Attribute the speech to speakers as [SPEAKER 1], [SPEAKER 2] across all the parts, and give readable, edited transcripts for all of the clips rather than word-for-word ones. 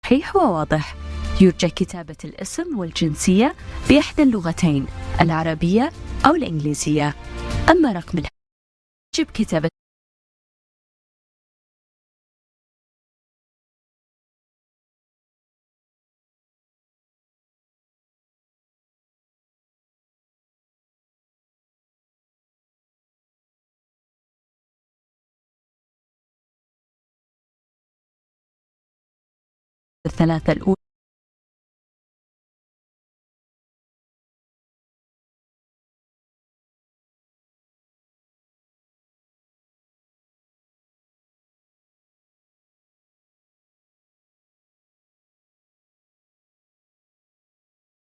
[SPEAKER 1] صحيح وواضح. يرجى كتابة الاسم والجنسية بإحدى اللغتين العربية أو الإنجليزية. أما رقم الهاتف يجب كتابة الثلاثة الأولى.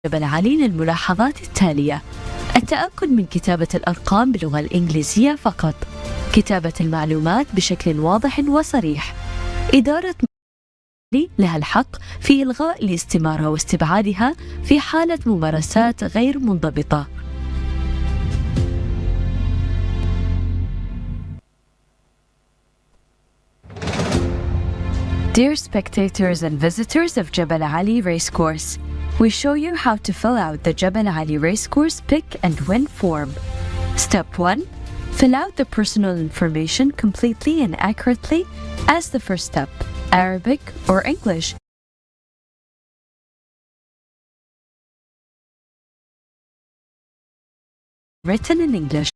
[SPEAKER 1] جبل علي للملاحظات التالية: التأكد من كتابة الأرقام باللغة الإنجليزية فقط، كتابة المعلومات بشكل واضح وصريح، إدارة لها الحق في إلغاء الاستمارة واستبعادها في حالة ممارسات غير منضبطة. Dear spectators and visitors of Jabal Ali Racecourse, we show you how to fill out the Jabal Ali Racecourse Pick and Win form. Step 1. Fill out the personal information completely and accurately as the first step, Arabic or English. Written in English.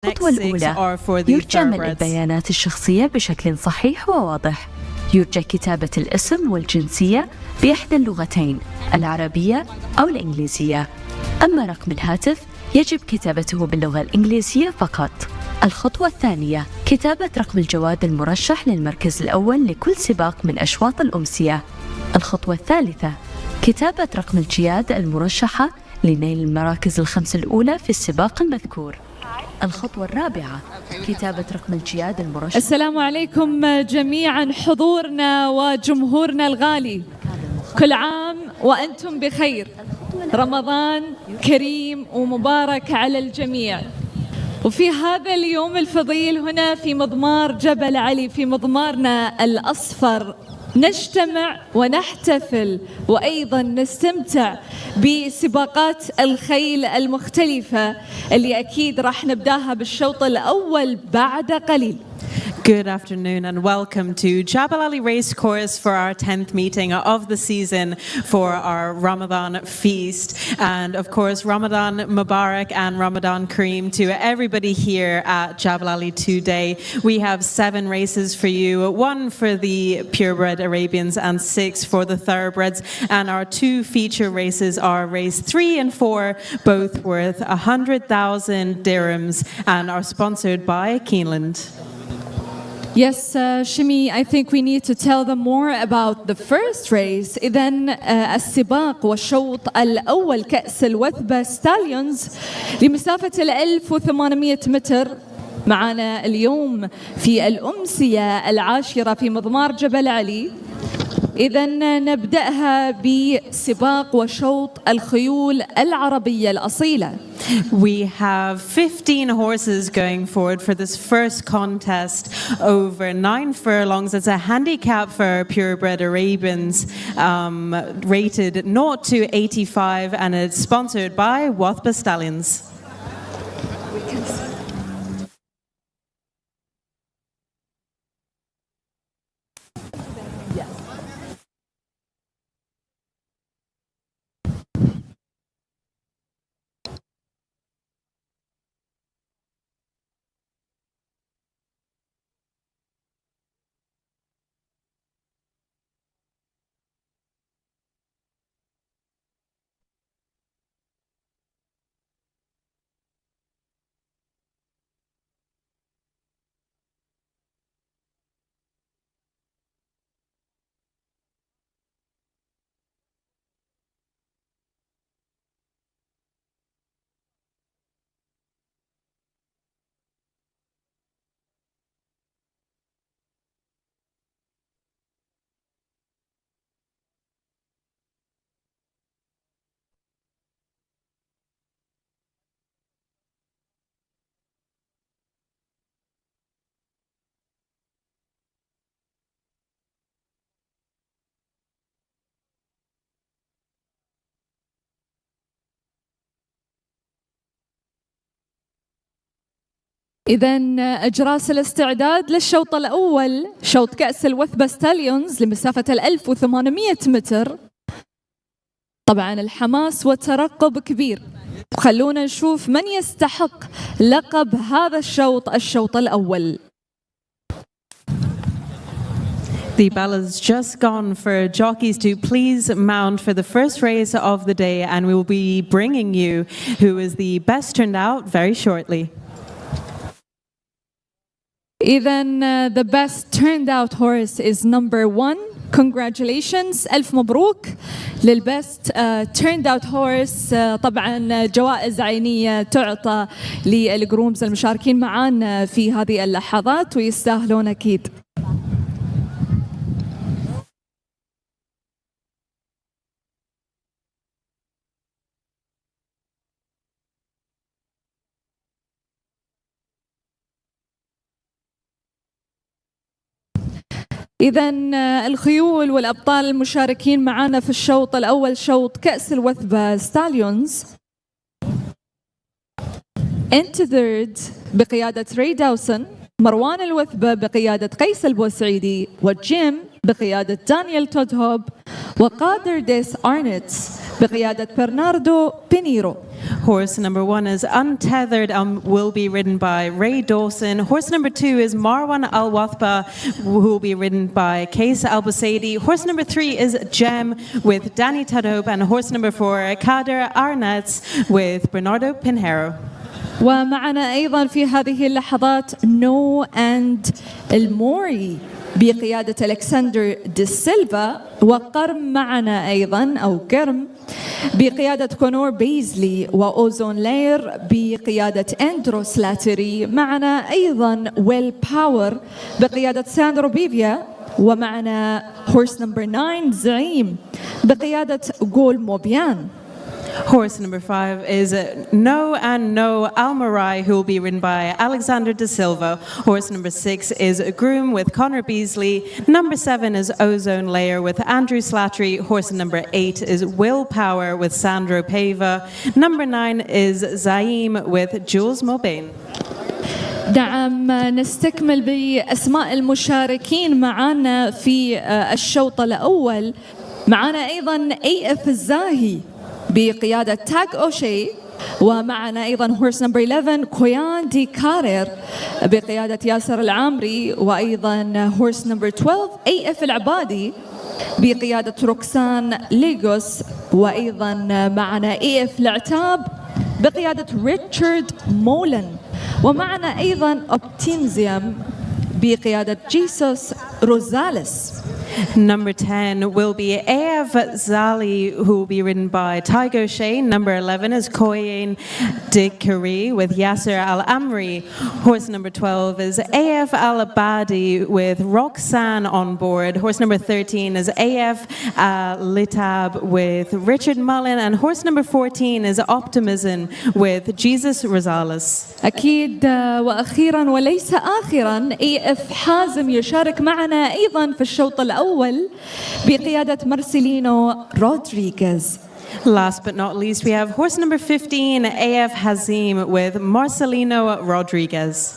[SPEAKER 1] الخطوة الأولى: يرجى ملء البيانات الشخصية بشكل صحيح وواضح. يرجى كتابة الاسم والجنسية بإحدى اللغتين، العربية أو الإنجليزية. أما رقم الهاتف يجب كتابته باللغة الإنجليزية فقط. الخطوة الثانية: كتابة رقم الجواد المرشح للمركز الأول لكل سباق من أشواط الأمسية. الخطوة الثالثة: كتابة رقم الجياد المرشحة لنيل المراكز الخمس الأولى في السباق المذكور. الخطوة الرابعة: كتابة رقم الجياد المرشح.
[SPEAKER 2] السلام عليكم جميعا حضورنا وجمهورنا الغالي، كل عام وأنتم بخير. رمضان كريم ومبارك على الجميع. وفي هذا اليوم الفضيل هنا في مضمار جبل علي، في مضمارنا الأصفر، نجتمع ونحتفل وأيضا نستمتع بسباقات الخيل المختلفة اللي أكيد راح نبداها بالشوط الأول بعد قليل.
[SPEAKER 3] Good afternoon and welcome to Jabal Ali Racecourse for our 10th meeting of the season for our Ramadan Feast. And of course, Ramadan Mubarak and Ramadan Kareem to everybody here at Jabal Ali today. We have 7 races for you, 1 for the purebred Arabians and 6 for the thoroughbreds. And our 2 feature races are race 3 and 4, both worth 100,000 dirhams and are sponsored by Keeneland.
[SPEAKER 2] Yes, Shimi, I think we need to tell them more about the first race. إذن السباق والشوط الأول كأس الوثبة ستاليونز لمسافة 1800 متر معنا اليوم في الأمسية العاشرة في مضمار جبل علي. إذن نبدأها بسباق وشوط الخيول العربية الأصيلة.
[SPEAKER 3] We have 15 horses going forward for this first contest over 9 furlongs. It's a handicap for purebred Arabians, rated 0 to 85, and it's sponsored by Wathba Stallions.
[SPEAKER 2] إذن إجراس الاستعداد للشوط الأول، شوط كأس الوثبة ستاليونز لمسافة 1800 متر. طبعا الحماس والترقب كبير. خلونا نشوف من يستحق لقب هذا الشوط الأول.
[SPEAKER 3] The bell has just gone for jockeys to please mount for the first race of the day, and we will be bringing you who is the best turned out very shortly.
[SPEAKER 2] إذن the best turned out horse is number 1. Congratulations، ألف مبروك للبست turned out horse. طبعا جوائز عينية تعطى للجرومز المشاركين معانا في هذه اللحظات ويستاهلون أكيد. إذن الخيول والأبطال المشاركين معنا في الشوط الأول، شوط كأس الوثبة ستاليونز. انتذرد بقيادة ري داوسون، مروان الوثبة بقيادة قيس البوسعيدي، وجيم بقيادة دانيال تودهوب، وقادر ديس أرنتس بقيادة برناردو بينيرو.
[SPEAKER 3] Horse number 1 is Untethered and will be ridden by Ray Dawson. Horse number 2 is Marwan Al Wathba, who will be ridden by Kaisa Al Busaidi. Horse number 3 is Gem with Danny Tadob, and horse number 4, Kader Arnaz with Bernardo Pinheiro.
[SPEAKER 2] ومعنا أيضا في هذه اللحظات نو أند الموري بقيادة ألكسندر دي سيلفا، وقرم معنا أيضا أو كرم بقيادة كونور بيزلي، وأوزون لاير بقيادة أندرو سلاتري. معنا أيضا ويل باور بقيادة ساندرو بيفيا، ومعنا هورس نمبر 9 زعيم بقيادة جول موبيان.
[SPEAKER 3] Horse number 5 is No and No Almarai, who will be ridden by Alexander De Silva. Horse number 6 is Groom with Connor Beasley. Number 7 is Ozone Layer with Andrew Slattery. Horse number 8 is Willpower with Sandro Pava. Number 9 is Zaim with Jules Mobane.
[SPEAKER 2] نعم، نستكمل بأسماء المشاركين معنا في الشوط الأول. معنا أيضا AF الزاهي بقيادة تاك أوشي، ومعنا أيضا هورس نمبر 11 كويان دي كارير بقيادة ياسر العامري، وأيضا هورس نمبر 12 AF العبادي بقيادة روكسان ليغوس، وأيضا معنا AF العتاب بقيادة ريتشارد مولن، ومعنا أيضا أوبتيمزيوم بقيادة جيسوس روزاليس.
[SPEAKER 3] Number 10 will be AF Zali, who will be ridden by Tygo Shea. Number 11 is Koyen Dikari with Yasser Al Amri. Horse number 12 is AF Al Abadi with Roxanne on board. Horse number 13 is AF Litab with Richard Mullen. And horse number 14 is Optimism with Jesus Rosales.
[SPEAKER 2] أكيد، وأخيرا وليس آخرا AF حازم يشارك معنا أيضا في الشوط الأول بقيادة مارسيلينو رودريغيز.
[SPEAKER 3] Last but not least, we have horse number 15, AF Hazim with Marcelino Rodriguez.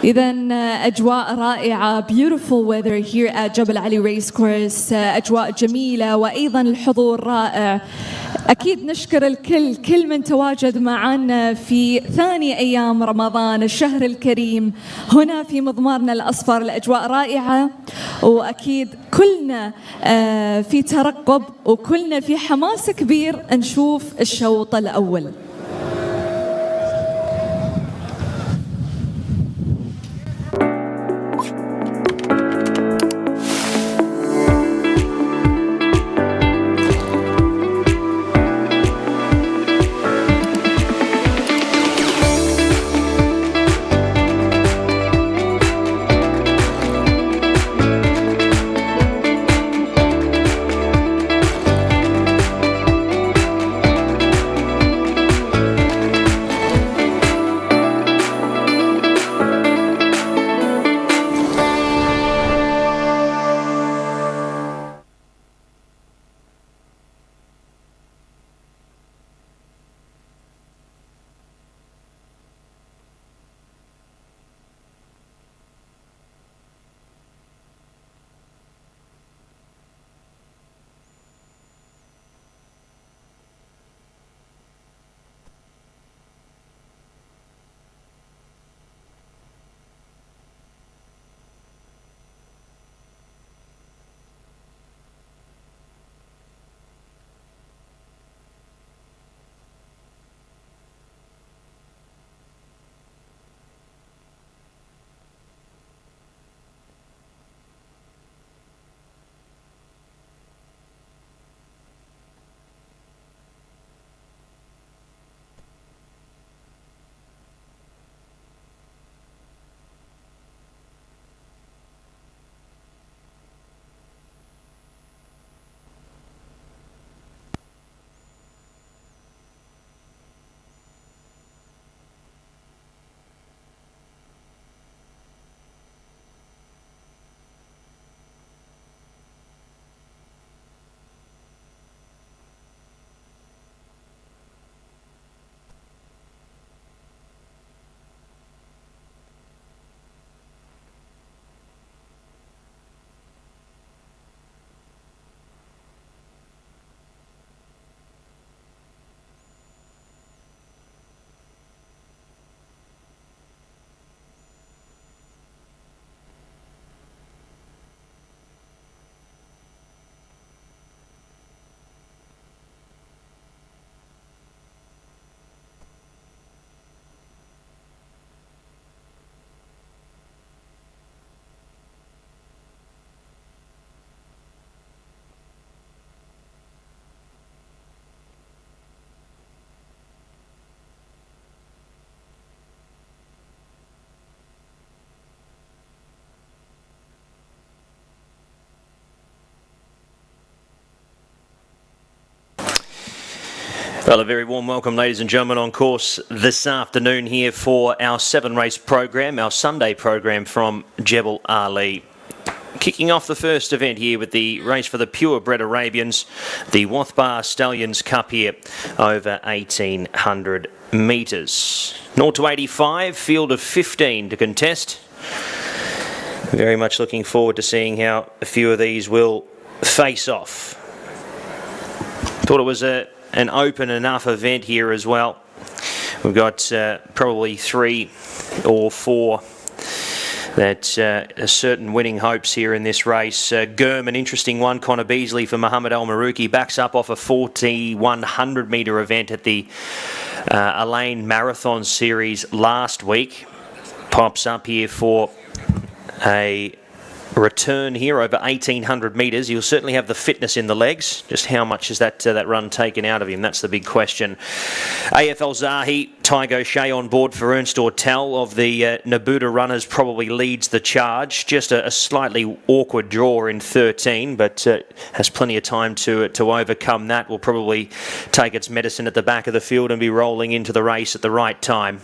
[SPEAKER 2] إذن أجواء رائعة، beautiful weather here at جبل علي race course، أجواء جميلة وأيضا الحضور رائع. أكيد نشكر الكل، كل من تواجد معنا في ثاني أيام رمضان الشهر الكريم هنا في مضمارنا الأصفر. الأجواء رائعة، وأكيد كلنا في ترقب وكلنا في حماس كبير نشوف الشوط الأول.
[SPEAKER 4] Well, a very warm welcome, ladies and gentlemen, on course this afternoon here for our 7-race program, our Sunday program from Jebel Ali. Kicking off the first event here with the race for the purebred Arabians, the Wathbar Stallions Cup here over 1,800 metres. 0 to 85, field of 15 to contest. Very much looking forward to seeing how a few of these will face off. Thought it was an open enough event here as well. We've got probably 3 or 4 that are certain winning hopes here in this race. Gurm, an interesting one. Connor Beasley for Mohammed Al Marouki backs up off a 4,100 metre event at the Elaine Marathon Series last week. Pops up here for a return here over 1,800 metres. He'll certainly have the fitness in the legs. Just how much is that run taken out of him? That's the big question. AFL Zahi, Tygo Shea on board for Ernst Ortel of the Nabuda runners probably leads the charge. Just a slightly awkward draw in 13, but has plenty of time to overcome that. Will probably take its medicine at the back of the field and be rolling into the race at the right time.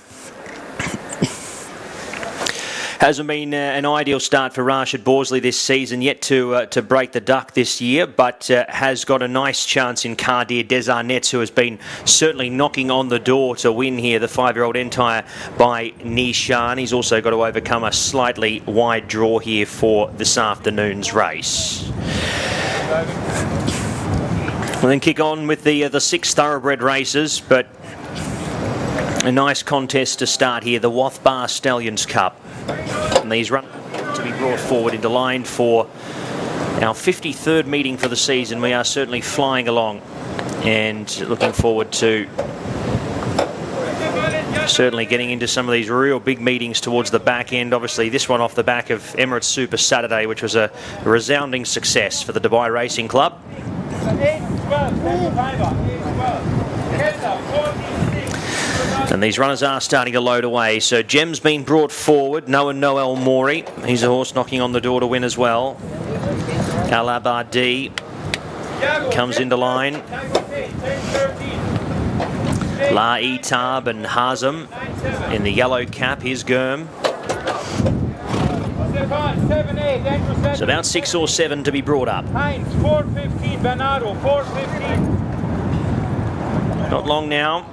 [SPEAKER 4] Hasn't been an ideal start for Rashid Borsley this season, yet to break the duck this year, but has got a nice chance in Kadir Desarnetz, who has been certainly knocking on the door to win here, the 5-year-old Entire by Nishan. He's also got to overcome a slightly wide draw here for this afternoon's race. We'll then kick on with the 6 thoroughbred races, but a nice contest to start here, the Wathbar Stallions Cup. And these run to be brought forward into line for our 53rd meeting for the season. We are certainly flying along and looking forward to certainly getting into some of these real big meetings towards the back end. Obviously this one off the back of Emirates Super Saturday, which was a resounding success for the Dubai Racing Club. And these runners are starting to load away. So Gem's been brought forward. Noah Noel Mori. He's a horse knocking on the door to win as well. Al Abadi comes into line. La Etab and Hazem in the yellow cap. Here's Gurm. So about 6 or 7 to be brought up.
[SPEAKER 5] Heinz, 415, Bernardo, 415.
[SPEAKER 4] Not long now.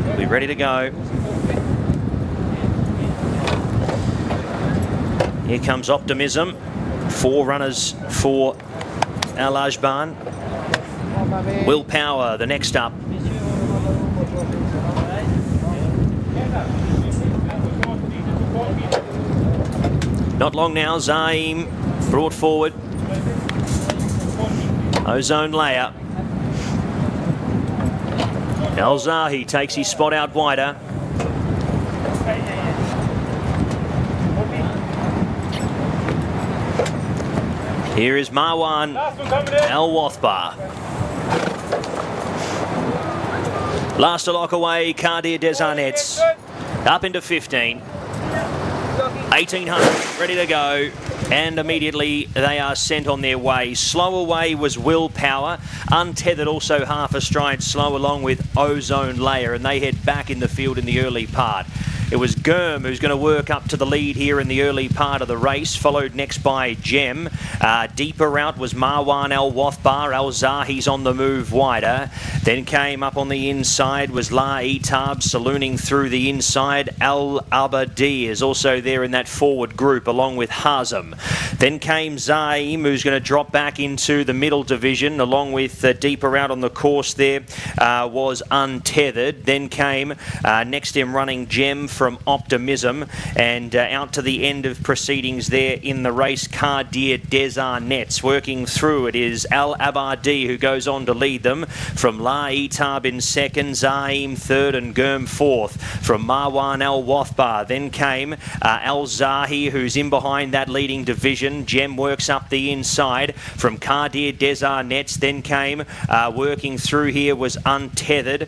[SPEAKER 4] We'll be ready to go. Here comes Optimism. 4 runners for Al Ajban. Willpower, the next up. Not long now, Zaim brought forward. Ozone Layer. Al Zahi takes his spot out wider. Here is Marwan Al Wathbar. Last a lock away, Kadir Desarnetz. Up into 15. 1,800, ready to go. And immediately they are sent on their way. Slow away was Willpower. Untethered also half a stride slow along with Ozone Layer. And they head back in the field in the early part. It was Gurm who's going to work up to the lead here in the early part of the race, followed next by Gem. Deeper out was Marwan Al Wathbar. Al Zahi's on the move wider. Then came up on the inside was La Etab salooning through the inside. Al Abadi is also there in that forward group along with Hazem. Then came Zaim, who's going to drop back into the middle division along with deeper out on the course there was Untethered. Then came next him running Gem from Optimism, and out to the end of proceedings there in the race, Kadir Desarnetz. Working through it is Al Abadi, who goes on to lead them from La Etab in second, Zaim third and Gurm fourth from Marwan Al Wathbar. Then came Al Zahi, who's in behind that leading division. Gem works up the inside from Kadir Desarnetz. Then came working through here was Untethered,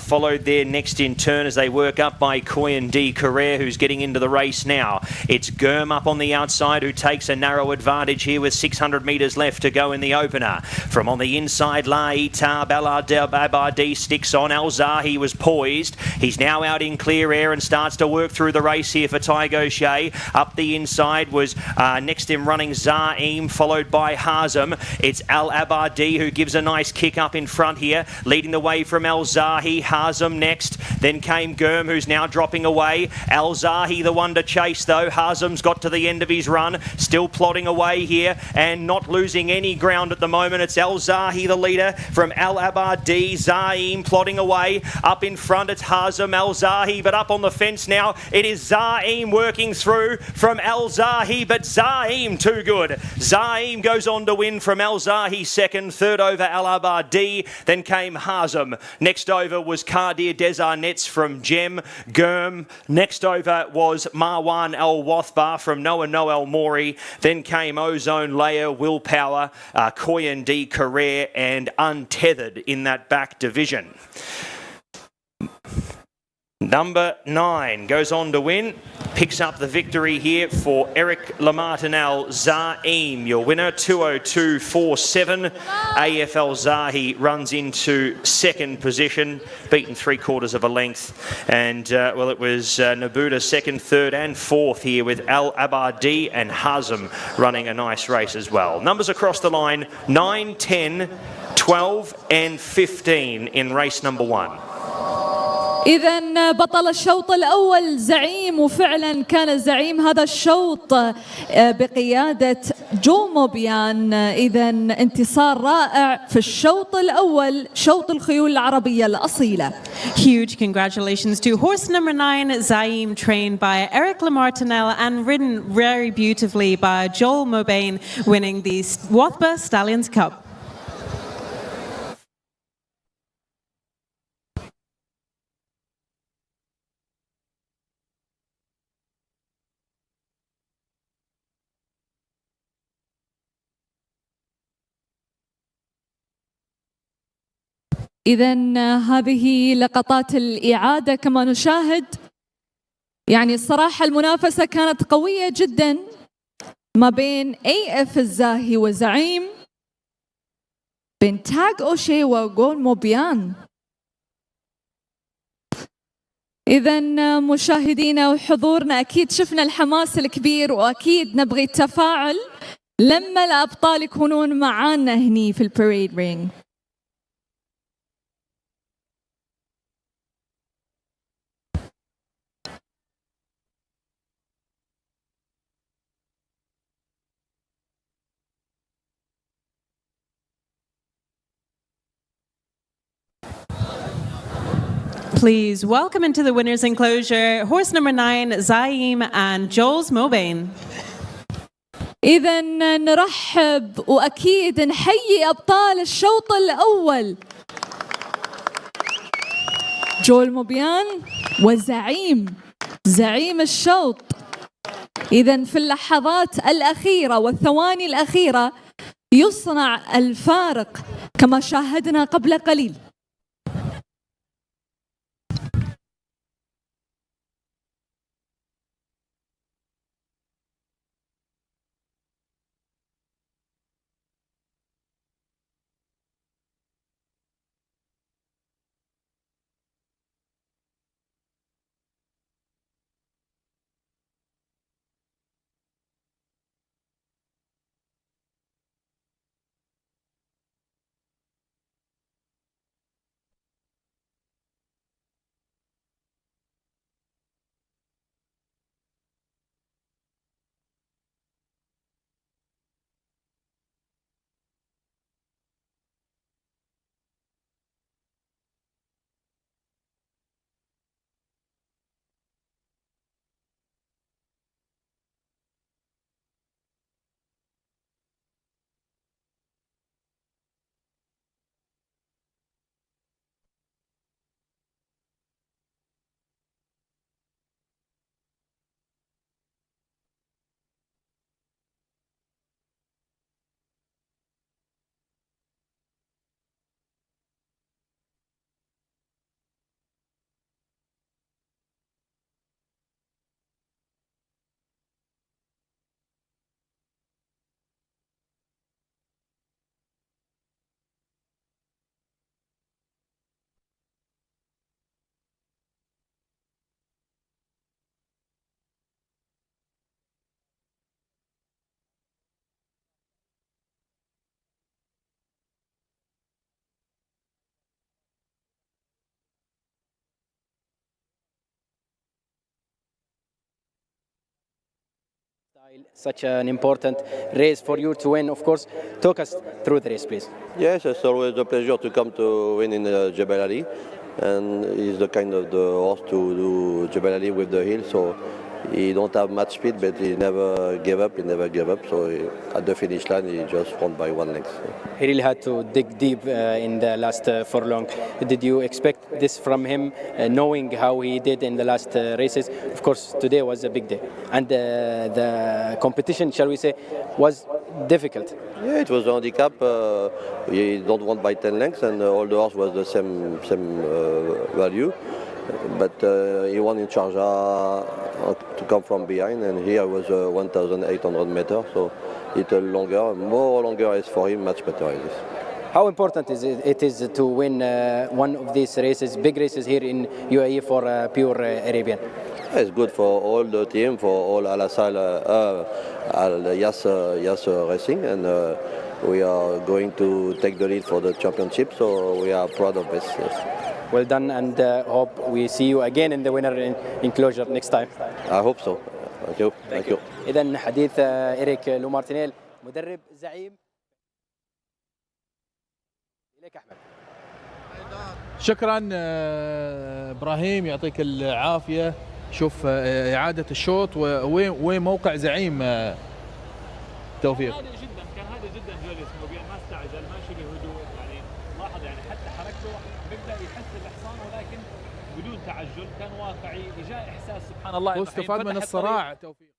[SPEAKER 4] followed there next in turn as they work up by Koyan D. Carrere who's getting into the race now. It's Gurm up on the outside who takes a narrow advantage here with 600 metres left to go in the opener. From on the inside, Laita Balardi sticks on. Al Zahi was poised. He's now out in clear air and starts to work through the race here for Tygo Shea. Up the inside was next in running Zaim, followed by Hazem. It's Al Abadi who gives a nice kick up in front here, leading the way from Al Zahi. Hazem next. Then came Gurm, who's now dropping away. Al Zahi the one to chase though. Hazem's got to the end of his run, still plodding away here and not losing any ground at the moment. It's Al Zahi the leader from Al Abadi. Zaim plodding away. Up in front it's Hazem, Al Zahi, but up on the fence now it is Zaim working through from Al Zahi, but Zaim too good. Zaim goes on to win from Al Zahi second, third over Al Abadi, then came Hazem. Next over was Kadir Desarnetz from Gem Gurm. Next over was Marwan Al Wathbar from Noah Noel Mori. Then came Ozone Layer, Willpower, Koyan D. Carrere and Untethered in that back division. Number 9 goes on to win, picks up the victory here for Eric Lamartinel Zaim, your winner, 2:02.47. AFL Zahi runs into second position, beaten 3/4 of a length. And, well, it was Nabuda second, third and fourth here with Al Abadi and Hazem running a nice race as well. Numbers across the line, 9, 10, 12 and 15 in race number 1.
[SPEAKER 2] إذا بطل الشوط الأول زعيم، وفعلا كان زعيم هذا الشوط بقيادة جو موبيان. إذا انتصار رائع في الشوط الأول، شوط الخيول العربية الأصيلة.
[SPEAKER 3] Huge congratulations to horse number 9, Zaim, trained by Eric Lamartinel and ridden very beautifully by Joel Mobain, winning the Wathba Stallions Cup.
[SPEAKER 2] إذا هذه لقطات الإعادة كما نشاهد. يعني الصراحة المنافسة كانت قوية جدا ما بين AF الزاهي وزعيم، بين تاج أوشي وجول موبيان. إذا مشاهدينا وحضورنا أكيد شفنا الحماس الكبير، وأكيد نبغي التفاعل لما الأبطال يكونون معانا هني في الباريد رينج.
[SPEAKER 3] Please welcome into the winner's enclosure horse number 9, Zaim and Joel's Mobain.
[SPEAKER 2] إذا نرحب وأكيد نحيي أبطال الشوط الأول جول موبيان وزعيم، زعيم الشوط. إذا في اللحظات الأخيرة والثواني الأخيرة يصنع الفارق كما شاهدنا قبل قليل.
[SPEAKER 6] Such an important race for you to win, of course. Talk us through the race, please.
[SPEAKER 7] Yes, it's always a pleasure to come to win in Jebel Ali, and he's the kind of the horse to do Jebel Ali with the hill. So he don't have much speed, but he never gave up. He never gave up. So at the finish line, he just won by 1 length.
[SPEAKER 6] He really had to dig deep in the last furlong. Did you expect this from him, knowing how he did in the last races? Of course, today was a big day, and the competition, shall we say, was difficult.
[SPEAKER 7] Yeah, it was a handicap. He don't won by 10 lengths, and all the horse was the same value. But he won in Sharjah to come from behind, and here was 1,800 meters, so little longer, more longer is for him, much better is this.
[SPEAKER 6] How important it is to win one of these races, big races here in UAE for pure Arabian?
[SPEAKER 7] It's good for all the team, for all Al Asal, Al Yas Racing, and we are going to take the lead for the championship, so we are proud of this. Yes.
[SPEAKER 6] Well done, and hope we see you again in the winner enclosure next time.
[SPEAKER 7] I hope so. Thank you. Thank you.
[SPEAKER 6] إذن حديث إريك لو مارتينيل مدرب زعيم. إليك أحمد.
[SPEAKER 8] شكرا ابراهيم، يعطيك العافيه. شوف اعاده الشوط وين موقع زعيم توفيق.
[SPEAKER 5] كان هادي جدا جوليس موبيل، ما استعجل، ماشي بهدوء، يعني لاحظ يعني حتى حركته بيبدا يحس الحصان ولكن بدون تعجل، كان واقعي، اجاه احساس سبحان الله.
[SPEAKER 8] واستفاد من الصراع توفيق.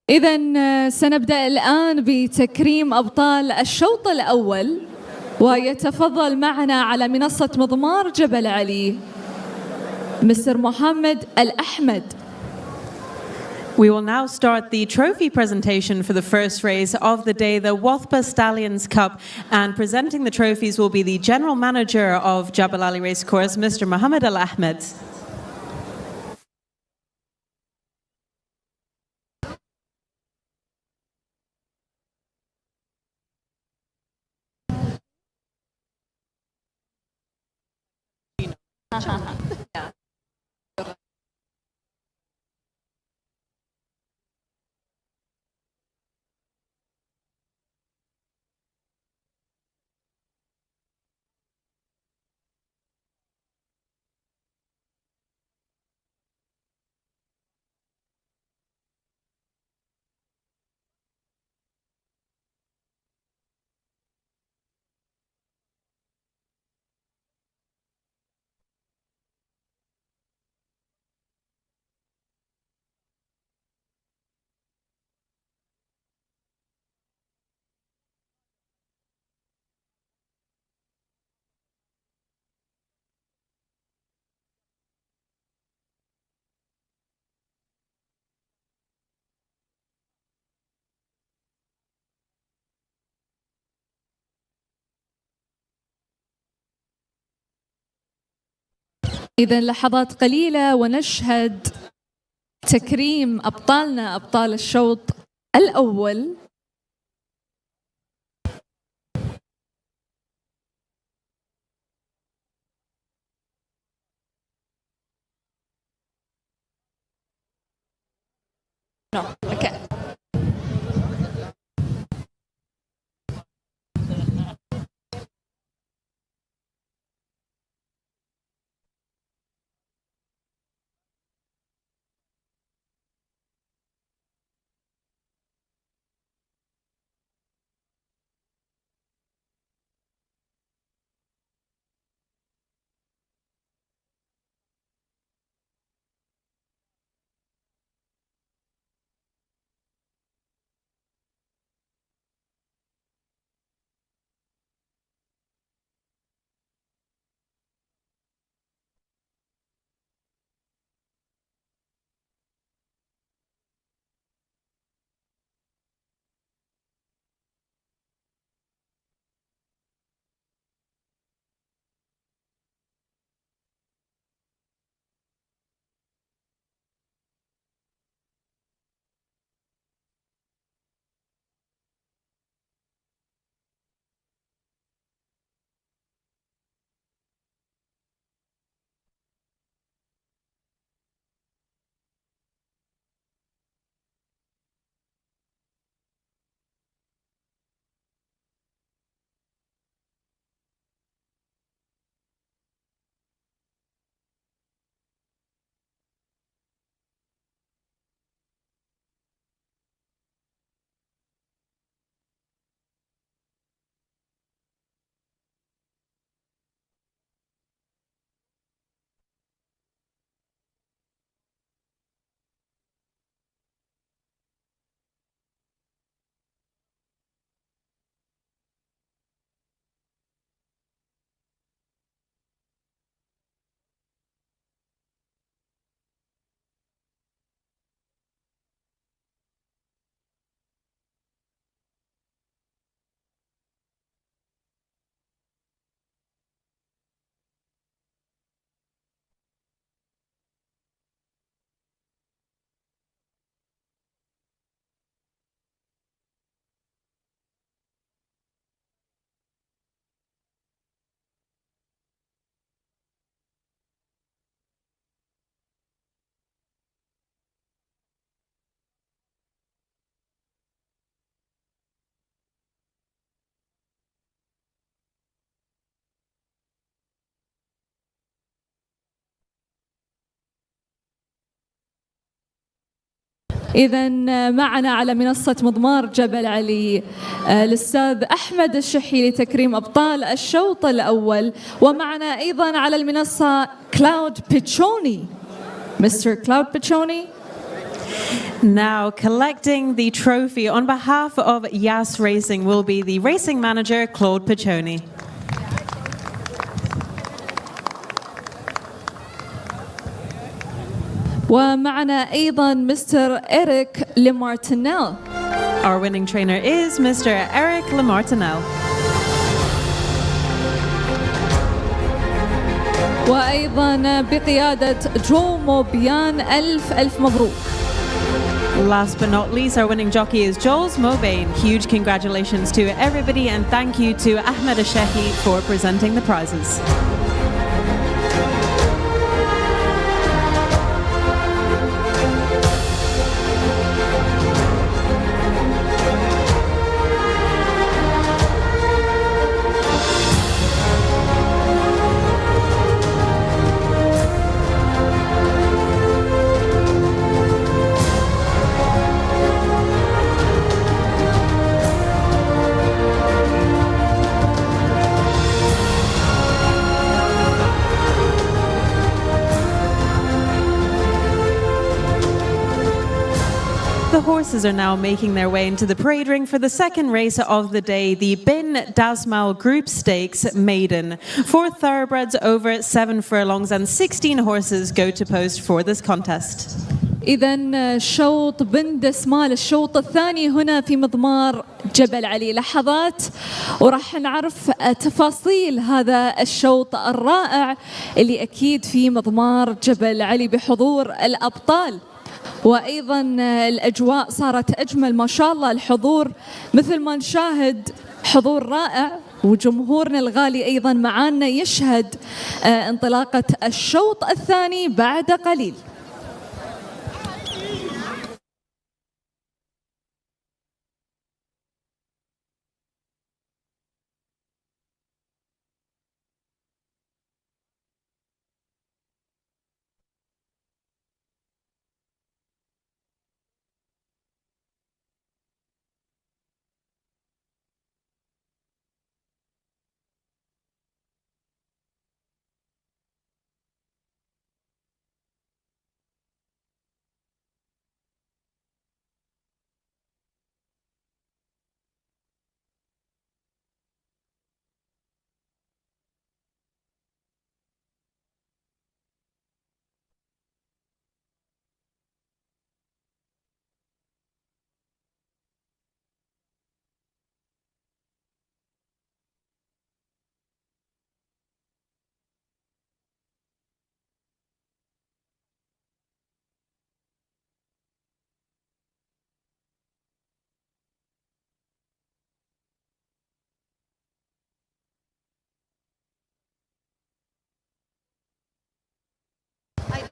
[SPEAKER 2] إذن سنبدأ الآن بتكريم أبطال الشوط الأول، ويتفضل معنا على منصة مضمار جبل علي مستر محمد الأحمد.
[SPEAKER 3] We will now start the trophy presentation for the first race of the day, the Wathba Stallions Cup, and presenting the trophies will be the General Manager of Jabal Ali Racecourse, Mr. Mohammed Al Ahmed.
[SPEAKER 2] إذا لحظات قليلة ونشهد تكريم أبطالنا أبطال الشوط الأول. Okay. إذا معنا على منصة مضمار جبل علي الأستاذ أحمد الشحي لتكريم أبطال الشوط الأول، ومعنا أيضا على المنصة كلاود بيتشوني. Mr. Cloud Pichoni.
[SPEAKER 3] Now collecting the trophy on behalf of Yas Racing will be the racing manager Claude Pichoni.
[SPEAKER 2] ومعنا أيضا مستر إريك لمارتينيل.
[SPEAKER 3] Our winning trainer is Mr. Eric Lamartinel.
[SPEAKER 2] وأيضا بقيادة جو موبيان. ألف مبروك.
[SPEAKER 3] Last but not least, our winning jockey is Jules Mobane. Huge congratulations to everybody and thank you to Ahmed Ashehi for presenting the prizes. The horses are now making their way into the parade ring for the second race of the day, the Bin Dasmal Group Stakes Maiden. 4 thoroughbreds over 7 furlongs and 16 horses go to post for this contest.
[SPEAKER 2] إذا شوط بن دسمال الشوط الثاني هنا في مضمار جبل علي. لحظات وراح نعرف تفاصيل هذا الشوط الرائع اللي أكيد في مضمار جبل علي بحضور الأبطال، وأيضا الأجواء صارت أجمل ما شاء الله. الحضور مثل ما نشاهد حضور رائع، وجمهورنا الغالي أيضا معانا يشهد انطلاقة الشوط الثاني بعد قليل.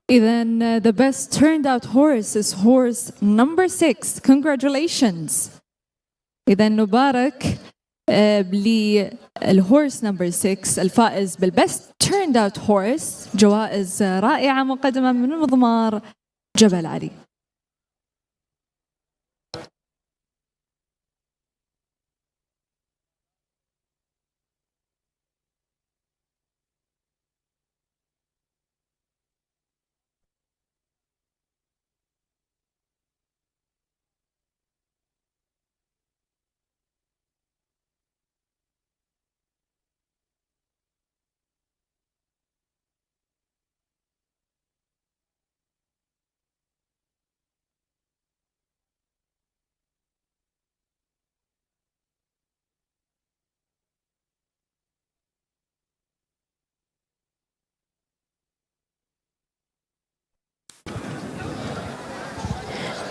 [SPEAKER 2] إذن the best turned out horse is horse number 6. Congratulations. إذن نبارك للهورس نمبر 6 الفائز بالبست turned out horse. جوائز رائعة مقدمة من مضمار جبل علي.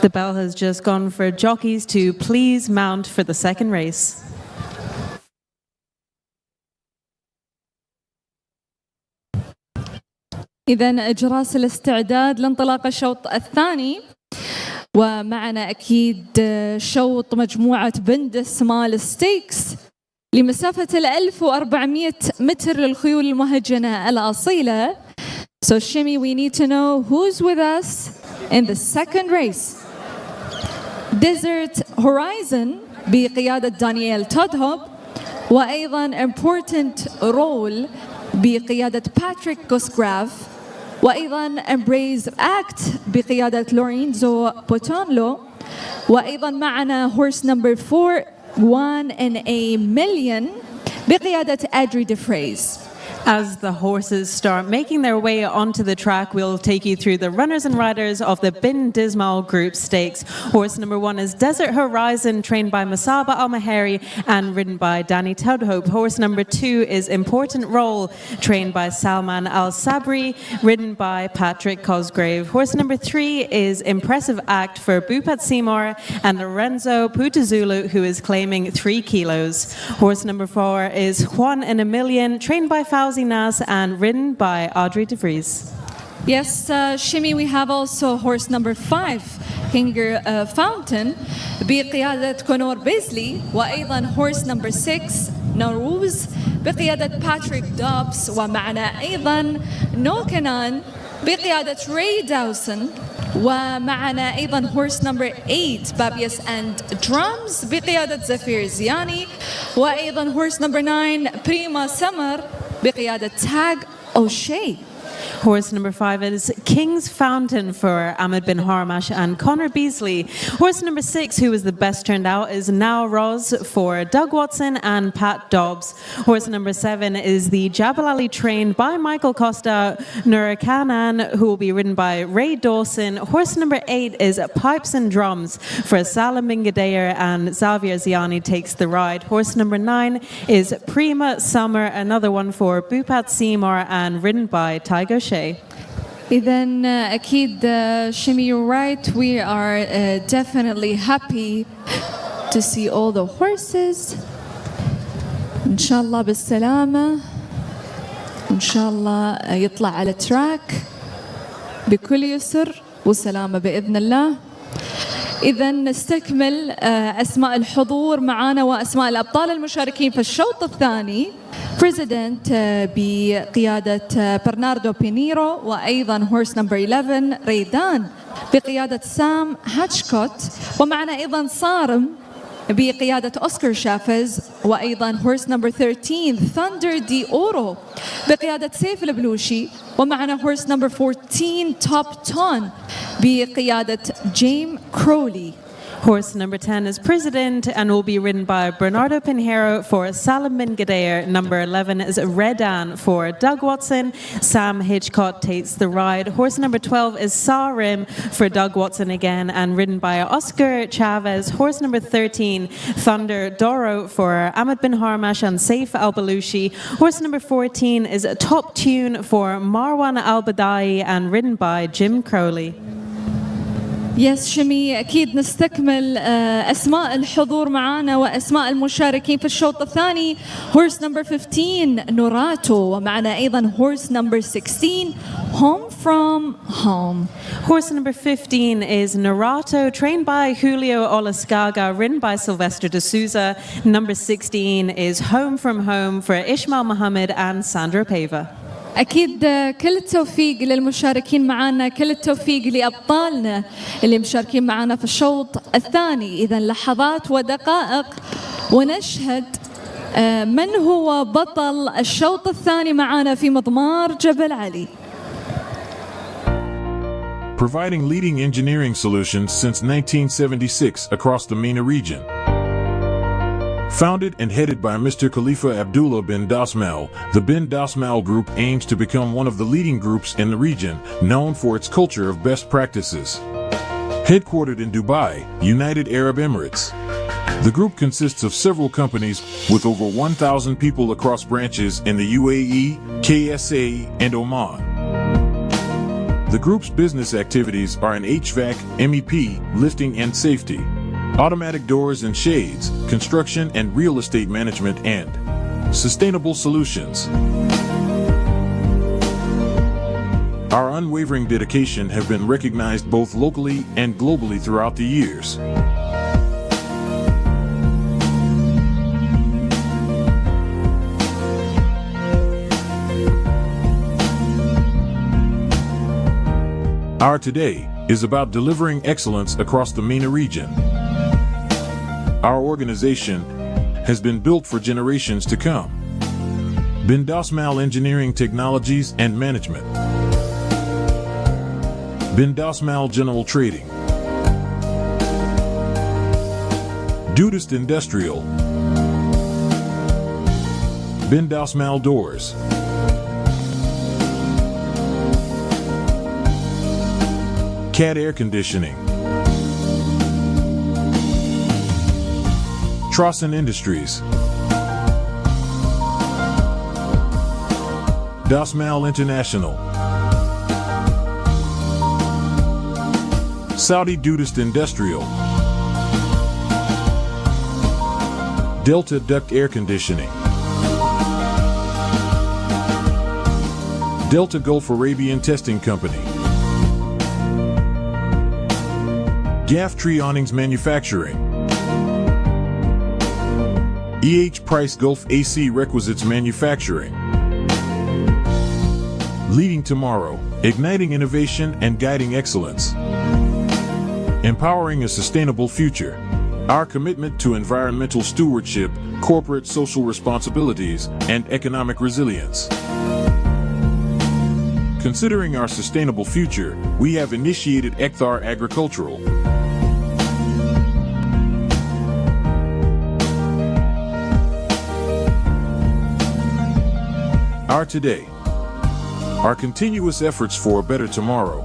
[SPEAKER 3] The bell has just gone for jockeys to please mount for the second race.
[SPEAKER 2] إذن إجراس الاستعداد لانطلاق الشوط الثاني، ومعنا أكيد شوط مجموعة بن دسمال ستيكس لمسافة 1400 متر للخيول المهجنة الأصيلة. So Shimi, we need to know who's with us in the second race. Desert Horizon بقيادة دانييل تودهوب، وأيضا Important Role بقيادة باتريك كوسغراف، وأيضا Embrace Act بقيادة لورينزو بوتونلو، وأيضا معنا horse number 4 1 in a million بقيادة أدري ديفريز.
[SPEAKER 3] As the horses start making their way onto the track, we'll take you through the runners and riders of the Bin Dismal Group Stakes. Horse number 1 is Desert Horizon, trained by Masaba Al-Maheri and ridden by Danny Tudhope. Horse number 2 is Important Role, trained by Salman Al-Sabri, ridden by Patrick Cosgrave. Horse number 3 is Impressive Act for Bupat Seymour and Lorenzo Putazulu, who is claiming 3 kilos. Horse number 4 is Juan in a Million, trained by Fauzi Nas and ridden by Audrey DeVries.
[SPEAKER 2] Yes, Shimi, we have also horse number 5, Kinger Fountain بقيادة كونور بيزلي، وأيضا horse number 6 نوروز بقيادة باتريك دوبس، ومعنا أيضا نوكنان بقيادة ري داوسون، ومعنا أيضا horse number 8 بابيس and drums بقيادة زفير زياني، وأيضا horse number 9 بريما سمر بقيادة تاج أوشي.
[SPEAKER 3] Horse number 5 is King's Fountain for Ahmed bin Harmash and Connor Beasley. Horse number 6, who was the best turned out, is Now Roz for Doug Watson and Pat Dobbs. Horse number 7 is the Jabal Ali trained by Michael Costa Nurakanan, who will be ridden by Ray Dawson. Horse number 8 is Pipes and Drums for Salim bin Gadair and Xavier Ziani takes the ride. Horse number 9 is Prima Summer, another one for Bupat Seymour and ridden by Tygo Shea.
[SPEAKER 2] إذن أكيد Shimi, you're right. We are definitely happy to see all the horses. إن شاء الله بالسلامة. وإن شاء الله يطلع على تراك بكل يسر وسلامة بإذن الله. إذا نستكمل أسماء الحضور معنا وأسماء الأبطال المشاركين في الشوط الثاني. بريزيدنت بقيادة برناردو بينيرو، وأيضا هورس نمبر 11 ريدان بقيادة سام هاتشكوت، ومعنا أيضا صارم بقيادة أوسكار شافز، وأيضا هورس نمبر 13 ثاندر دي أورو بقيادة سيف البلوشي، ومعنا هورس نمبر 14 توب تون بقيادة جيم كرولي.
[SPEAKER 3] Horse number 10 is President and will be ridden by Bernardo Pinheiro for Salim bin Gadair. Number 11 is Redan for Doug Watson. Sam Hitchcock takes the ride. Horse number 12 is Sarim for Doug Watson again and ridden by Oscar Chavez. Horse number 13, Thunder Doro for Ahmed bin Harmash and Saif Al-Balushi. Horse number 14 is Top Tune for Marwan Al-Badai and ridden by Jim Crowley.
[SPEAKER 2] يس شمي، أكيد نستكمل أسماء الحضور معانا وأسماء المشاركين في الشوط الثاني. هورس نمبر 15 نوراتو، ومعنا أيضا هورس نمبر 16 Home From Home.
[SPEAKER 3] Horse number 15 is Narato, trained by Julio Olascaga, ridden by Sylvester de Souza. Number 16 is Home From Home for Ishmael Mohammed and Sandra Pava.
[SPEAKER 2] أكيد كل التوفيق للمشاركين معنا، كل التوفيق لأبطالنا اللي مشاركين معنا في الشوط الثاني. إذا لحظات ودقائق ونشهد من هو بطل الشوط الثاني معنا في مضمار جبل علي.
[SPEAKER 9] Providing leading engineering solutions since 1976 across the MENA region. Founded and headed by Mr. Khalifa Abdullah bin Dasmal, the bin Dasmal Group aims to become one of the leading groups in the region, known for its culture of best practices. Headquartered in Dubai, United Arab Emirates. The group consists of several companies with over 1,000 people across branches in the UAE, KSA, and Oman. The group's business activities are in HVAC, MEP, lifting and safety, automatic doors and shades, construction and real estate management, and sustainable solutions. Our unwavering dedication have been recognized both locally and globally throughout the years. Our today is about delivering excellence across the MENA region. Our organization has been built for generations to come. Bin Dasmal Engineering Technologies and Management. Bin Dasmal General Trading. Dudist Industrial. Bin Dasmal Doors. CAD Air Conditioning. Trosson Industries. Dasmal International. Saudi Dudist Industrial. Delta Duct Air Conditioning. Delta Gulf Arabian Testing Company. Gaff Tree Awnings Manufacturing. EH Price Gulf AC Requisites Manufacturing. Leading tomorrow, igniting innovation and guiding excellence. Empowering a sustainable future. Our commitment to environmental stewardship, corporate social responsibilities, and economic resilience. Considering our sustainable future, we have initiated Ekthar Agricultural. Our today. Our continuous efforts for a better tomorrow.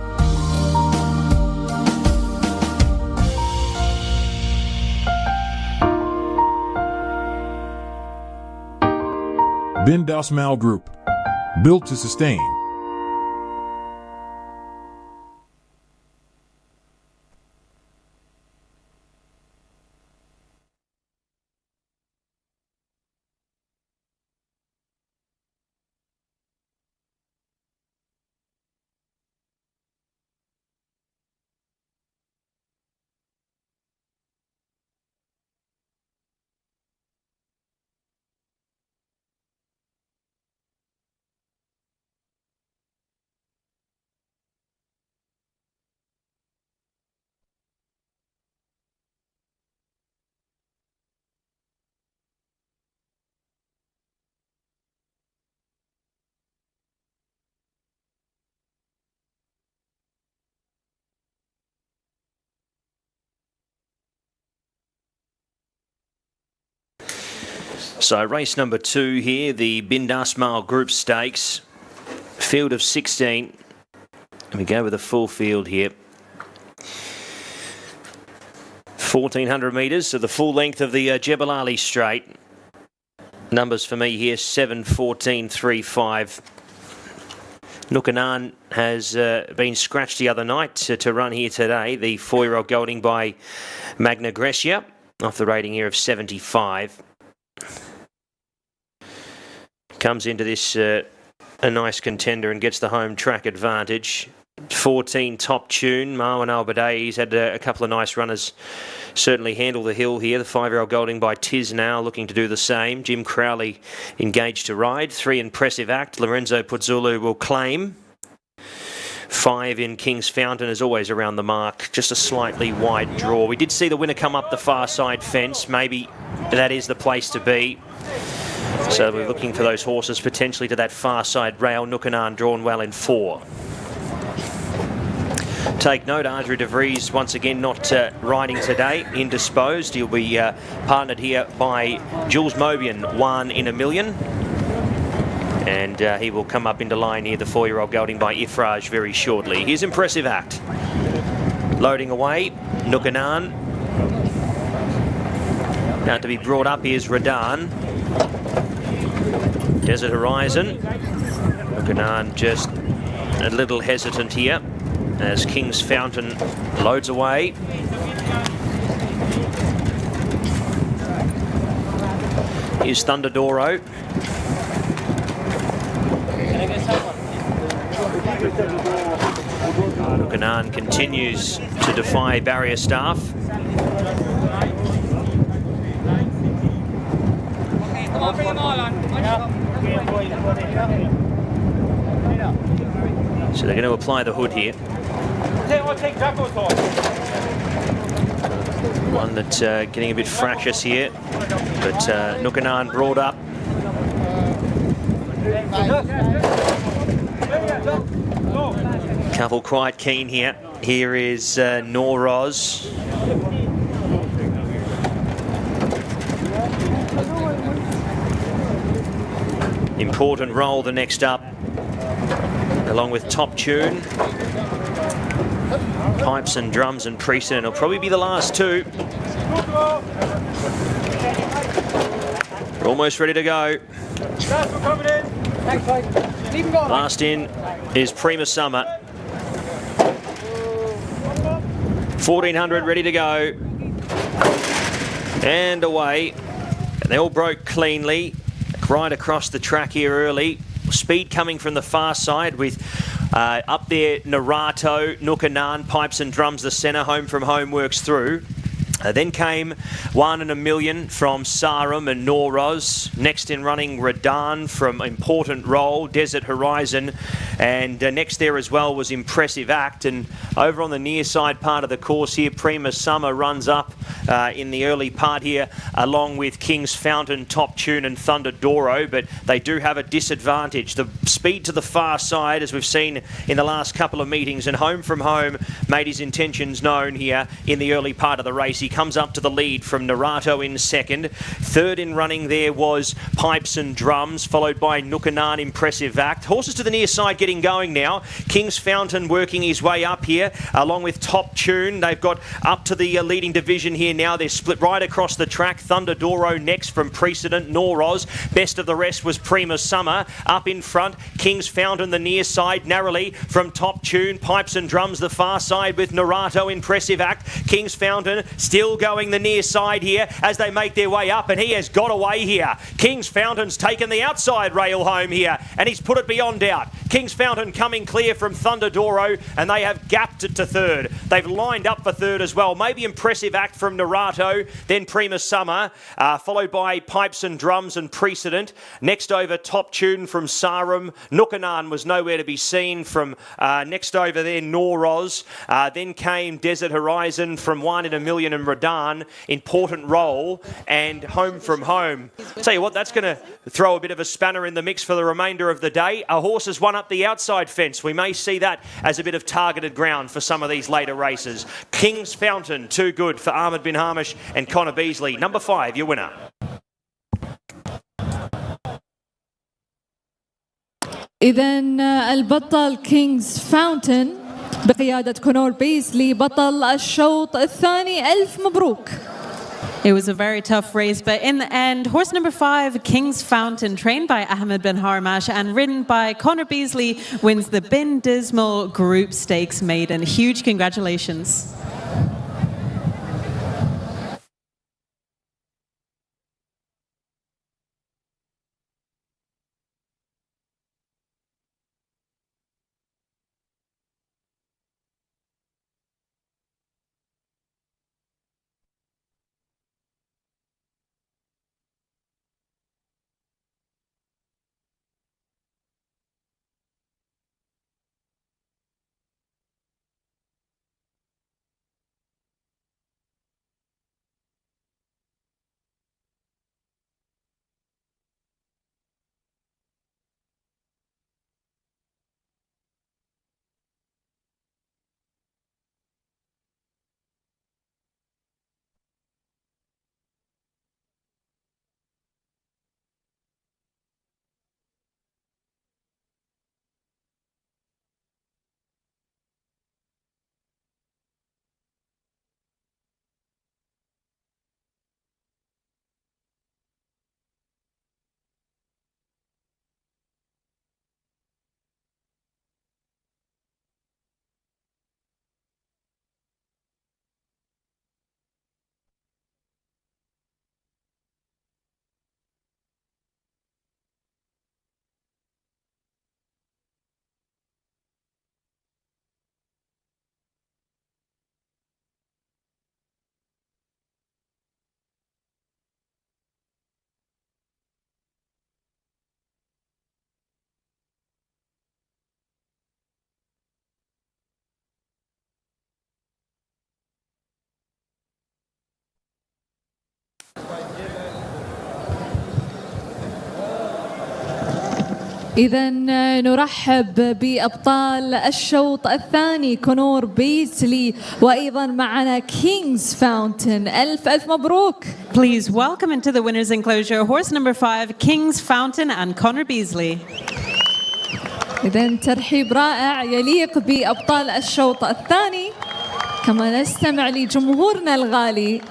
[SPEAKER 9] Bin Dasmal Group. Built to sustain.
[SPEAKER 4] So race number 2 here, the Bin Dasmal Group Stakes, field of 16. And we go with a full field here. 1,400 metres, so the full length of the Jebel Ali Straight. Numbers for me here, 7, 14, 3, 5. Nukanan has been scratched the other night to run here today. The 4-year-old gelding by Magna Grecia, off the rating here of 75. Comes into this a nice contender and gets the home track advantage. 14 Top Tune, Marwan Al-Badai, he's had a couple of nice runners certainly handle the hill here. The 5-year-old gelding by Tiz now looking to do the same. Jim Crowley engaged to ride. 3 Impressive Act, Lorenzo Puzzulu will claim. 5 in King's Fountain is always around the mark. Just a slightly wide draw. We did see the winner come up the far side fence. Maybe that is the place to be. So we're looking for those horses potentially to that far side rail. Nukanan drawn well in 4. Take note, Adria de Vries once again not riding today, indisposed. He'll be partnered here by Jules Mobian, 1 in a million. And he will come up into line here, the 4-year-old gelding by Ifraj, very shortly. Here's Impressive Act. Loading away, Nukanan. Now to be brought up here's Radan. Desert Horizon. Nukanan just a little hesitant here as King's Fountain loads away. Here's Thunderdoro. Nukanan continues to defy barrier staff. So they're going to apply the hood here. One that's getting a bit fractious here, but Nukanan brought up. Couple quite keen here. Here is Noroz. Important role the next up, along with Top Tune. Pipes and Drums and Precedent will probably be the last 2. We're almost ready to go. Last in is Prima Summer. 1,400 ready to go. And away. And they all broke cleanly. Right across the track here early. Speed coming from the far side with up there Narato, Nukanan, Pipes and Drums, the centre. Home from Home works through. Then came 1 in a million from Sarum and Noroz. Next in running Radan from Important Role, Desert Horizon. And next there as well was Impressive Act. And over on the near side part of the course here, Prima Summer runs up in the early part here, along with King's Fountain, Top Tune and Thunder Doro, but they do have a disadvantage. The speed to the far side, as we've seen in the last couple of meetings, and Home From Home made his intentions known here in the early part of the race. He comes up to the lead from Narato in second. Third in running there was Pipes and Drums, followed by Nukanan, Impressive Act. Horses to the near side getting going now. King's Fountain working his way up here, along with Top Tune. They've got up to the leading division here now. They're split right across the track. Thunder Doro next from Precedent, Noroz. Best of the rest was Prima Summer. Up in front, King's Fountain the near side, narrowly from Top Tune. Pipes and Drums the far side with Narato, Impressive Act. King's Fountain still going the near side here as they make their way up, and he has got away here. King's Fountain's taken the outside rail home here, and he's put it beyond doubt. King's Fountain coming clear from Thunder Doro, and they have gapped it to third. They've lined up for third as well. Maybe Impressive Act from Narato, then Prima Summer, followed by Pipes and Drums and Precedent. Next over, Top Tune from Sarum. Nukanan was nowhere to be seen from next over there, Noroz. Then came Desert Horizon from One in a Million and Radan. Important Role and Home From Home. Tell you what, that's going to throw a bit of a spanner in the mix for the remainder of the day. A horse has won up the outside fence. We may see that as a bit of targeted ground for some of these later races. King's Fountain, too good for Ahmed bin Hamish and Connor Beasley. Number 5, your winner.
[SPEAKER 2] إذن البطل كينجز فاونتن بقيادة كونور بيزلي بطل الشوط الثاني. ألف مبروك.
[SPEAKER 3] It was a very tough race, but in the end, horse number 5, King's Fountain, trained by Ahmed bin Harmash and ridden by Connor Beasley, wins the Bin Dismal Group Stakes Maiden. Huge congratulations.
[SPEAKER 2] إذن نرحب بأبطال الشوط الثاني كونور بيزلي وأيضا معنا كينجز فاونتن. ألف ألف مبروك.
[SPEAKER 3] Please welcome into the winner's enclosure horse number 5, King's Fountain and Connor Beasley.
[SPEAKER 2] إذن ترحيب رائع يليق بأبطال الشوط الثاني. كما نستمع لجمهورنا الغالي.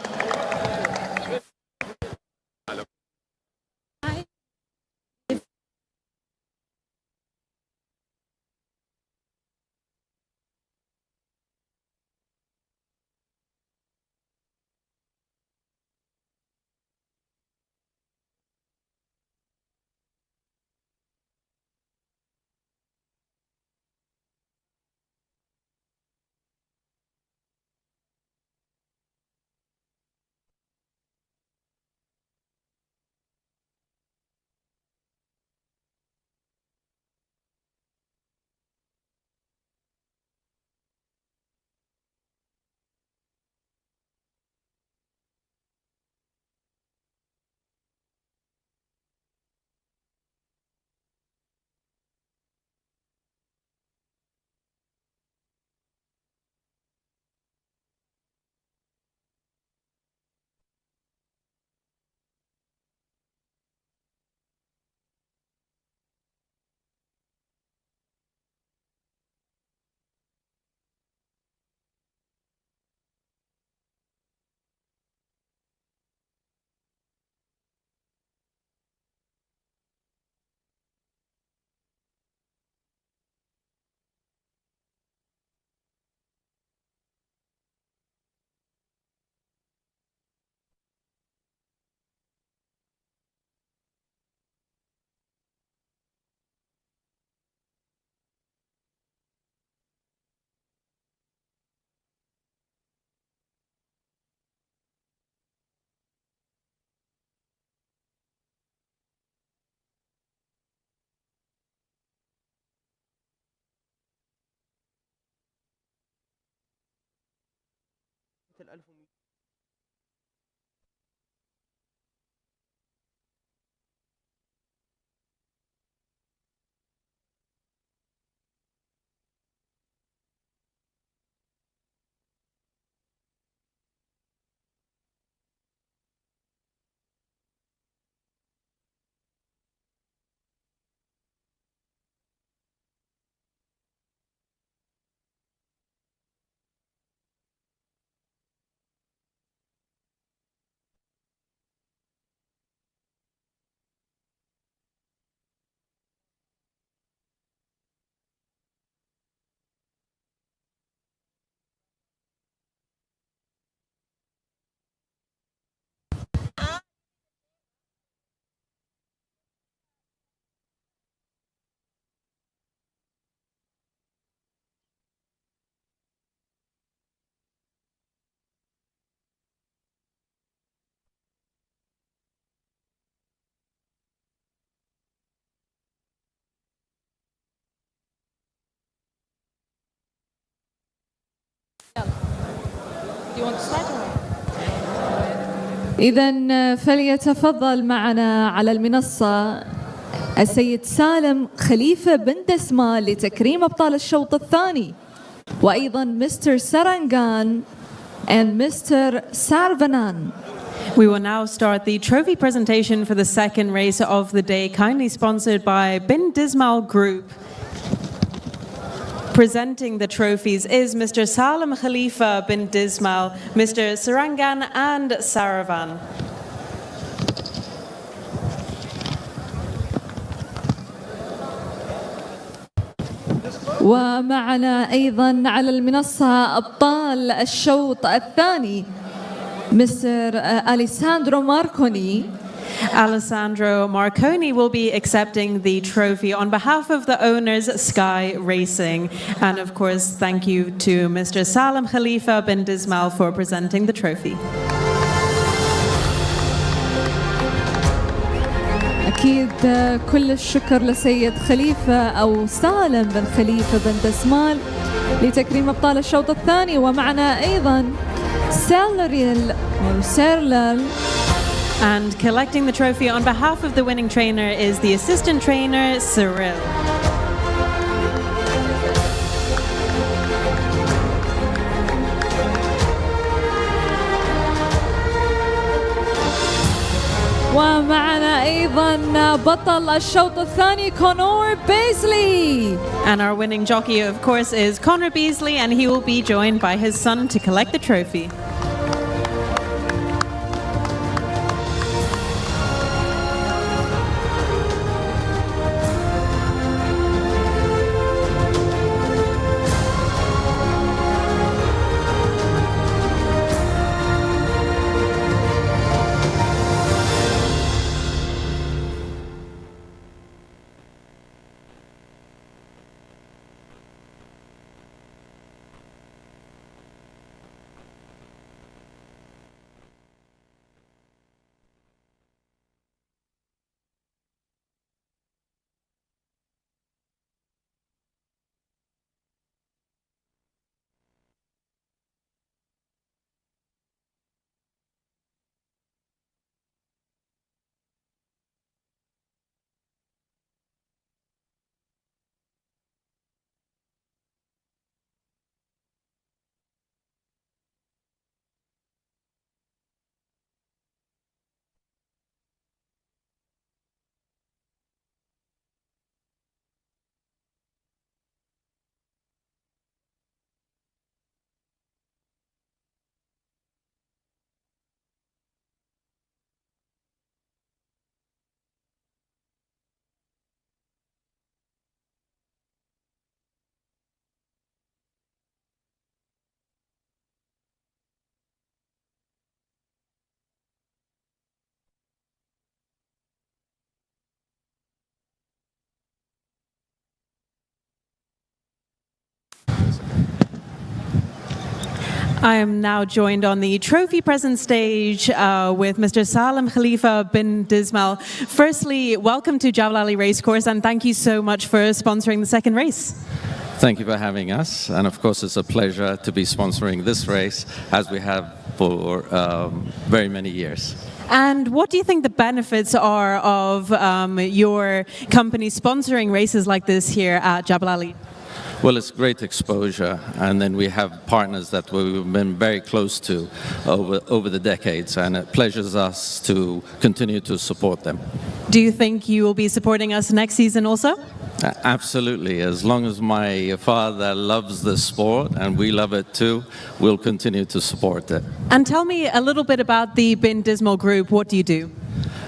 [SPEAKER 8] ال1100.
[SPEAKER 2] إذن فليتفضل معنا على المنصة السيد سالم خليفة بن دسمال لتكريم أبطال الشوط الثاني، وأيضا مستر سرنغان and Mr. Sarvanan.
[SPEAKER 3] We will now start the trophy presentation for the second race of the day, kindly sponsored by Bin Dismal Group. Presenting the trophies is Mr. Salim Khalifa bin Dismal, Mr. Sarangan and Saravan.
[SPEAKER 2] ومعنا أيضا على المنصة أبطال الشوط الثاني مستر أليساندرو ماركوني.
[SPEAKER 3] Alessandro Marconi will be accepting the trophy on behalf of the owners, Sky Racing. And of course, thank you to Mr. Salim Khalifa bin Dismal for presenting the trophy.
[SPEAKER 2] أكيد كل الشكر لسيد خليفة أو سالم بن خليفة بن دسمال لتكريم أبطال الشوط الثاني. ومعنا أيضا سيرلل.
[SPEAKER 3] And collecting the trophy on behalf of the winning trainer is the assistant trainer, Cyril.
[SPEAKER 2] ومعنا أيضا بطل الشوط الثاني كونور بيزلي.
[SPEAKER 3] And our winning jockey, of course, is Connor Beasley, and he will be joined by his son to collect the trophy. I am now joined on the trophy present stage with Mr. Salim Khalifa bin Dismal. Firstly, welcome to Jebel Ali Racecourse, and thank you so much for sponsoring the second race.
[SPEAKER 10] Thank you for having us. And of course, it's a pleasure to be sponsoring this race as we have for very many years.
[SPEAKER 3] And what do you think the benefits are of your company sponsoring races like this here at Jabal Ali?
[SPEAKER 10] Well, it's great exposure, and then we have partners that we've been very close to over the decades, and it pleasures us to continue to support them.
[SPEAKER 3] Do you think you will be supporting us next season also?
[SPEAKER 10] Absolutely. As long as my father loves the sport and we love it too, we'll continue to support it.
[SPEAKER 3] And tell me a little bit about the Bin Dismal Group. What do you do?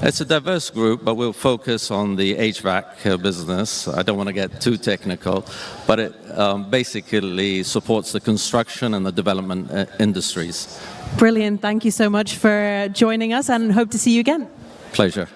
[SPEAKER 10] It's a diverse group, but we'll focus on the HVAC business. I don't want to get too technical, but it basically supports the construction and the development industries.
[SPEAKER 3] Brilliant. Thank you so much for joining us and hope to see you again.
[SPEAKER 10] Pleasure.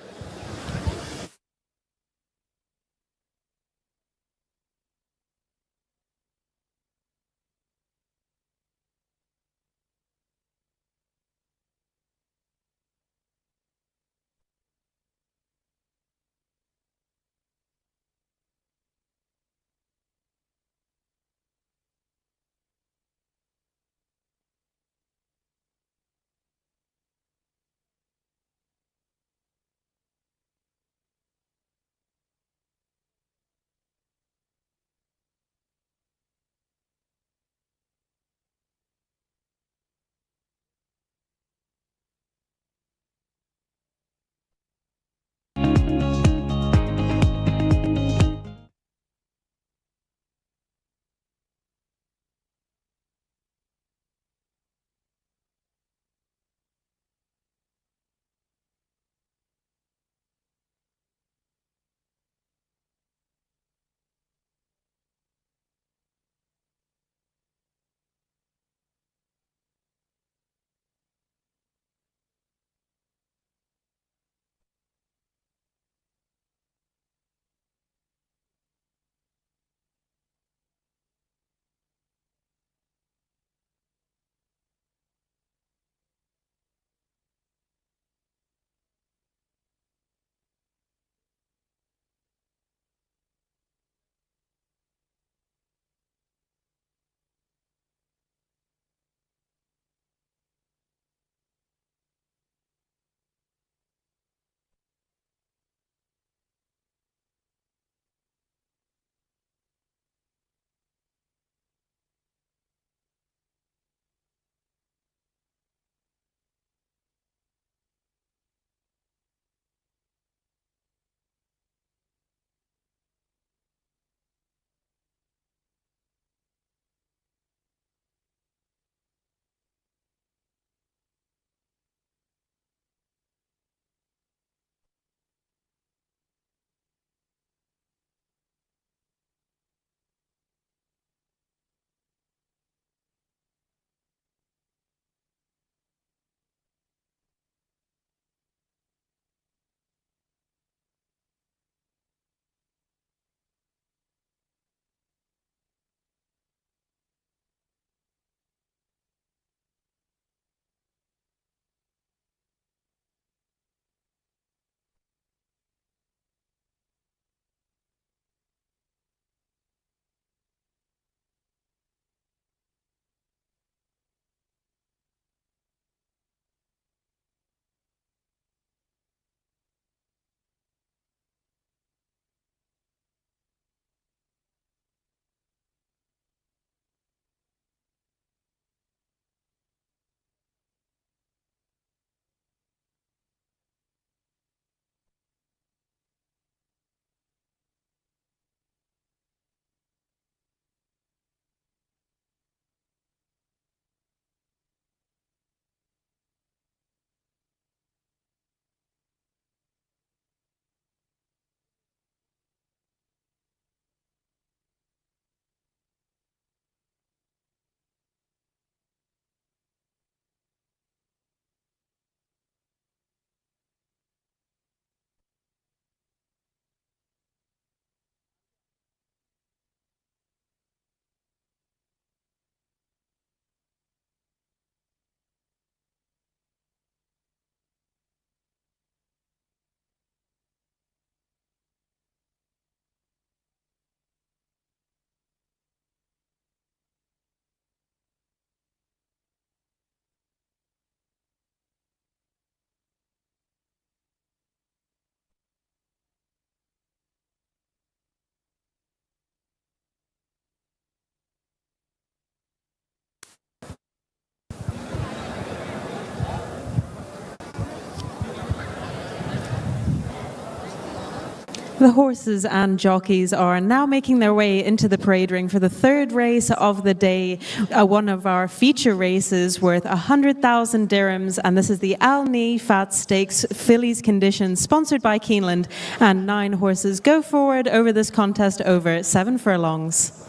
[SPEAKER 3] The horses and jockeys are now making their way into the parade ring for the third race of the day, one of our feature races worth 100,000 dirhams, and this is the Al Nifat Stakes Fillies Conditions, sponsored by Keeneland, and 9 horses go forward over this contest over 7 furlongs.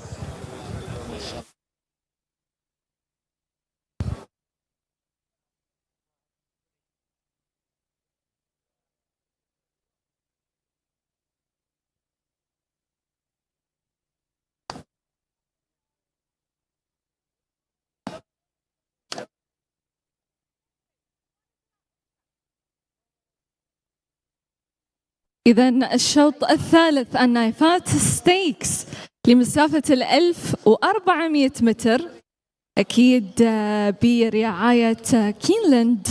[SPEAKER 2] إذا الشوط الثالث النايفات ستيكس لمسافة 1400 متر، أكيد برعاية كينلاند.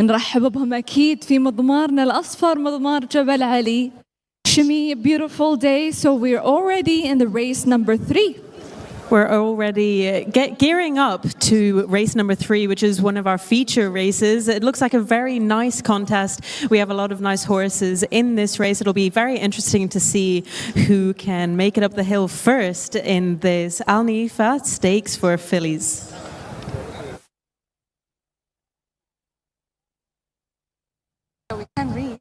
[SPEAKER 2] نرحب بهم أكيد في مضمارنا الأصفر، مضمار جبل علي. Shimi, beautiful day. So we're already in the race number 3.
[SPEAKER 3] We're already gearing up to race number 3, which is one of our feature races. It looks like a very nice contest. We have a lot of nice horses in this race. It'll be very interesting to see who can make it up the hill first in this Al Nifat Stakes for fillies.
[SPEAKER 2] So we can read.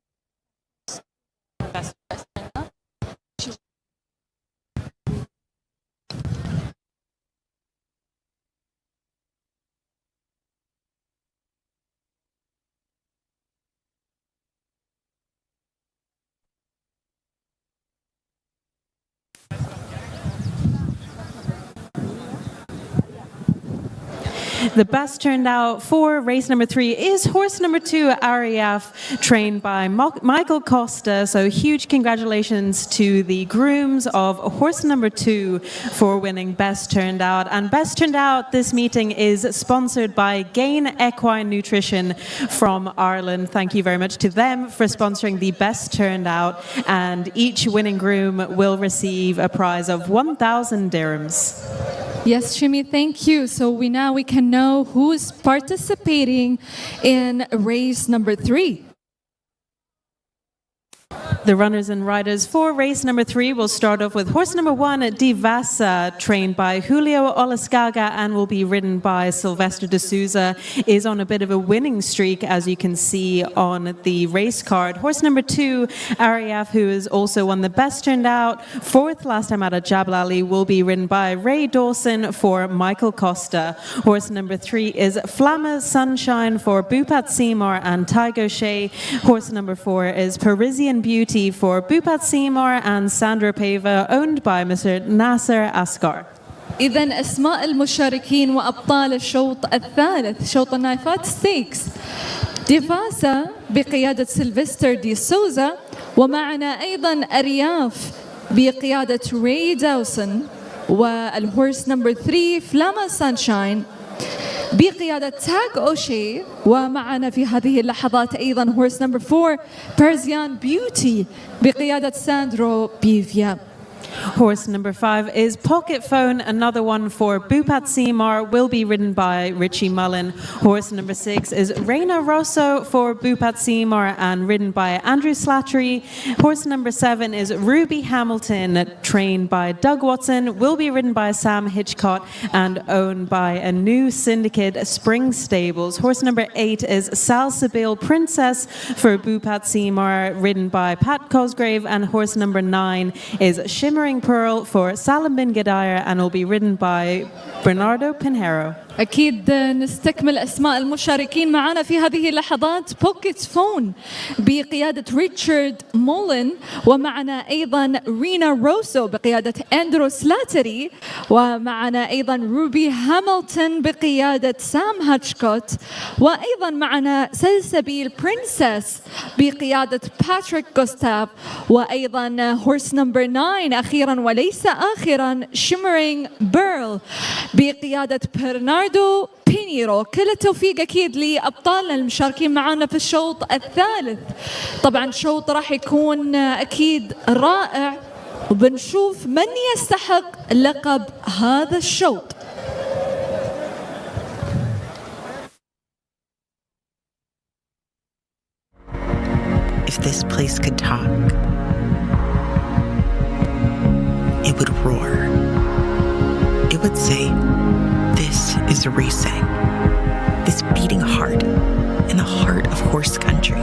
[SPEAKER 3] The best turned out for race number 3 is horse number 2, Ariaf, trained by Michael Costa. So huge congratulations to the grooms of horse number 2 for winning best turned out. And best turned out this meeting is sponsored by Gain Equine Nutrition from Ireland. Thank you very much to them for sponsoring the best turned out. And each winning groom will receive a prize of 1,000 dirhams.
[SPEAKER 2] Yes, Shimi, thank you. So we can know who's participating in race number 3.
[SPEAKER 3] The runners and riders for race number 3 will start off with horse number 1, Divasa, trained by Julio Olascaga and will be ridden by Sylvester de Souza, is on a bit of a winning streak, as you can see on the race card. Horse number 2, Ariaf, who has also won the best turned out, 4th last time out at Jabal Ali, will be ridden by Ray Dawson for Michael Costa. Horse number 3 is Flamma Sunshine for Bupat Seymour and Tygo Shea. Horse number 4 is Parisian Beauty for Bupat Seymour and Sandra Pava, owned by Mr. Nasser Asghar.
[SPEAKER 2] إذن أسماء المشاركين وأبطال الشوط الثالث شوط النايفات ستيكس: ديفاسا بقيادة سيلفستر دي سوزا، ومعنا أيضا أرياف بقيادة راي داوسون، والهورس نمبر 3 فلاما سانشاين بقيادة تاج أوشي، ومعنا في هذه اللحظات أيضا هورس نمبر 4 بيرزيان بيوتي بقيادة ساندرو بيفيا.
[SPEAKER 3] Horse number 5 is Pocket Phone, another one for Bupat Seymour, will be ridden by Richie Mullen. Horse number 6 is Reina Rosso for Bupat Seymour and ridden by Andrew Slattery. Horse number 7 is Ruby Hamilton, trained by Doug Watson, will be ridden by Sam Hitchcott and owned by a new syndicate, Spring Stables. Horse number 8 is Salsabil Princess for Bupat Seymour, ridden by Pat Cosgrave, and horse number 9 is Shimmering Pearl for Salim bin Gedire and will be ridden by Bernardo Pinheiro.
[SPEAKER 2] أكيد نستكمل أسماء المشاركين معنا في هذه اللحظات. بوكيت فون بقيادة ريتشارد مولن، ومعنا أيضا رينا روسو بقيادة أندرو سلاتري، ومعنا أيضا روبي هامilton بقيادة سام هاتشكوت، وأيضا معنا سلسبيل برنسس بقيادة باتريك غوستاف، وأيضا هورس نمبر 9 أخيرا وليس آخرا شيمرينج بيرل بقيادة برناردو بينيرو. كل التوفيق أكيد لأبطالنا المشاركين معنا في الشوط الثالث. طبعا شوط راح يكون أكيد رائع، وبنشوف من يستحق لقب هذا الشوط.
[SPEAKER 11] If this place could talk, it would roar. It would say, "This is racing." This beating heart in the heart of horse country.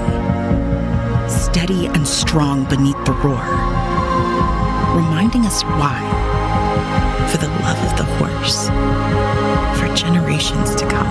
[SPEAKER 11] Steady and strong beneath the roar. Reminding us why. For the love of the horse. For generations to come.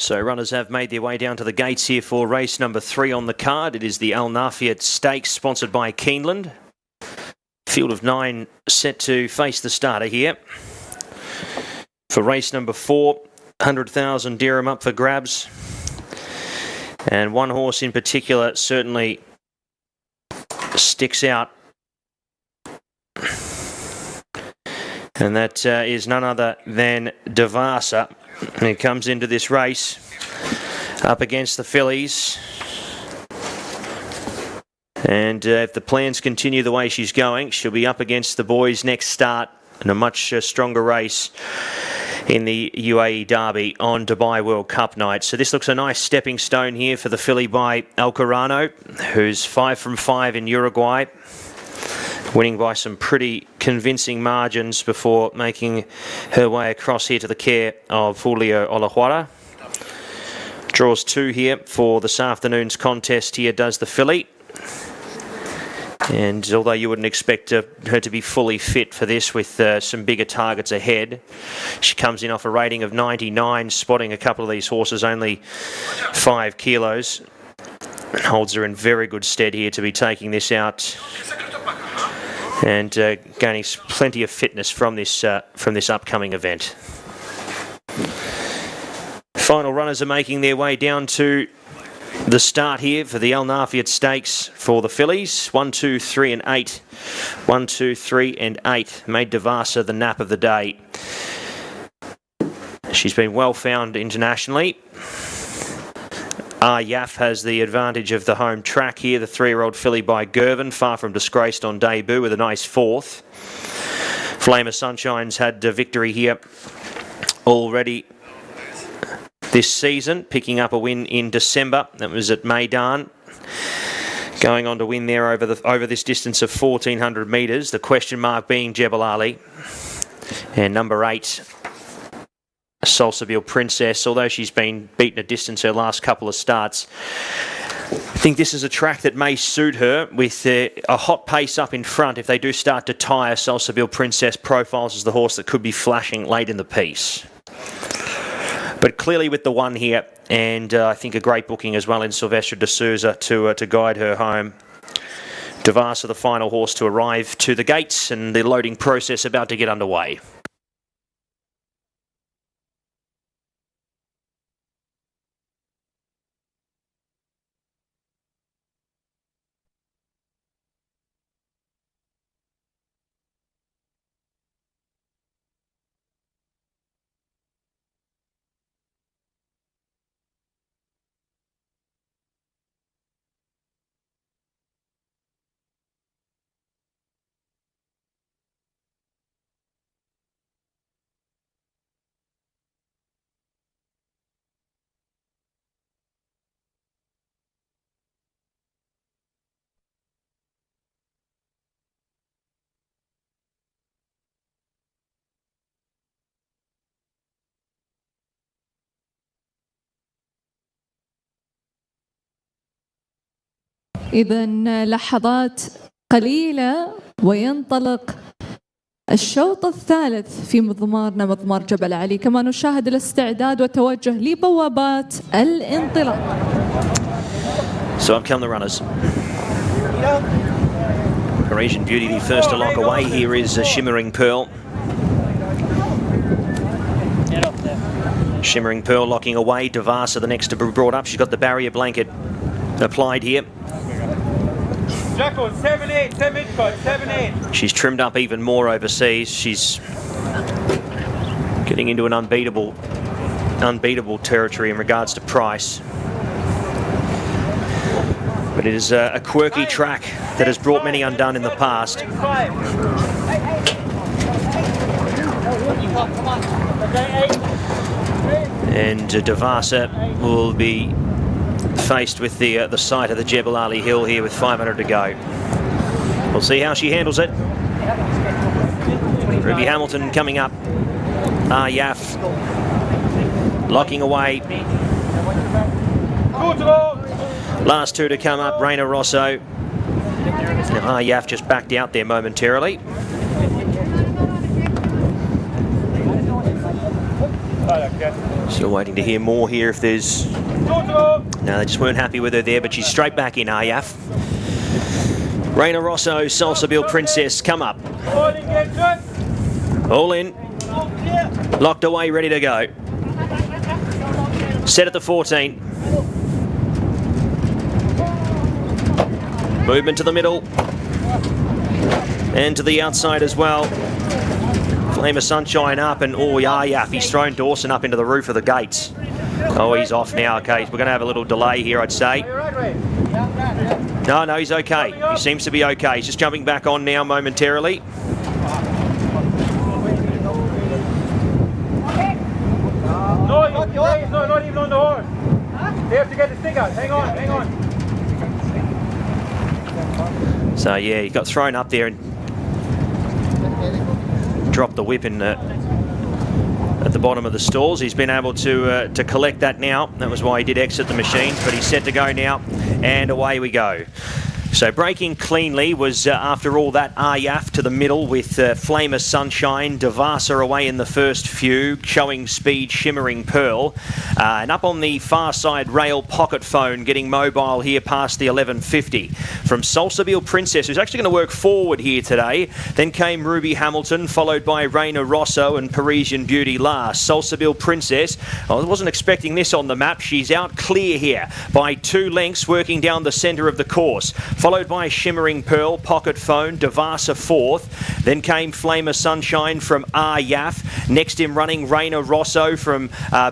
[SPEAKER 4] So runners have made their way down to the gates here for race number 3 on the card. It is the Al Nafiat Stakes, sponsored by Keeneland. Field of 9 set to face the starter here. For race number 4, 100,000 dirham up for grabs. And one horse in particular certainly sticks out. And that is none other than Devasa. He comes into this race up against the fillies. And if the plans continue the way she's going, she'll be up against the boys next start in a much stronger race in the UAE Derby on Dubai World Cup night. So this looks a nice stepping stone here for the filly by Alcorano, who's 5 from 5 in Uruguay, winning by some pretty convincing margins before making her way across here to the care of Julio Olajuara. Draws 2 here for this afternoon's contest here, does the filly. And although you wouldn't expect her to be fully fit for this with some bigger targets ahead, she comes in off a rating of 99, spotting a couple of these horses only 5 kilos. And holds her in very good stead here to be taking this out and gaining plenty of fitness from this upcoming event. Final runners are making their way down to the start here for the Al Nafiat Stakes for the fillies. 1, 2, 3 and 8. 1, 2, 3 and 8 made Devasa the nap of the day. She's been well found internationally. Yaf has the advantage of the home track here. The 3-year-old filly by Gervin, far from disgraced on debut with a nice 4th. Flame of Sunshine's had a victory here already this season, picking up a win in December. That was at Meydan. Going on to win there over this distance of 1,400 metres. The question mark being Jebel Ali. And number 8, Salsabil Princess, although she's been beaten a distance her last couple of starts. I think this is a track that may suit her with a hot pace up in front. If they do start to tire, Salsabil Princess profiles as the horse that could be flashing late in the piece. But clearly with the 1 here, and I think a great booking as well in Silvestre de Souza to guide her home. Devasa, the final horse to arrive to the gates, and the loading process about to get underway.
[SPEAKER 2] إذن لحظات قليلة وينطلق الشوط الثالث في مضمارنا مضمار جبل علي. كما نشاهد الاستعداد وتوجه لبوابات الانطلاق.
[SPEAKER 4] So up come the runners. Parisian Beauty, the first to lock away. Here is a Shimmering Pearl. Shimmering Pearl locking away. Devasa the next to be brought up. She's got the barrier blanket applied here. She's trimmed up even more overseas. She's getting into an unbeatable territory in regards to price. But it is a quirky track that has brought many undone in the past. And Devasa will be faced with the sight of the Jebel Ali Hill here with 500 to go. We'll see how she handles it. Ruby Hamilton coming up. Yaf locking away. Last 2 to come up, Reina Rosso. Now Yaf just backed out there momentarily. Still waiting to hear more here if there's... No, they just weren't happy with her there, but she's straight back in, Yaf. Reina Rosso, Salsabil Princess, come up. All in. Locked away, ready to go. Set at the 14. Movement to the middle. And to the outside as well. Flame of Sunshine up, and Yaf, he's thrown Dawson up into the roof of the gates. Oh, he's off now. Okay, we're going to have a little delay here, I'd say. No, he's okay. He seems to be okay. He's just jumping back on now momentarily.
[SPEAKER 5] No, he's not even on the horse. They have to get the stick out. Hang on.
[SPEAKER 4] So yeah, he got thrown up there and dropped the whip in at the bottom of the stalls. He's been able to collect that now. That was why he did exit the machine, but he's set to go now, and away we go. So breaking cleanly was, after all that, Yaf to the middle with Flame of Sunshine, Devasa away in the first few, showing speed, Shimmering Pearl. And up on the far side rail, Pocket Phone getting mobile here past the 11.50. From Salsabil Princess, who's actually going to work forward here today. Then came Ruby Hamilton, followed by Reina Rosso and Parisian Beauty last. Salsabil Princess, I wasn't expecting this on the map. She's out clear here by 2 lengths, working down the centre of the course. Followed by Shimmering Pearl, Pocket Phone, Devasa 4th. Then came Flame of Sunshine from Yaf. Next in running, Reina Rosso from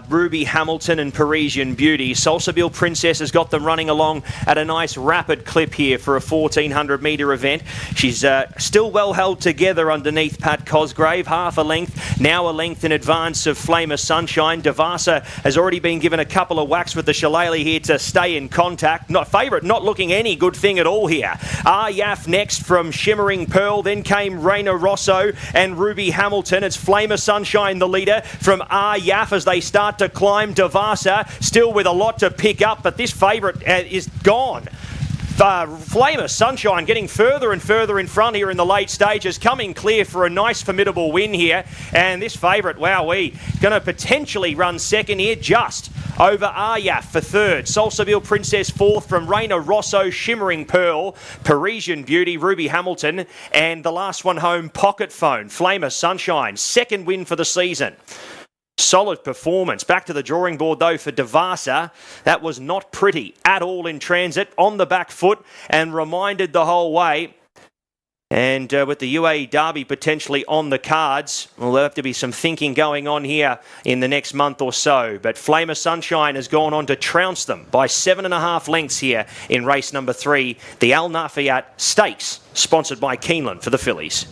[SPEAKER 4] Ruby Hamilton and Parisian Beauty. Salsabil Princess has got them running along at a nice rapid clip here for a 1,400 metre event. She's still well held together underneath Pat Cosgrave, half a length, now a length in advance of Flame of Sunshine. Devasa has already been given a couple of whacks with the shillelagh here to stay in contact. Not favourite, not looking any good thing at all all here. Yaf next from Shimmering Pearl, then came Raina Rosso and Ruby Hamilton. It's Flamer Sunshine, the leader from Yaf as they start to climb Devasa, still with a lot to pick up, but this favourite is gone. Flamer Sunshine getting further and further in front here in the late stages, coming clear for a nice formidable win here. And this favourite, wowee, going to potentially run second here just over Aryaf for third. Salsabile Princess fourth from Raina Rosso, Shimmering Pearl, Parisian Beauty, Ruby Hamilton, and the last one home, Pocket Phone. Flamer Sunshine, second win for the season. Solid performance. Back to the drawing board, though, for Devasa. That was not pretty at all in transit, on the back foot, and reminded the whole way. And with the UAE Derby potentially on the cards, well, there'll have to be some thinking going on here in the next month or so. But Flamer Sunshine has gone on to trounce them by 7.5 lengths here in race number 3, the Al Nafiat Stakes, sponsored by Keeneland for the fillies.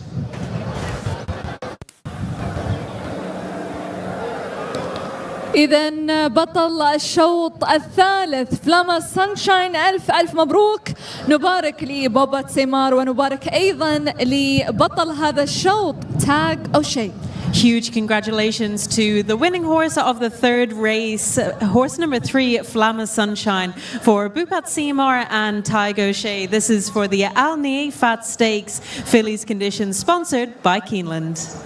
[SPEAKER 2] إذن بطل الشوط الثالث فلاما سانشاين، ألف مبروك. نبارك لبابا تسيمار ونبارك أيضا لبطل هذا الشوط تاج أوشي.
[SPEAKER 3] Huge congratulations to the winning horse of the third race, horse number 3, Flamma Sunshine, for Bupat Seymour and Taigo Shea. This is for the Al Nafiat Stakes Fillies Conditions, sponsored by Keeneland.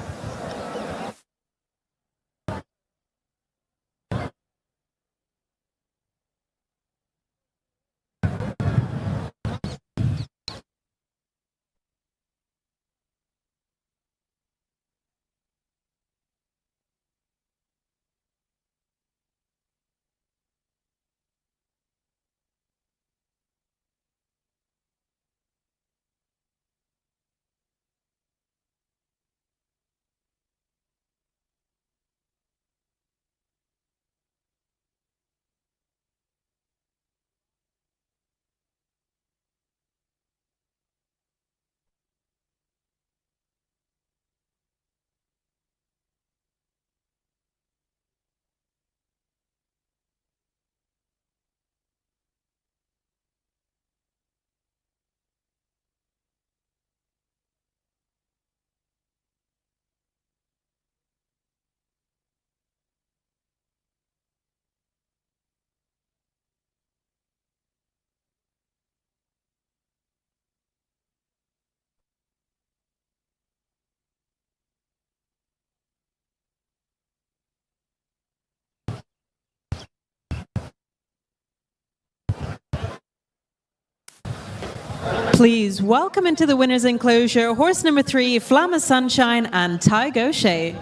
[SPEAKER 3] Please welcome into the winner's enclosure horse number 3, Flamma Sunshine and Taigo Shea.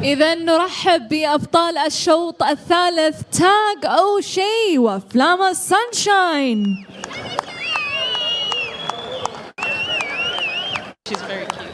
[SPEAKER 2] إذن نرحب بأبطال الشوط الثالث تاج أوشي وفلاما سانشاين.
[SPEAKER 3] She's very cute.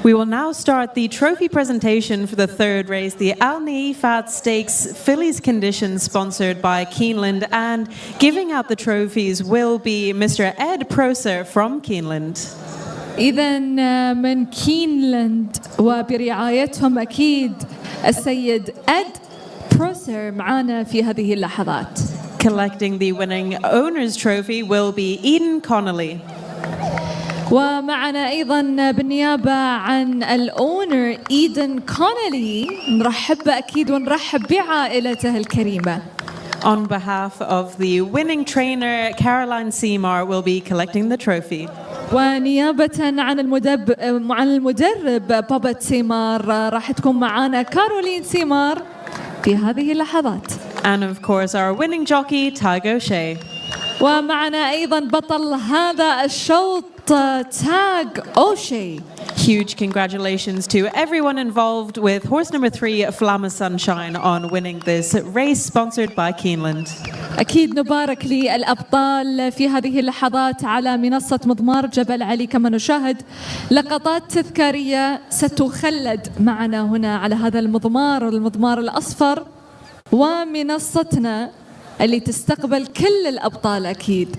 [SPEAKER 3] We will now start the trophy presentation for the third race, the Al Naifat Stakes Fillies Condition, sponsored by Keeneland. And giving out the trophies will be Mr. Ed Proser from Keeneland.
[SPEAKER 2] إذا من كينلاند وبرعايتهم أكيد السيد إد بروسر معنا في هذه اللحظات.
[SPEAKER 3] Collecting the winning owner's trophy will be Eden Connolly.
[SPEAKER 2] ومعنا أيضا بالنيابة عن الأونر إيدن كونلي نرحب أكيد ونرحب بعائلته الكريمة.
[SPEAKER 3] On behalf of the winning trainer, Caroline Seymour will be collecting the trophy.
[SPEAKER 2] ونيابة عن المدرب بابت سيمار راح تكون معنا كارولين سيمار في هذه اللحظات.
[SPEAKER 3] And of course our winning jockey, Tygo Shea.
[SPEAKER 2] ومعنا أيضا بطل هذا الشوط تاج أوشي.
[SPEAKER 3] Huge congratulations to everyone involved with horse number 3, Flamma Sunshine, on winning this race sponsored by Keeneland.
[SPEAKER 2] أكيد نبارك للأبطال في هذه اللحظات على منصة مضمار جبل علي. كما نشاهد لقطات تذكارية ستخلد معنا هنا على هذا المضمار الأصفر، ومنصتنا اللي تستقبل كل الأبطال أكيد.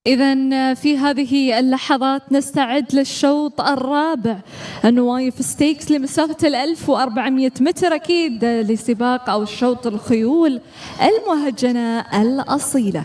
[SPEAKER 2] إذا في هذه اللحظات نستعد للشوط الرابع النوايف ستيكس لمسافة 1400 متر أكيد لسباق أو شوط الخيول المهجنة الأصيلة.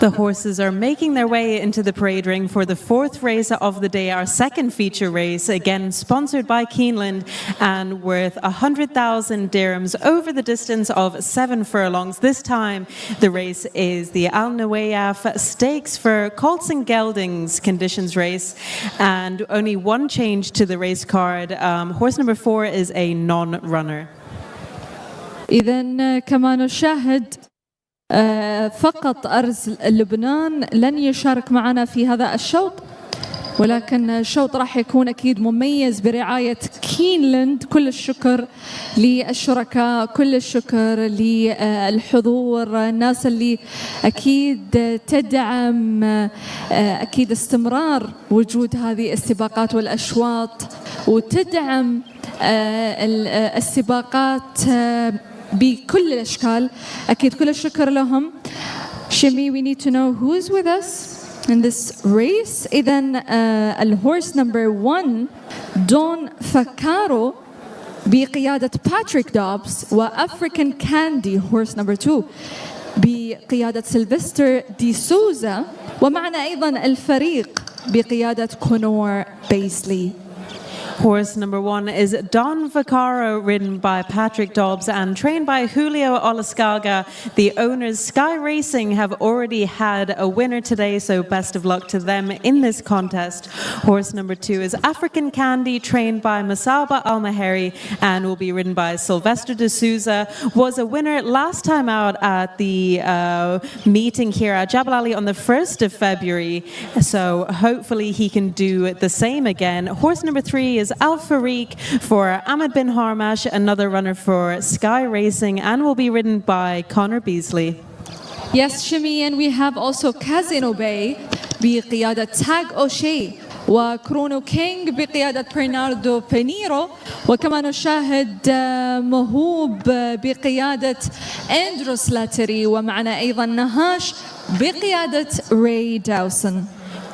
[SPEAKER 3] The horses are making their way into the parade ring for the fourth race of the day, our second feature race, again sponsored by Keeneland and worth 100,000 dirhams over the distance of 7 furlongs. This time the race is the Al Nawayaf Stakes for Colts and Geldings conditions race, and only one change to the race card. Horse number 4 is a non-runner.
[SPEAKER 2] إذن كما نشاهد فقط أرز لبنان لن يشارك معنا في هذا الشوط، ولكن الشوط راح يكون أكيد مميز برعاية كينلاند. كل الشكر للشركاء، كل الشكر للحضور، الناس اللي أكيد تدعم أكيد استمرار وجود هذه السباقات والأشواط، وتدعم السباقات بكل الأشكال. أكيد كل الشكر لهم. Shimi, we need to know who is with us in this race. إذن الهورس نمبر 1 دون فاكارو بقيادة باتريك دوبس، وأفريكان كاندي هورس نمبر 2 بقيادة سيلفستر دي سوزا، ومعنا أيضا الفريق بقيادة كونور بيسلي.
[SPEAKER 3] Horse number 1 is Don Vaccaro, ridden by Patrick Dobbs and trained by Julio Olascaga. The owners, Sky Racing, have already had a winner today, so best of luck to them in this contest. Horse number 2 is African Candy, trained by Masaba Al-Maheri and will be ridden by Sylvester de Souza. Was a winner last time out at the meeting here at Jabal Ali on the 1st of February, so hopefully he can do the same again. Horse number 3 is Al Farik for Ahmed bin Harmash, another runner for Sky Racing, and will be ridden by Connor Beasley.
[SPEAKER 2] Yes, Shimi, and we have also Casino Bay بقيادة Tag O'Shea وكرونو كينج بقيادة برناردو بينيرو، وكما نشاهد مهوب بقيادة أندروس لاتري، ومعنا أيضا نهاش بقيادة راي داوسون.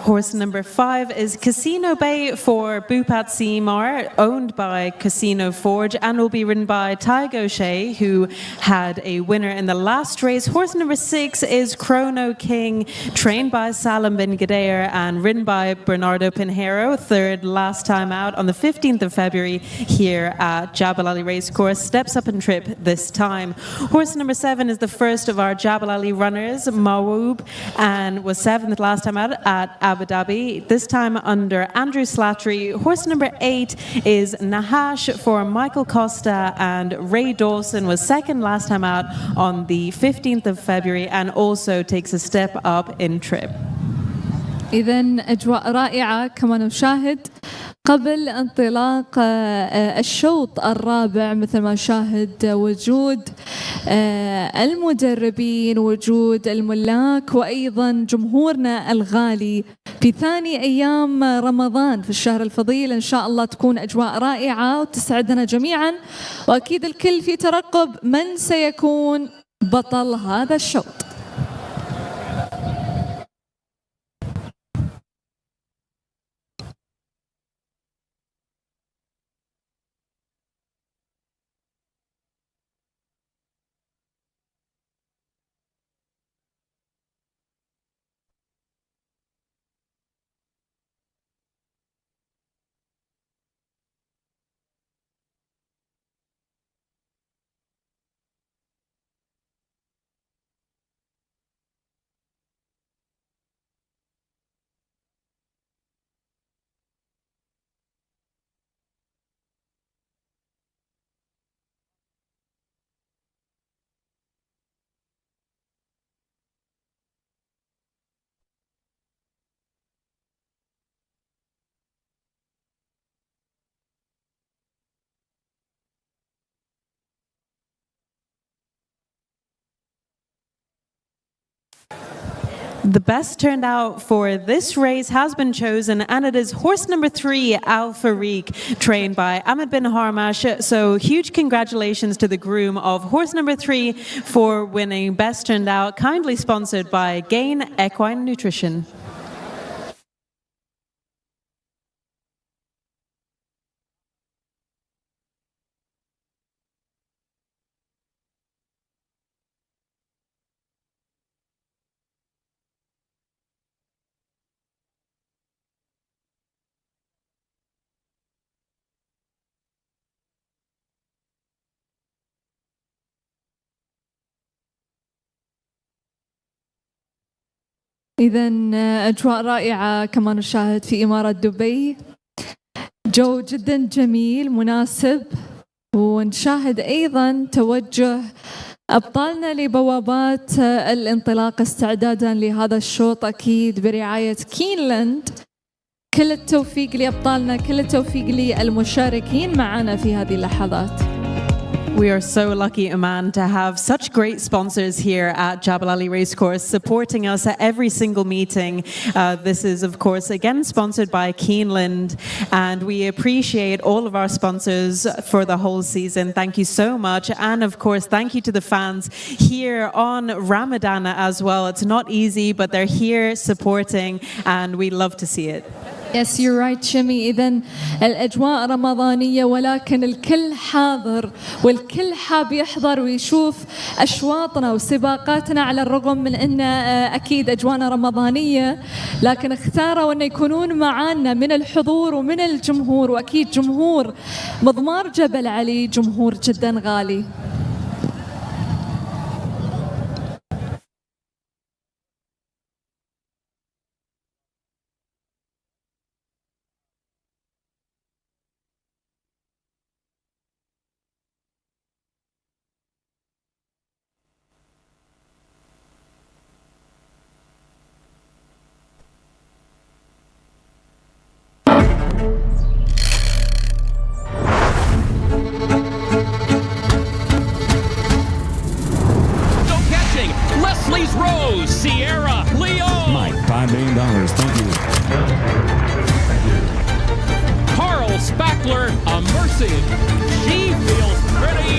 [SPEAKER 3] Horse number 5 is Casino Bay for Bupat Seymour, owned by Casino Forge, and will be ridden by Ty O'Shea, who had a winner in the last race. Horse number 6 is Chrono King, trained by Salim bin Gadeir and ridden by Bernardo Pinheiro, third last time out on the 15th of February here at Jabal Ali Racecourse. Steps up and trip this time. Horse number 7 is the first of our Jabal Ali runners, Mawoub, and was 7th last time out at Abu Dhabi, this time under Andrew Slattery. Horse number 8 is Nahash for Michael Costa, and Ray Dawson was 2nd last time out on the 15th of February and also takes a step up in trip.
[SPEAKER 2] إذن أجواء رائعة كما نشاهد قبل انطلاق الشوط الرابع، مثل ما نشاهد وجود المدربين، وجود الملاك، وأيضا جمهورنا الغالي في ثاني أيام رمضان في الشهر الفضيل. إن شاء الله تكون أجواء رائعة وتسعدنا جميعا، وأكيد الكل في ترقب من سيكون بطل هذا الشوط.
[SPEAKER 3] The best turned out for this race has been chosen, and it is horse number 3, Al Farik, trained by Ahmed bin Harmash. So huge congratulations to the groom of horse number 3 for winning best turned out, kindly sponsored by Gain Equine Nutrition.
[SPEAKER 2] إذا أجواء رائعة كما نشاهد في إمارة دبي، جو جدا جميل مناسب، ونشاهد أيضا توجه أبطالنا لبوابات الانطلاق استعدادا لهذا الشوط أكيد برعاية كينلاند. كل التوفيق لأبطالنا، كل التوفيق للمشاركين معنا في هذه اللحظات.
[SPEAKER 3] We are so lucky, Iman, to have such great sponsors here at Jabal Ali Racecourse supporting us at every single meeting. This is, of course, again sponsored by Keeneland, and we appreciate all of our sponsors for the whole season. Thank you so much. And, of course, thank you to the fans here on Ramadan as well. It's not easy, but they're here supporting, and we love to see it.
[SPEAKER 2] Yes, you're right, شمي. إذن الأجواء رمضانية، ولكن الكل حاضر والكل حاب يحضر ويشوف أشواطنا وسباقاتنا، على الرغم من أن أكيد أجواءنا رمضانية، لكن اختاروا أن يكونون معنا من الحضور ومن الجمهور، وأكيد جمهور مضمار جبل علي جمهور جدا غالي.
[SPEAKER 12] Leslie's Rose, Sierra, Leo.
[SPEAKER 13] Mike, $5 million, thank you.
[SPEAKER 12] Carl Spackler, a Mercy. She feels pretty.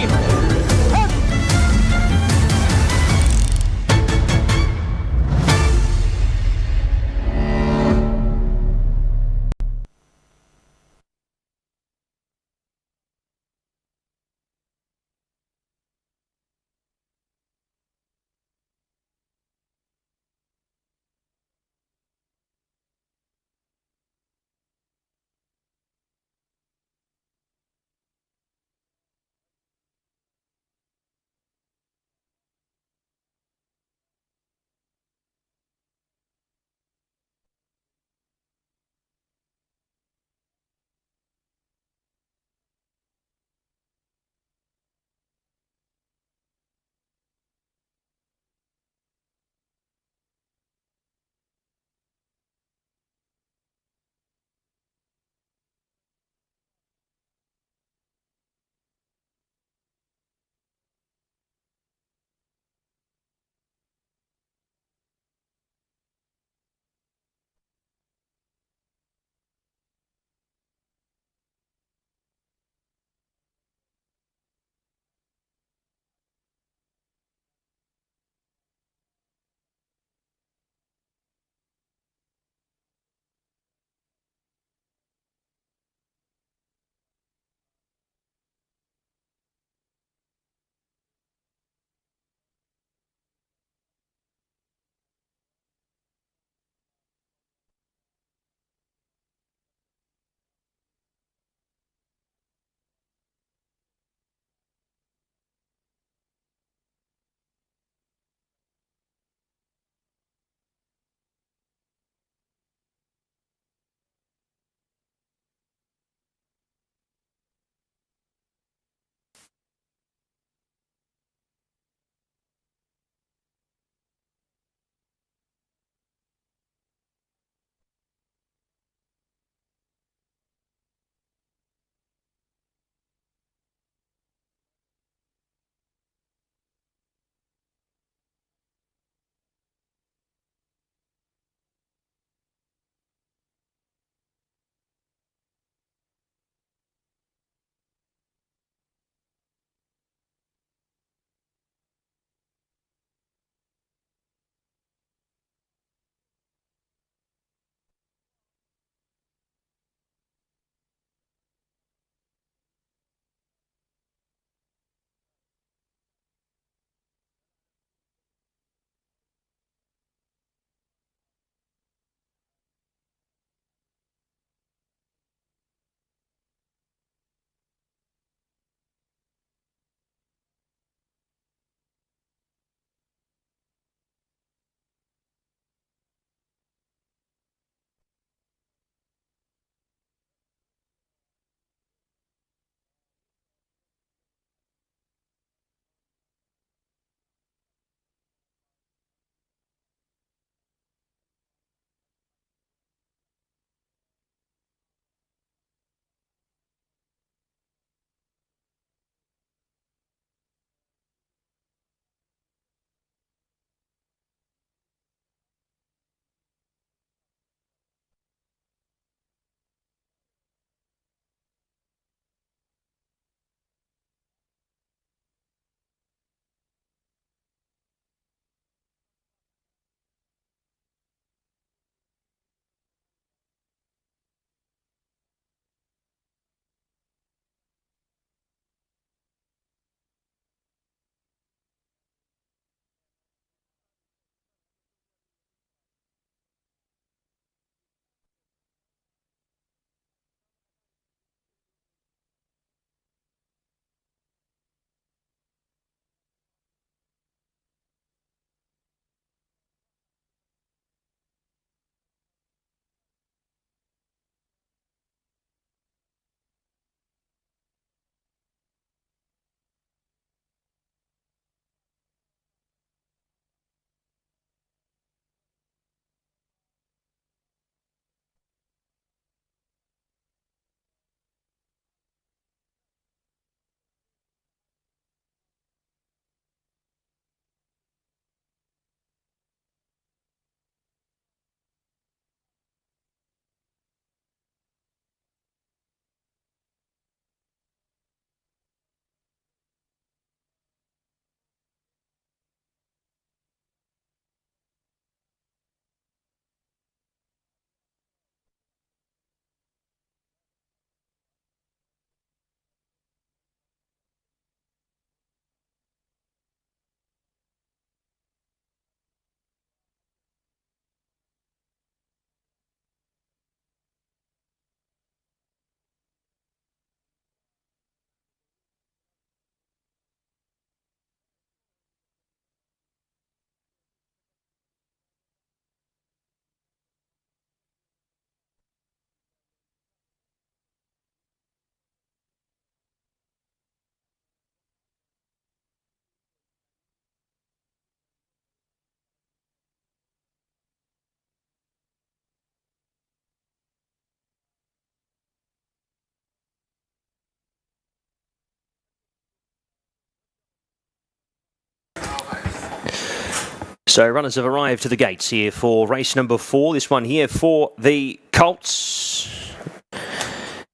[SPEAKER 4] So runners have arrived to the gates here for race number 4. This one here for the Colts.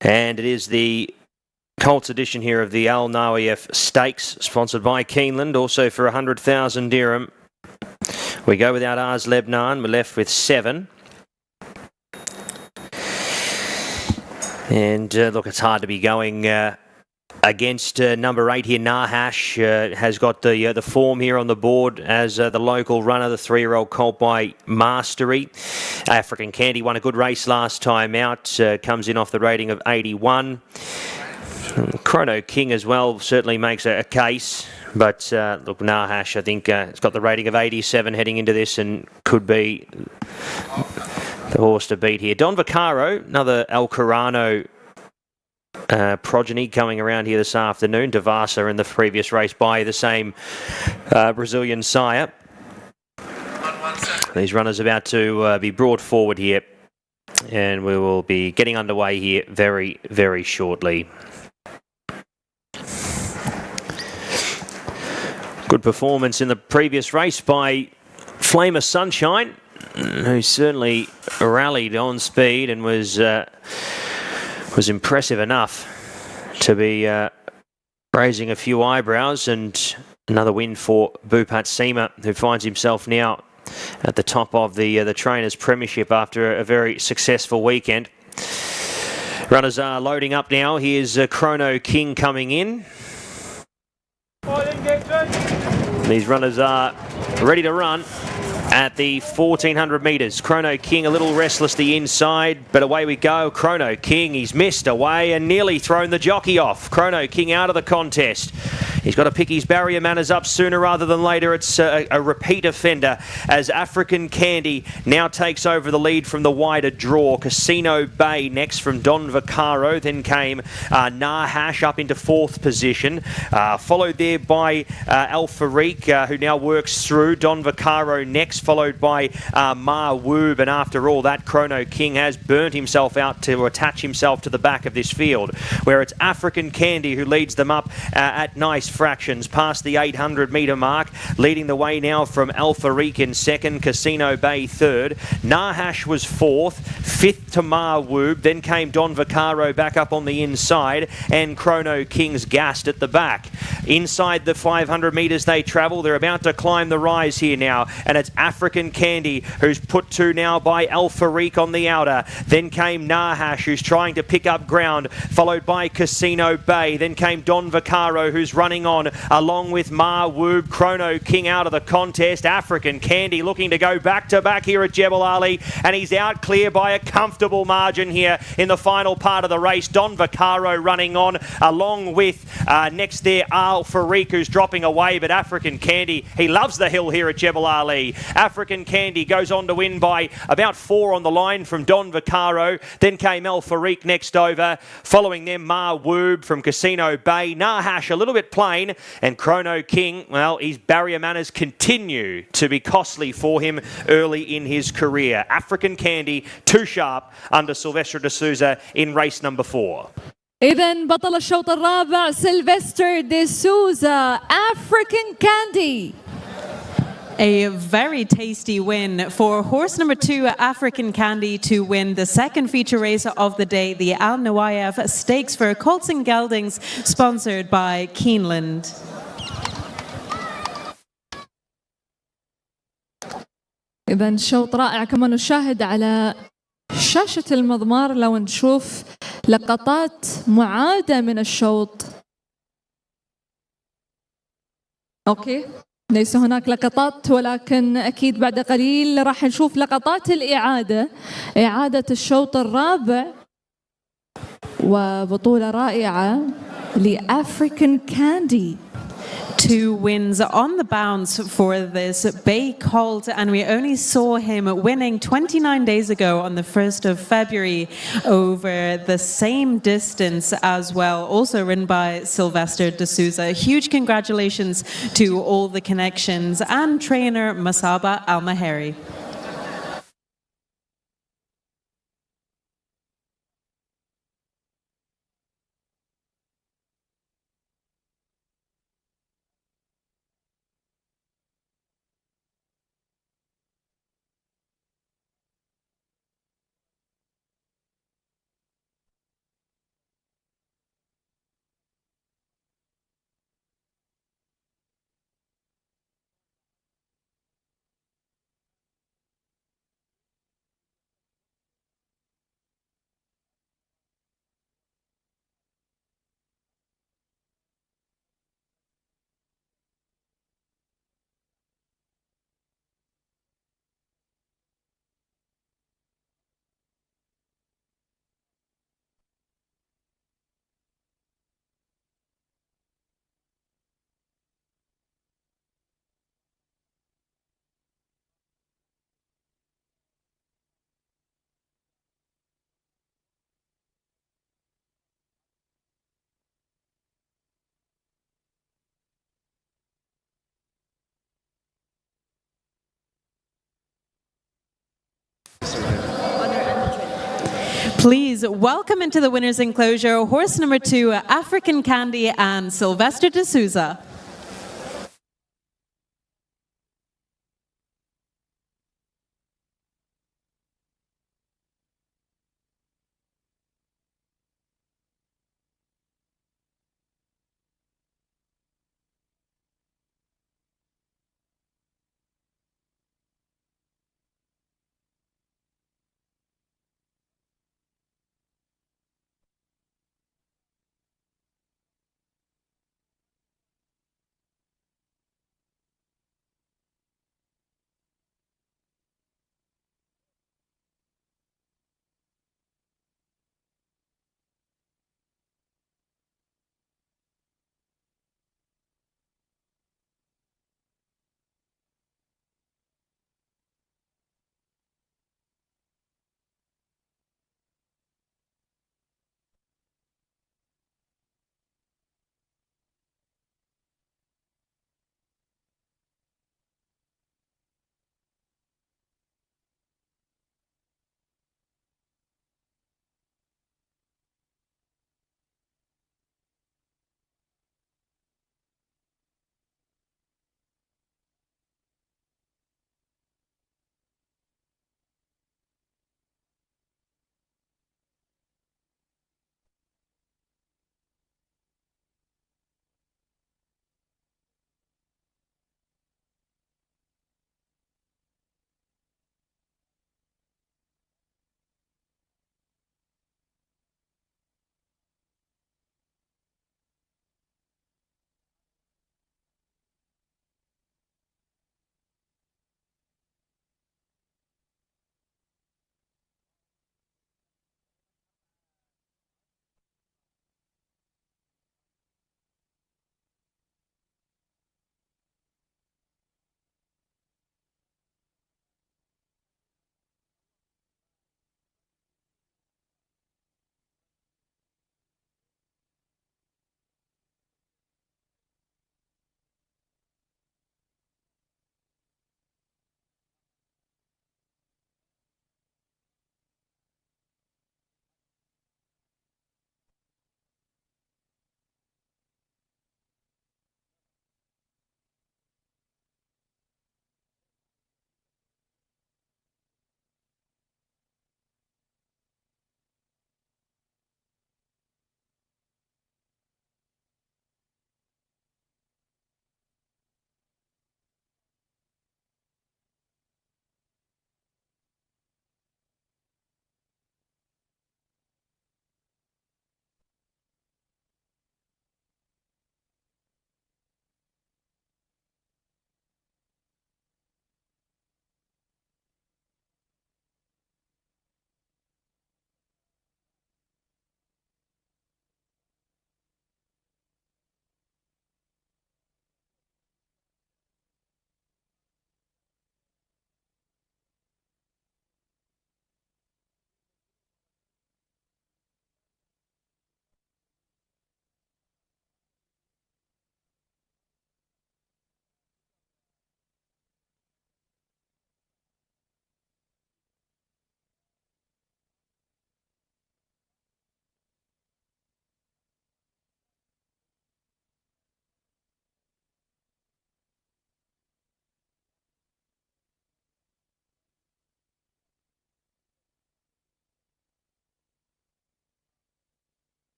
[SPEAKER 4] And it is the Colts edition here of the Al Nawiyaf Stakes, sponsored by Keeneland, also for 100,000 dirham. We go without Ars Lebnan. We're left with 7. And look, it's hard to be going against number 8 here. Nahash has got the form here on the board as the local runner, the 3-year-old colt by Mastery. African Candy won a good race last time out, comes in off the rating of 81. Chrono King as well certainly makes a case, but look, Nahash, I think it's got the rating of 87 heading into this and could be the horse to beat here. Don Vaccaro, another El Carano progeny coming around here this afternoon. Devasa in the previous race by the same Brazilian sire. These runners about to be brought forward here, and we will be getting underway here very, very shortly. Good performance in the previous race by Flame of Sunshine, who certainly rallied on speed and was impressive enough to be raising a few eyebrows. And another win for Bupat Seema, who finds himself now at the top of the Trainers' Premiership after a very successful weekend. Runners are loading up now. Here's Chrono King coming in. These runners are ready to run at the 1400 metres. Chrono King a little restless the inside, but away we go. Chrono King, he's missed away and nearly thrown the jockey off. Chrono King out of the contest. He's got to pick his barrier manners up sooner rather than later. It's a repeat offender as African Candy now takes over the lead from the wider draw. Casino Bay next from Don Vaccaro. Then came Nahash up into 4th position. Followed there by Al Farik, who now works through. Don Vaccaro next, followed by Ma Woob. And after all that, Chrono King has burnt himself out to attach himself to the back of this field, where it's African Candy who leads them up at nice fractions past the 800 metre mark, leading the way now from Al Farik in 2nd, Casino Bay 3rd. Nahash was 4th, 5th to Ma Woob, then came Don Vaccaro back up on the inside, and Chrono King's gassed at the back. Inside the 500 metres they travel. They're about to climb the rise here now, and it's African Candy who's put to now by Al Farik on the outer. Then came Nahash, who's trying to pick up ground, followed by Casino Bay. Then came Don Vaccaro, who's running on along with Ma Woob. Chrono King out of the contest. African Candy looking to go back to back here at Jebel Ali, and he's out clear by a comfortable margin here in the final part of the race. Don Vaccaro running on along with next there Al Farik, who's dropping away, but African Candy, he loves the hill here at Jebel Ali. African Candy goes on to win by about 4 on the line from Don Vaccaro. Then came Al Farik next over. Following them, Ma Woob from Casino Bay. Nahash a little bit plain, and Chrono King, well, his barrier manners continue to be costly for him early in his career. African Candy, too sharp under Silvestre de Souza in race number 4.
[SPEAKER 2] إذن بطل الشوط الرابع سيلفستر دي سوزا African Candy.
[SPEAKER 3] A very tasty win for horse number 2, African Candy, to win the second feature race of the day, the Al Nawiyaf Stakes for Colts and Geldings, sponsored by Keeneland.
[SPEAKER 2] إذن شوط رائع. كما نشاهد على شاشة المضمار لو نشوف لقطات معادة من الشوط. أوكي، ليس هناك لقطات، ولكن أكيد بعد قليل راح نشوف لقطات الإعادة، إعادة الشوط الرابع، وبطولة رائعة لأفريكان كاندي.
[SPEAKER 3] 2 wins on the bounce for this Bay Colt, and we only saw him winning 29 days ago on the 1st of February over the same distance as well, also ridden by Silvestre de Souza. Huge congratulations to all the connections and trainer Masaba Al-Maheri. Please welcome into the winner's enclosure horse number 2, African Candy and Sylvester D'Souza.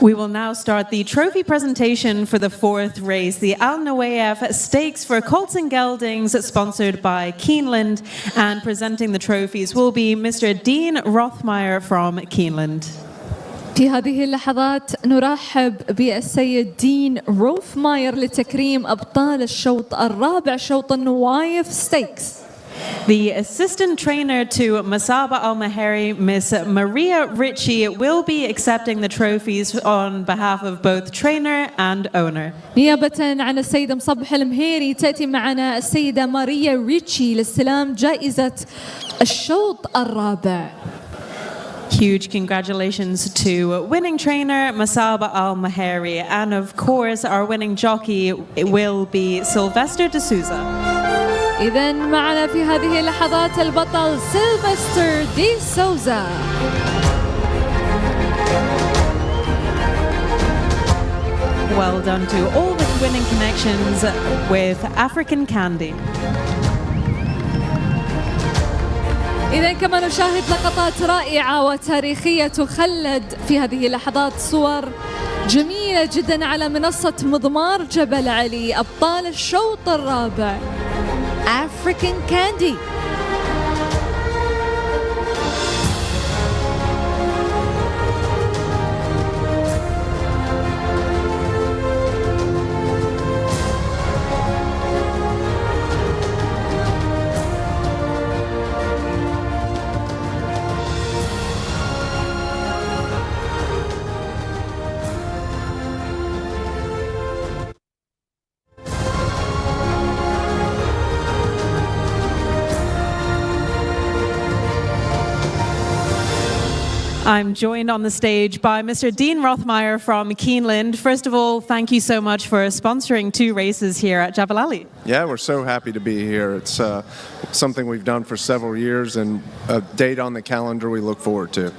[SPEAKER 3] We will now start the trophy presentation for the fourth race, the Al Nawayef Stakes for Colts and Geldings, sponsored by Keeneland. And presenting the trophies will be Mr. Dean Rothmeyer from Keeneland.
[SPEAKER 2] في هذه اللحظات نرحب بالسيد دين روثماير لتكريم أبطال الشوط الرابع شوط النوايف ستيكس.
[SPEAKER 3] The assistant trainer to Masaba Al-Mahari, Miss Maria Ritchie, will be accepting the trophies on behalf of both trainer and owner.
[SPEAKER 2] نيابة عن السيدة مصبح المهيري تأتي معنا السيدة ماريا ريتشي لاستلام جائزة الشوط الرابع.
[SPEAKER 3] Huge congratulations to winning trainer Masaba Al-Mahari, and of course our winning jockey will be Sylvester D'Souza.
[SPEAKER 2] إذن معنا في هذه اللحظات البطل سيلفستر دي سوزا.
[SPEAKER 3] Well done to all the winning connections with African Candy.
[SPEAKER 2] إذن كما نشاهد لقطات رائعة وتاريخية تخلد في هذه اللحظات صور جميلة جدا على منصة مضمار جبل علي أبطال الشوط الرابع African Candy.
[SPEAKER 3] I'm joined on the stage by Mr. Dean Rothmeyer from Keeneland. First of all, thank you so much for sponsoring 2 races here at Jabal Ali.
[SPEAKER 14] Yeah, we're so happy to be here. It's something we've done for several years and a date on the calendar we look forward to.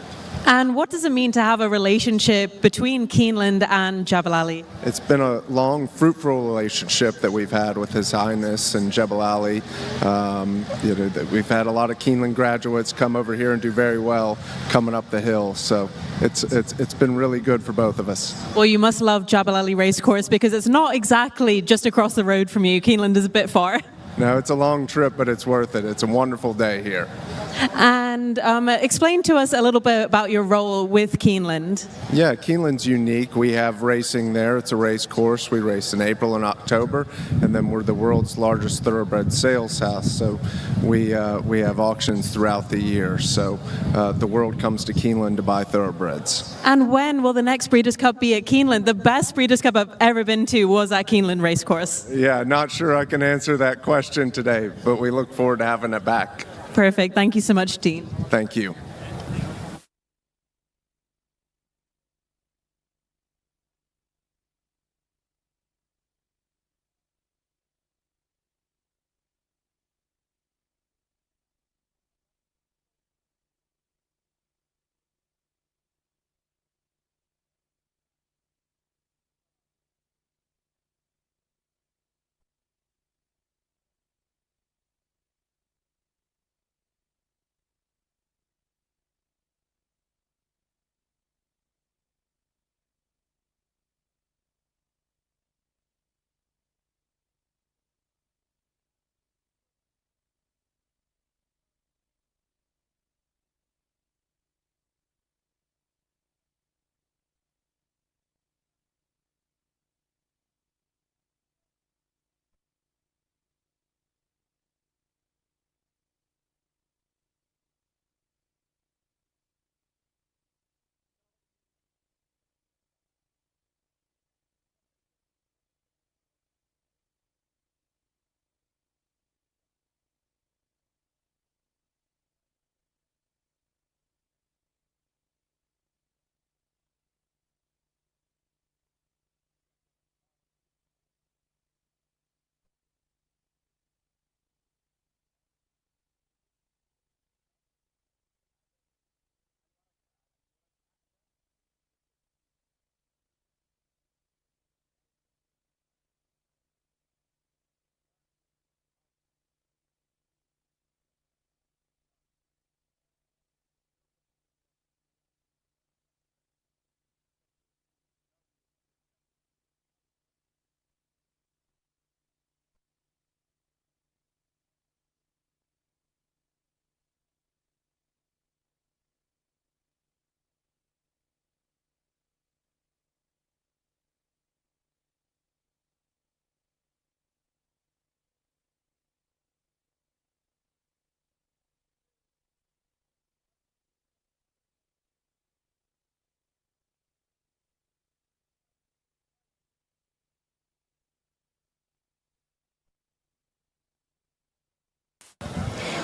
[SPEAKER 3] And what does it mean to have a relationship between Keeneland and Jabal Ali?
[SPEAKER 14] It's been a long, fruitful relationship that we've had with His Highness and Jebel Ali. We've had a lot of Keeneland graduates come over here and do very well coming up the hill. So it's been really good for both of us.
[SPEAKER 3] Well, you must love Jabal Ali Racecourse because it's not exactly just across the road from you. Keeneland is a bit far.
[SPEAKER 14] No, it's a long trip, but it's worth it. It's a wonderful day here.
[SPEAKER 3] And explain to us a little bit about your role with Keeneland.
[SPEAKER 14] Yeah, Keeneland's unique. We have racing there. It's a race course. We race in April and October, and then we're the world's largest thoroughbred sales house. So we have auctions throughout the year. So the world comes to Keeneland to buy thoroughbreds.
[SPEAKER 3] And when will the next Breeders' Cup be at Keeneland? The best Breeders' Cup I've ever been to was at Keeneland Racecourse.
[SPEAKER 14] Yeah, not sure I can answer that question today, but we look forward to having it back.
[SPEAKER 3] Perfect. Thank you so much, Dean.
[SPEAKER 14] Thank you.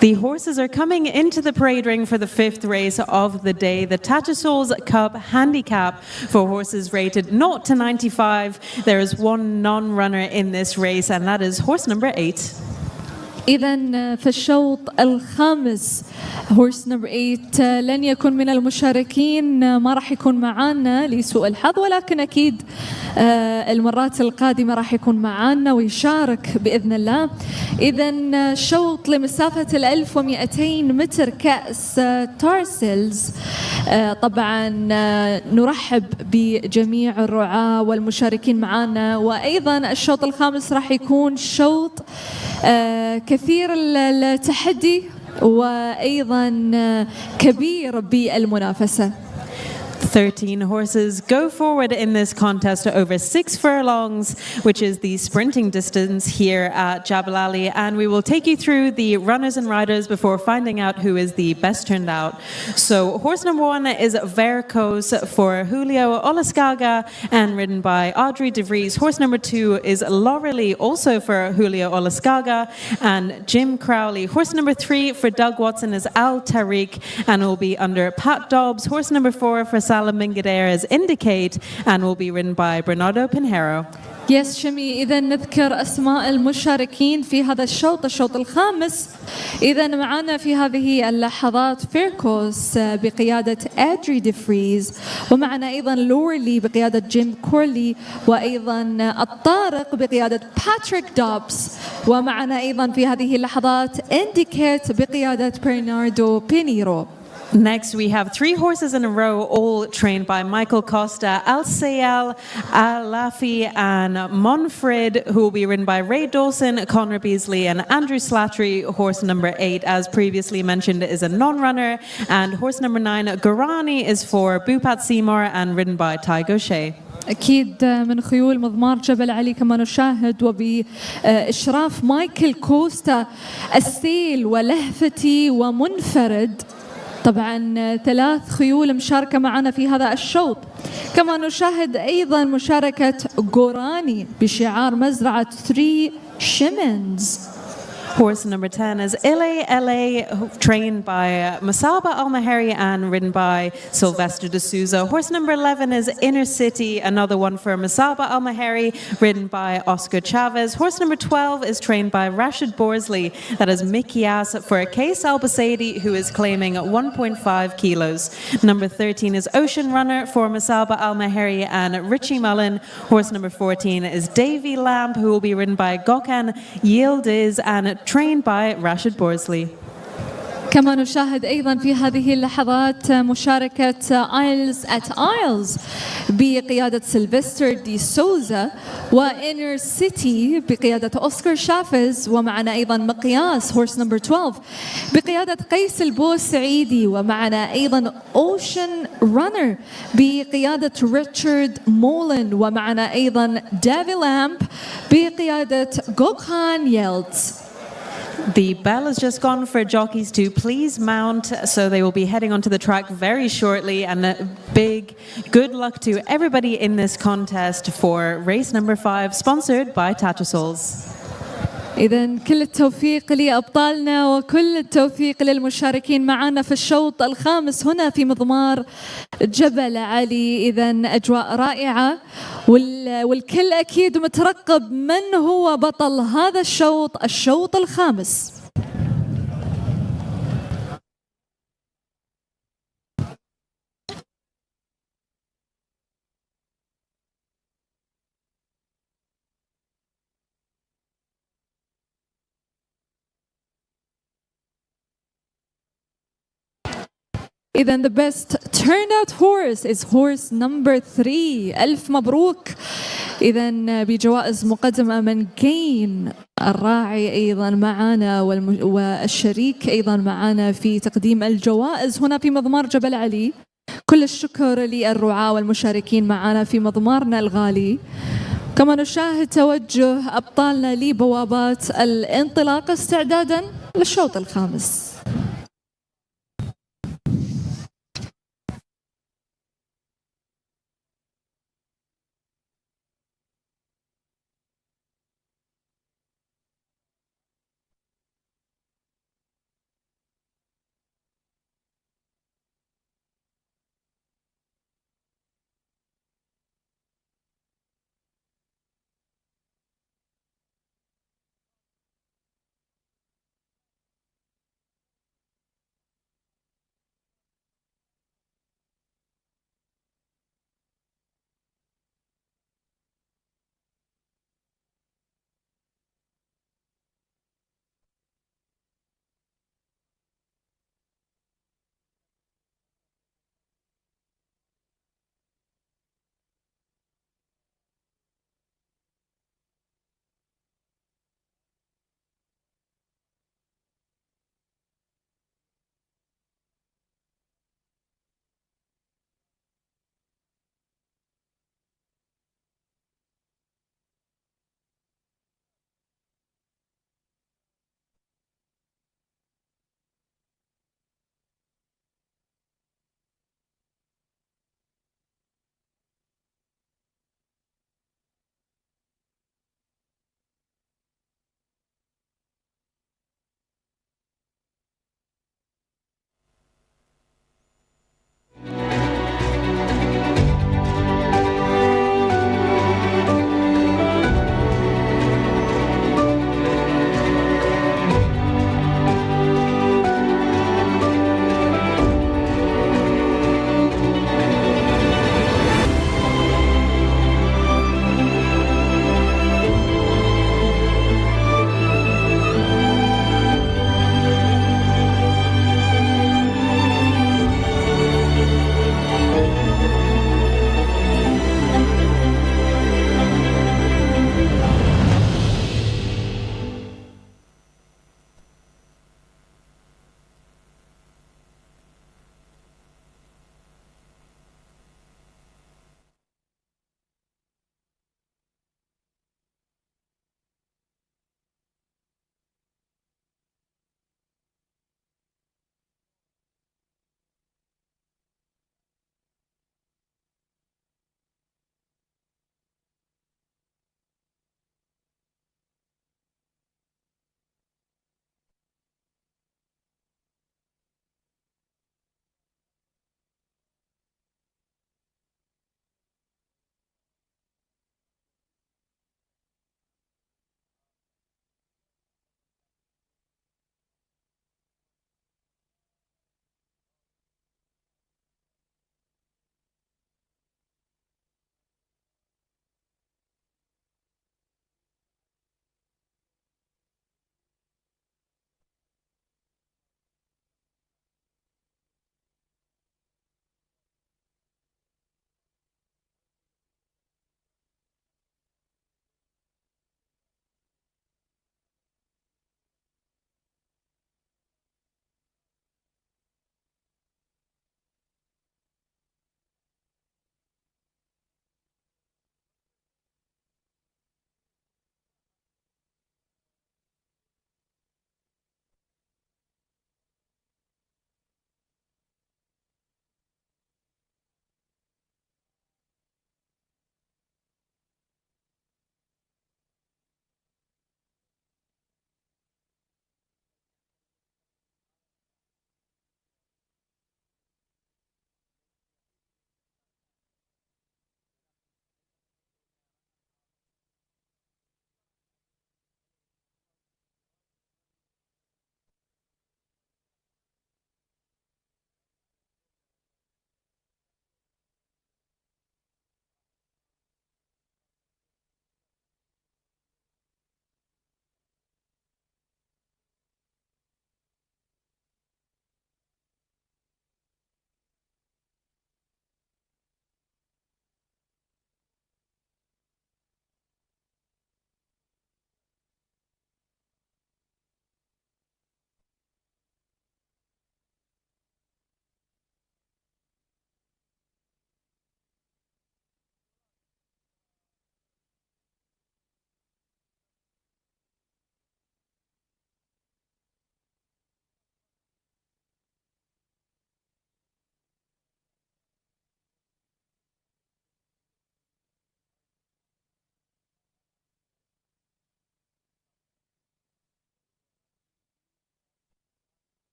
[SPEAKER 3] The horses are coming into the parade ring for the fifth race of the day, the Tattersalls Cup Handicap for horses rated 0 to 95. There is one non-runner in this race, and that is horse number 8.
[SPEAKER 2] إذا في الشوط الخامس هورس نمبر 8 لن يكون من المشاركين، ما راح يكون معانا لسوء الحظ، ولكن أكيد المرات القادمة راح يكون معانا ويشارك بإذن الله. إذا شوط لمسافة 1200 متر كأس تارسلز. طبعا نرحب بجميع الرعاة والمشاركين معانا، وأيضا الشوط الخامس راح يكون شوط كثير التحدي وأيضا كبير بالمنافسة.
[SPEAKER 3] 13 horses go forward in this contest over 6 furlongs, which is the sprinting distance here at Jabal Ali. And we will take you through the runners and riders before finding out who is the best turned out. So horse number 1 is Veracruz for Julio Olascaga and ridden by Audrey De Vries. Horse number 2 is Laurely, also for Julio Olascaga and Jim Crowley. Horse number 3 for Doug Watson is Al Tariq and will be under Pat Dobbs. Horse number 4 for Salam Mingadere is Indicate and will be ridden by Bernardo Pinheiro.
[SPEAKER 2] يس شمي، إذا نذكر أسماء المشاركين في هذا الشوط الخامس. إذا معنا في هذه اللحظات فيركوس بقيادة أدري ديفريز، ومعنا أيضا لورلي بقيادة جيم كورلي، وأيضا الطارق بقيادة باتريك دوبس، ومعنا أيضا في هذه اللحظات إنديكيت بقيادة برناردو بينيرو.
[SPEAKER 3] Next, we have 3 horses in a row, all trained by Michael Costa, Al Sayal, Al Lafi, and Monfred, who will be ridden by Ray Dawson, Conor Beasley, and Andrew Slattery. Horse number 8, as previously mentioned, is a non-runner, and horse number 9, Guarani, is for Bupat Seymour and ridden by Ty Gaucher.
[SPEAKER 2] أكيد من خيول مضمار جبل علي كما نشاهد وبإشراف مايكل كوستا السيل ولهفتي ومنفرد. طبعا 3 خيول مشاركة معنا في هذا الشوط. كما نشاهد أيضا مشاركة غوراني بشعار مزرعة 3 شيمنز.
[SPEAKER 3] Horse number 10 is LA, trained by Masaba Al-Mahari and ridden by Sylvester D'Souza. Horse number 11 is Inner City, another one for Masaba Al-Mahari, ridden by Oscar Chavez. Horse number 12 is trained by Rashid Borsley, that is Mikyas for Case Al-Basaidi, who is claiming 1.5 kilos. Number 13 is Ocean Runner for Masaba Al-Mahari and Richie Mullen. Horse number 14 is Davy Lamp, who will be ridden by Gokhan Yildiz and trained by Rashid Borsley.
[SPEAKER 2] كما نشاهد أيضا في هذه اللحظات مشاركة آيلز at آيلز بقيادة سيلفستر دي سوزا، وإنر سيتي بقيادة أوسكار شافز، ومعنا أيضا مقياس هورس نمبر 12 بقيادة قيس البوسعيدي، ومعنا أيضا أوشن رانر بقيادة ريتشارد مولن، ومعنا أيضا دافي لامب بقيادة غوكهان ييلدز.
[SPEAKER 3] The bell has just gone for jockeys to please mount, so they will be heading onto the track very shortly. And a big good luck to everybody in this contest for race number 5, sponsored by Tattersalls.
[SPEAKER 2] إذن كل التوفيق لأبطالنا وكل التوفيق للمشاركين معنا في الشوط الخامس هنا في مضمار جبل علي. إذن أجواء رائعة والكل أكيد مترقب من هو بطل هذا الشوط الخامس. إذن the best turned out horse is horse number 3. ألف مبروك. إذن بجوائز مقدمة من جين الراعي أيضا معنا والشريك أيضا معنا في تقديم الجوائز هنا في مضمار جبل علي. كل الشكر للرعاة والمشاركين معنا في مضمارنا الغالي. كما نشاهد توجه أبطالنا لبوابات الانطلاق استعدادا للشوط الخامس.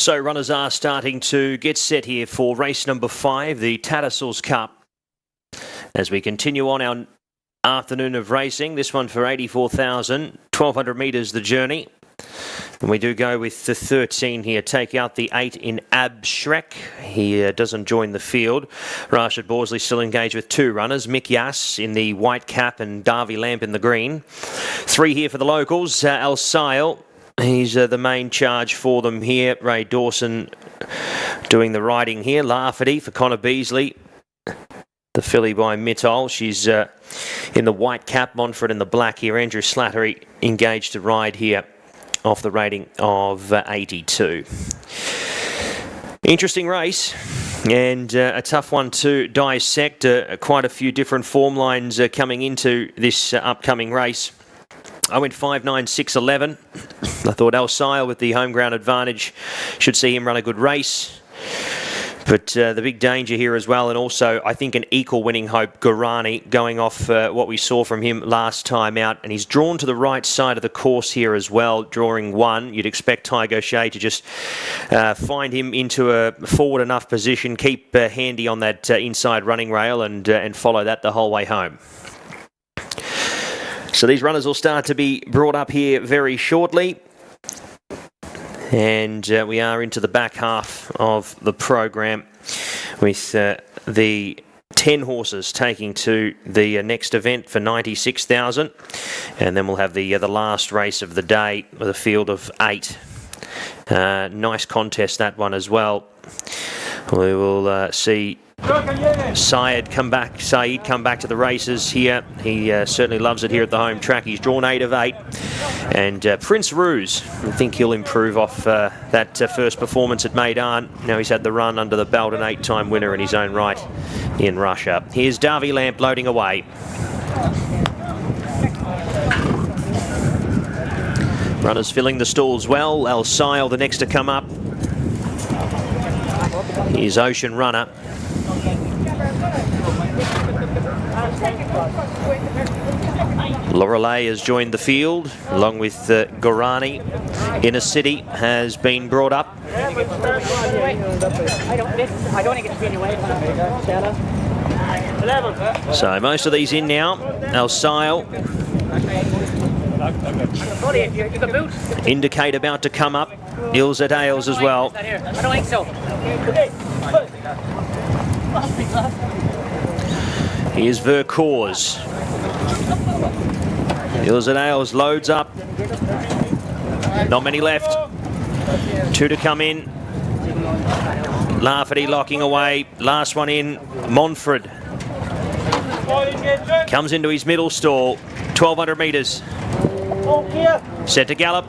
[SPEAKER 4] So runners are starting to get set here for race number 5, the Tattersalls Cup. As we continue on our afternoon of racing, this one for 84,000, 1,200 metres the journey. And we do go with the 13 here, take out the 8 in Abshrek. He doesn't join the field. Rashid Borsley still engaged with 2 runners, Mick Yass in the white cap and Darby Lamp in the green. 3 here for the locals, Al Sile. He's the main charge for them here. Ray Dawson doing the riding here. Lafferty for Connor Beasley. The filly by Mittol. She's in the white cap. Montfort in the black here. Andrew Slattery engaged to ride here off the rating of 82. Interesting race and a tough one to dissect. Quite a few different form lines coming into this upcoming race. I went 5, 9, 6, 11. I thought El Sile with the home ground advantage should see him run a good race. But the big danger here as well, and also I think an equal winning hope, Guarani, going off what we saw from him last time out. And he's drawn to the right side of the course here as well, drawing 1. You'd expect Tygo Shea to just find him into a forward enough position, keep handy on that inside running rail and follow that the whole way home. So these runners will start to be brought up here very shortly. And we are into the back half of the program with the 10 horses taking to the next event for 96,000. And then we'll have the last race of the day with a field of 8. Nice contest, that one as well. We will see Saeed come back to the races here. He certainly loves it here at the home track. He's drawn 8 of 8. And Prince Ruse, I think he'll improve off that first performance at Meydan. Now he's had the run under the belt, an 8-time winner in his own right in Russia. Here's Darby Lamp loading away. Runners filling the stalls well. El Sile, the next to come up. Here's Ocean Runner. Lorelei has joined the field along with Guarani. Inner City has been brought up. So most of these in now. El Sile. Indicate about to come up. Ills at Ailes as well.
[SPEAKER 15] I don't think so.
[SPEAKER 4] Here's Vercors. Ills at Ailes loads up. Not many left. 2 to come in. Lafferty locking away. Last one in. Montfort comes into his middle stall. 1,200 metres. Set to gallop.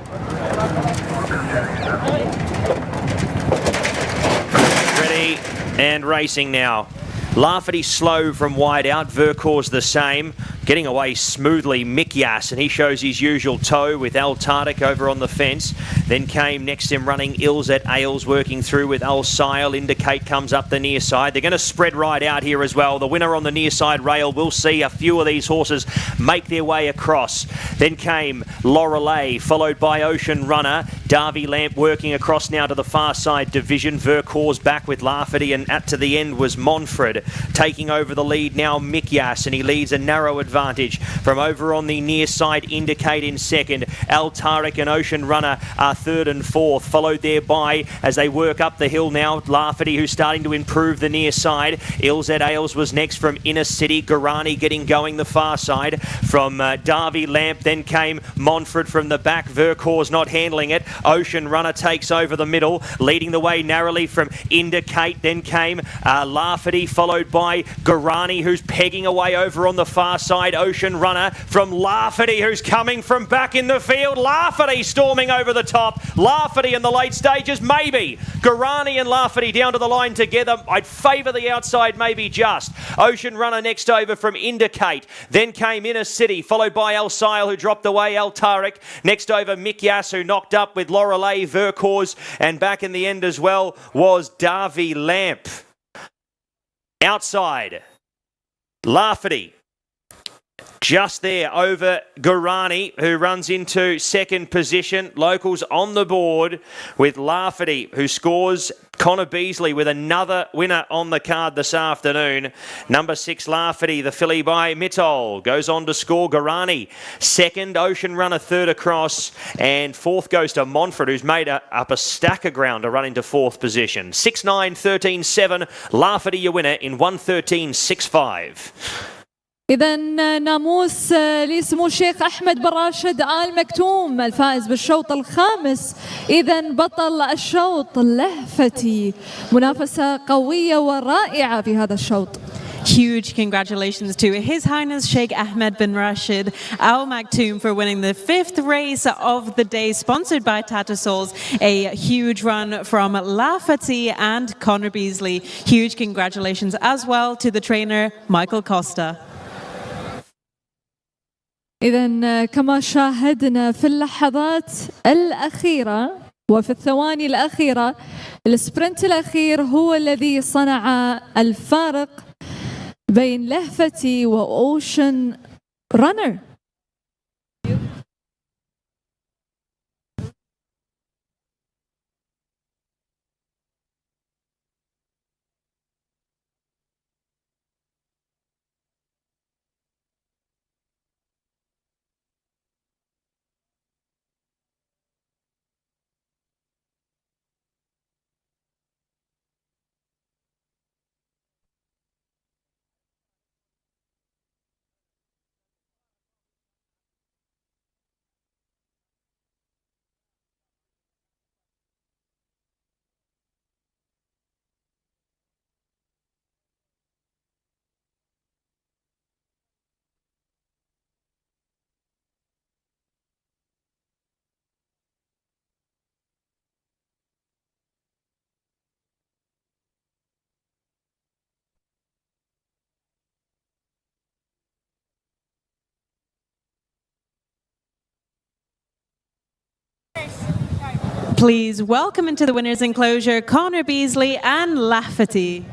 [SPEAKER 4] Ready and racing now. Lafferty slow from wide out. Vercors the same. Getting away smoothly, Mick Yass, and he shows his usual toe with Al Tardik over on the fence. Then came next him running Ills at Ailes, working through with Al Sile. Indicate comes up the near side. They're going to spread right out here as well. The winner on the near side rail. We'll see a few of these horses make their way across. Then came Lorelei, followed by Ocean Runner. Darby Lamp working across now to the far side division. Vercors back with Lafferty, and at to the end was Montfort. Taking over the lead now, Mick Yass, and he leads a narrow advantage from over on the near side. Indicate in second. Al Tarek and Ocean Runner are third and fourth, followed there by, as they work up the hill now, Lafferty, who's starting to improve the near side. Ills at Ailes was next from Inner City. Guarani getting going the far side from Darby Lamp. Then came Montfort from the back. Vercors not handling it. Ocean Runner takes over the middle, leading the way narrowly from Indicate. Then came Lafferty, followed by Guarani, who's pegging away over on the far side. Ocean Runner from Lafferty, who's coming from back in the field. Lafferty storming over the top. Lafferty in the late stages, maybe. Guarani and Lafferty down to the line together. I'd favour the outside, maybe just. Ocean Runner next over from Indicate. Then came Inner City, followed by El Sile, who dropped away. Al Tarek. Next over Mick Yass, who knocked up with Lorelei, Vercors, and back in the end as well was Darby Lamp. Outside, Lafferty. Just there over Guarani, who runs into second position. Locals on the board with Lafferty, who scores Connor Beasley with another winner on the card this afternoon. Number 6, Lafferty, the filly by Mitol, goes on to score Guarani. Second, Ocean Runner third across. And fourth goes to Montfort, who's made up a stack of ground to run into fourth position. 6-9, 13-7. Lafferty, your winner in 1:13.65.
[SPEAKER 2] إذا ناموس لسمو الشيخ أحمد بن راشد آل مكتوم الفائز بالشوط الخامس. إذا بطل الشوط لهفتي، منافسة قوية ورائعة في هذا الشوط.
[SPEAKER 3] Huge congratulations to His Highness Sheikh Ahmed bin Rashid Al Maktoum for winning the 5th race of the day, sponsored by Tattersalls. A huge run from Lafferty and Connor Beasley. Huge congratulations as well to the trainer Michael Costa.
[SPEAKER 2] إذا كما شاهدنا في اللحظات الأخيرة وفي الثواني الأخيرة، السبرنت الأخير هو الذي صنع الفارق بين لهفتي وأوشن رانر.
[SPEAKER 3] Please welcome into the winner's enclosure Connor Beasley and Lafferty.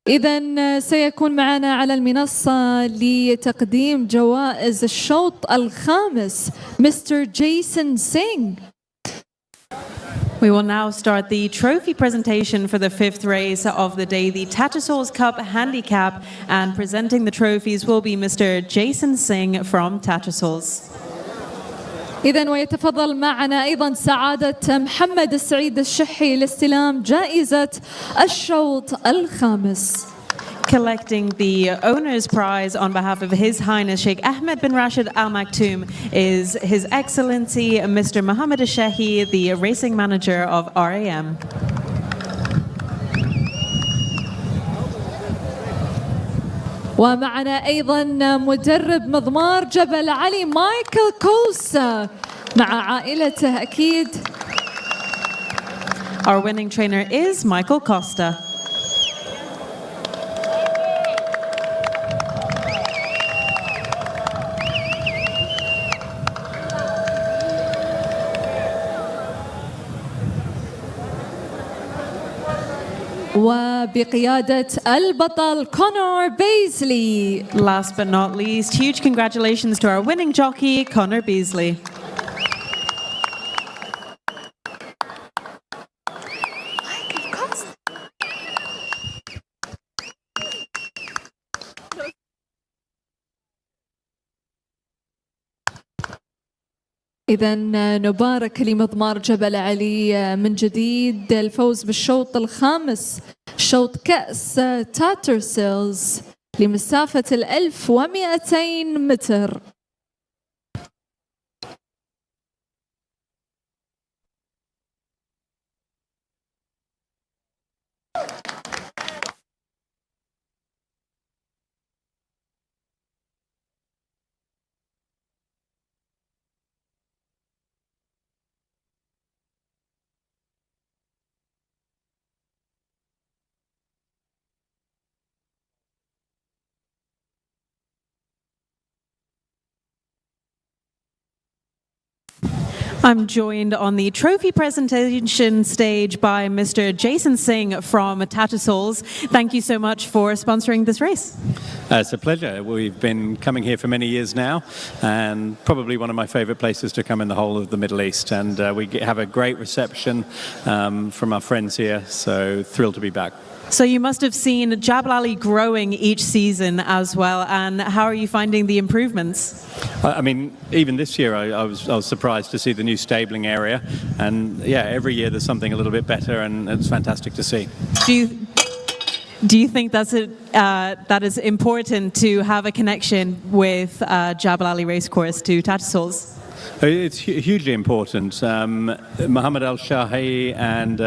[SPEAKER 2] إذا سيكون معنا على المنصة لتقديم جوائز الشوط الخامس Mr. Jason Singh.
[SPEAKER 3] We will now start the trophy presentation for the fifth race of the day, the Tattersalls Cup Handicap, and presenting the trophies will be Mr. Jason Singh from Tattersalls.
[SPEAKER 2] إذا ويتفضل معنا أيضا سعادة محمد السعيد الشحي لاستلام جائزة الشوط الخامس.
[SPEAKER 3] Collecting the owner's prize on behalf of His Highness Sheikh Ahmed bin Rashid Al Maktoum is His Excellency Mr. Mohammed Al-Shahi, the racing manager of RAM.
[SPEAKER 2] ومعنا أيضا مدرب مضمار جبل علي مايكل كوسا مع عائلته أكيد.
[SPEAKER 3] Our winning trainer is Michael Costa.
[SPEAKER 2] وبقيادة البطل كونور بيزلي.
[SPEAKER 3] Last but not least, huge congratulations to our winning jockey, Connor Beasley.
[SPEAKER 2] إذا نبارك لمضمار جبل علي من جديد الفوز بالشوط الخامس، شوط كأس تاترسيلز لمسافة 1200 متر.
[SPEAKER 3] I'm joined on the trophy presentation stage by Mr. Jason Singh from Tattersalls. Thank you so much for sponsoring this race.
[SPEAKER 15] It's a pleasure. We've been coming here for many years now, and probably one of my favorite places to come in the whole of the Middle East. And we have a great reception from our friends here, so thrilled to be back.
[SPEAKER 3] So you must have seen Jabal Ali growing each season as well, and how are you finding the improvements?
[SPEAKER 15] I mean, even this year I was surprised to see the new stabling area, and yeah, every year there's something a little bit better, and it's fantastic to see.
[SPEAKER 3] Do you think that is important to have a connection with Jabal Ali Racecourse to Tattersalls?
[SPEAKER 15] It's hugely important. Mohammed Al-Shahi and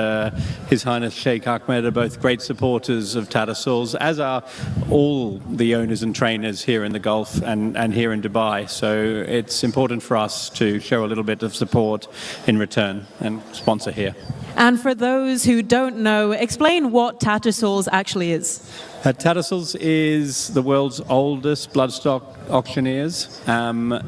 [SPEAKER 15] His Highness Sheikh Ahmed are both great supporters of Tattersalls, as are all the owners and trainers here in the Gulf and here in Dubai. So it's important for us to show a little bit of support in return and sponsor here.
[SPEAKER 3] And for those who don't know, explain what Tattersalls actually is.
[SPEAKER 15] Tattersalls is the world's oldest bloodstock auctioneers.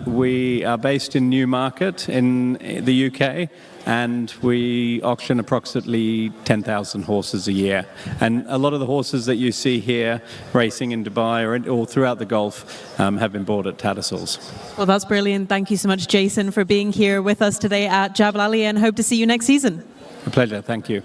[SPEAKER 15] We are based in Newmarket in the UK, and we auction approximately 10,000 horses a year. And a lot of the horses that you see here racing in Dubai or all throughout the Gulf have been bought at Tattersalls.
[SPEAKER 3] Well, that's brilliant. Thank you so much, Jason, for being here with us today at Jabal Ali, and hope to see you next season.
[SPEAKER 15] A pleasure. Thank you.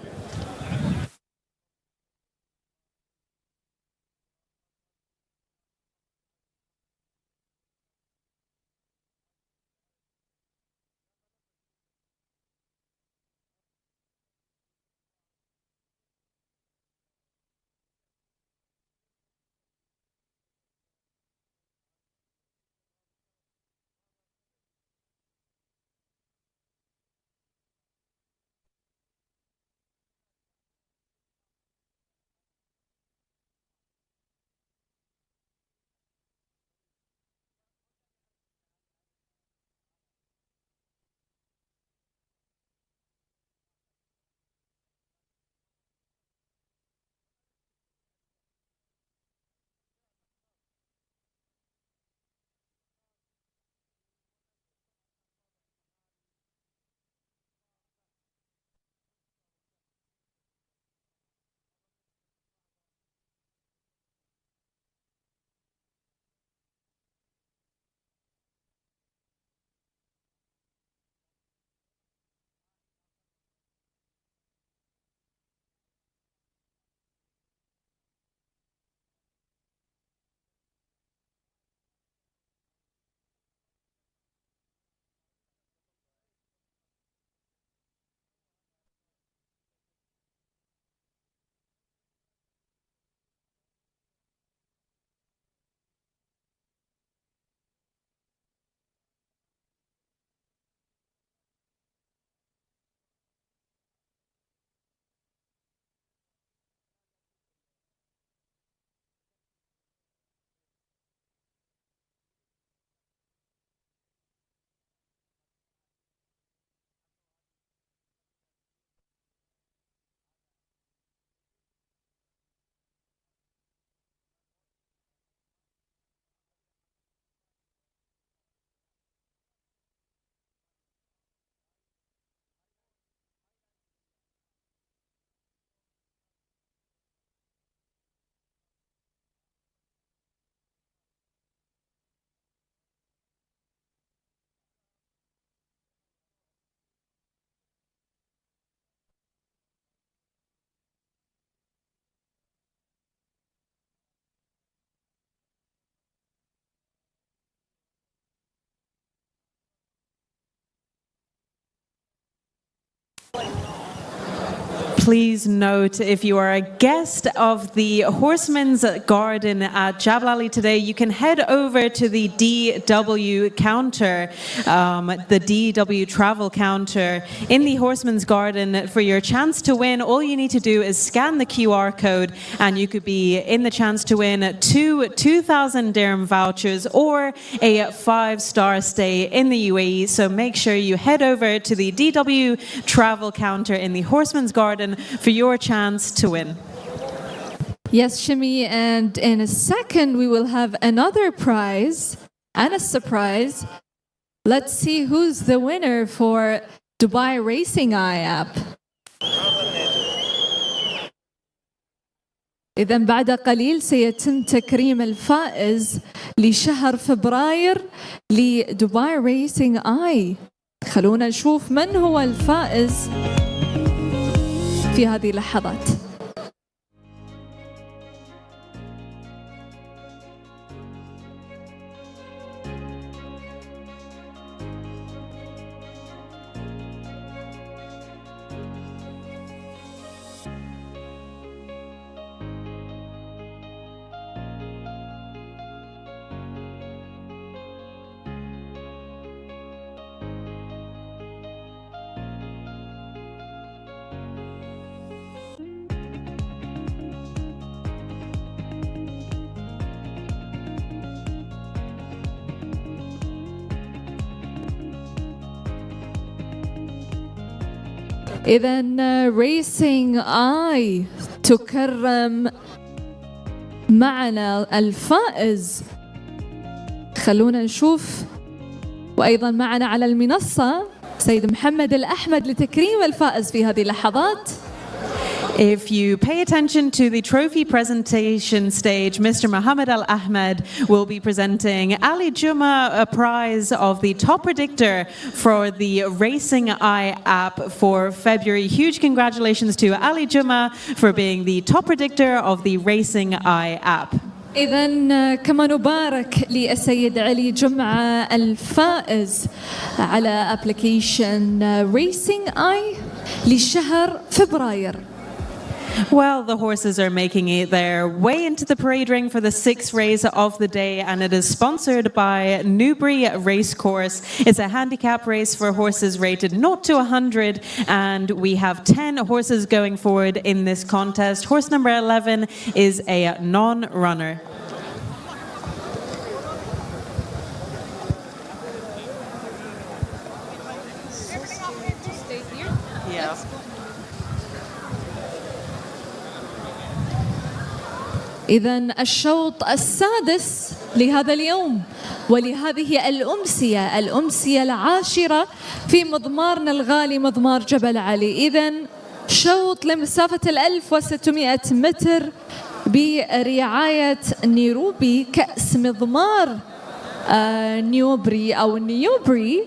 [SPEAKER 3] please note, if you are a guest of the Horseman's Garden at Jabal Ali today, you can head over to the DW counter, the DW travel counter in the Horseman's Garden for your chance to win. All you need to do is scan the QR code and you could be in the chance to win 2,000 dirham vouchers or a 5-star stay in the UAE. So make sure you head over to the DW travel counter in the Horseman's Garden for your chance to win.
[SPEAKER 2] Yes, Shimi, and in a second we will have another prize and a surprise. Let's see who's the winner for Dubai Racing Eye app. إذا بعد قليل سيتم تكريم الفائز لشهر فبراير لدبي ريسينج آي. خلونا نشوف من هو الفائز في هذه اللحظات. إذا ريسينج آي تكرم معنا الفائز. خلونا نشوف. وأيضا معنا على المنصة سيد محمد الأحمد لتكريم الفائز في هذه اللحظات.
[SPEAKER 3] If you pay attention to the trophy presentation stage, Mr. Mohammed Al Ahmed will be presenting Ali Juma a prize of the top predictor for the Racing Eye app for February. Huge congratulations to Ali Juma for being the top predictor of the Racing Eye app.
[SPEAKER 2] إذن كما نبارك للسيد علي جمعة الفائز على ابلكيشن ريسينج آي لشهر فبراير.
[SPEAKER 3] Well, the horses are making their way into the parade ring for the 6th race of the day, and it is sponsored by Newbury Racecourse. It's a handicap race for horses rated 0 to 100, and we have 10 horses going forward in this contest. Horse number 11 is a non-runner. Yeah.
[SPEAKER 2] إذن الشوط السادس لهذا اليوم ولهذه الأمسية العاشرة في مضمارنا الغالي مضمار جبل علي. إذن شوط لمسافة 1600 متر برعاية نيروبي كأس مضمار نيوبري.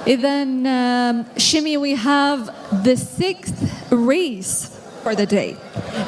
[SPEAKER 2] إذن Shimi, we have the 6th race for the day.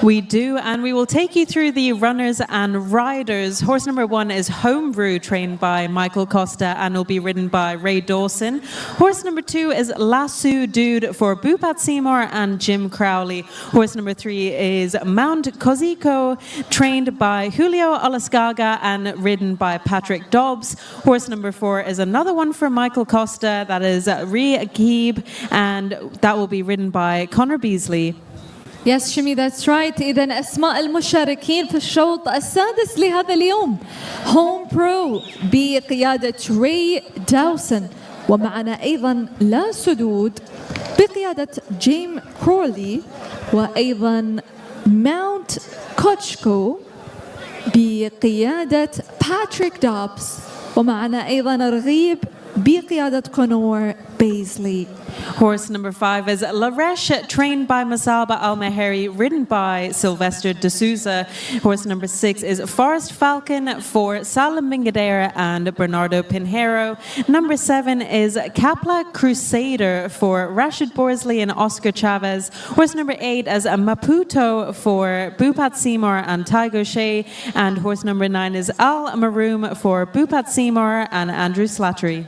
[SPEAKER 3] We do, and we will take you through the runners and riders. Horse number 1 is Homebrew, trained by Michael Costa and will be ridden by Ray Dawson. Horse number 2 is Lasso Dude for Bupat Seymour and Jim Crowley. Horse number 3 is Mount Cosico, trained by Julio Olascaga and ridden by Patrick Dobbs. Horse number 4 is another one for Michael Costa, that is Re-Akib, and that will be ridden by Connor Beasley.
[SPEAKER 2] Yes, Shimi, that's right. إذن أسماء المشاركين في الشوط السادس لهذا اليوم: هوم برو بقيادة ري داوسون، ومعنا أيضا لا سدود بقيادة جيم كرولي، وأيضا ماونت كوتشكو بقيادة باتريك دوبس، ومعنا أيضا رغيب بقيادة كونور بيزلي.
[SPEAKER 3] Horse number 5 is Laresh, trained by Masaba Al-Maheri, ridden by Sylvester D'Souza. Horse number 6 is Forest Falcon for Salim Mingadera and Bernardo Pinheiro. Number 7 is Kapla Crusader for Rashid Borsley and Oscar Chavez. Horse number 8 is Maputo for Bupat Seymour and Tygo Shea. And horse number 9 is Al Maroom for Bupat Seymour and Andrew Slattery.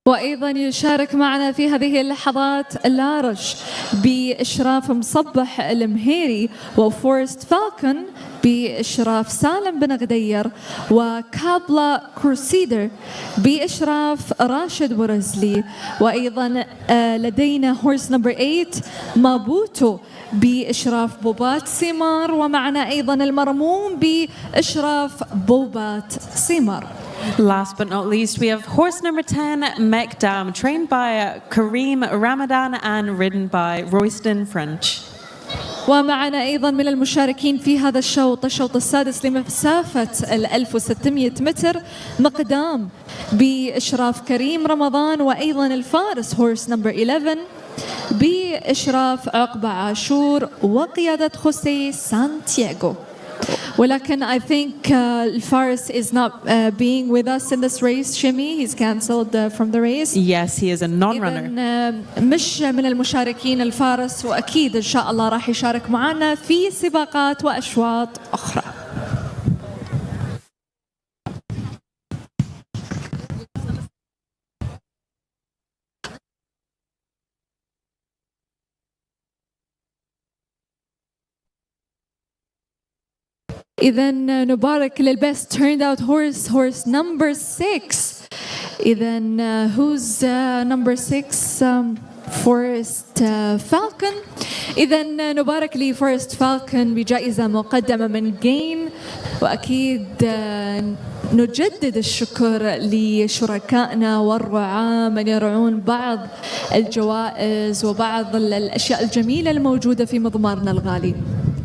[SPEAKER 2] وأيضا يشارك معنا في هذه اللحظات لارش بإشراف مصبح المهيري وفورست فالكون بإشراف سالم بن غدير وكابلا كروسيدر بإشراف راشد ورزلي وأيضا لدينا هورس نمبر 8 مابوتو بإشراف بوبات سيمار ومعنا أيضا المرموم بإشراف بوبات سيمار.
[SPEAKER 3] Last but not least, we have horse number 10, Mekdam, trained by Kareem Ramadan and ridden by Royston French.
[SPEAKER 2] ومعنا أيضا من المشاركين في هذا الشوط السادس لمسافة 1600 متر مقدام بإشراف كريم رمضان وأيضا الفارس هورس نمبر 11 بإشراف عقبة عاشور وقيادة خوسيه سانتياغو. ولكن I think الفارس is not being with us in this race. Shimi, he's cancelled from the race.
[SPEAKER 3] Yes, he is a non-runner.
[SPEAKER 2] مش من المشاركين الفارس وأكيد إن شاء الله راح يشارك معنا في سباقات وأشواط أخرى. إذا نبارك للبست turned out horse number 6. إذا who's number 6 Forest Falcon. إذا نبارك لفورست فالكون بجائزة مقدمة من جين وأكيد نجدد الشكر لشركائنا والرعاة من يرعون بعض الجوائز وبعض الأشياء الجميلة الموجودة في مضمارنا الغالي.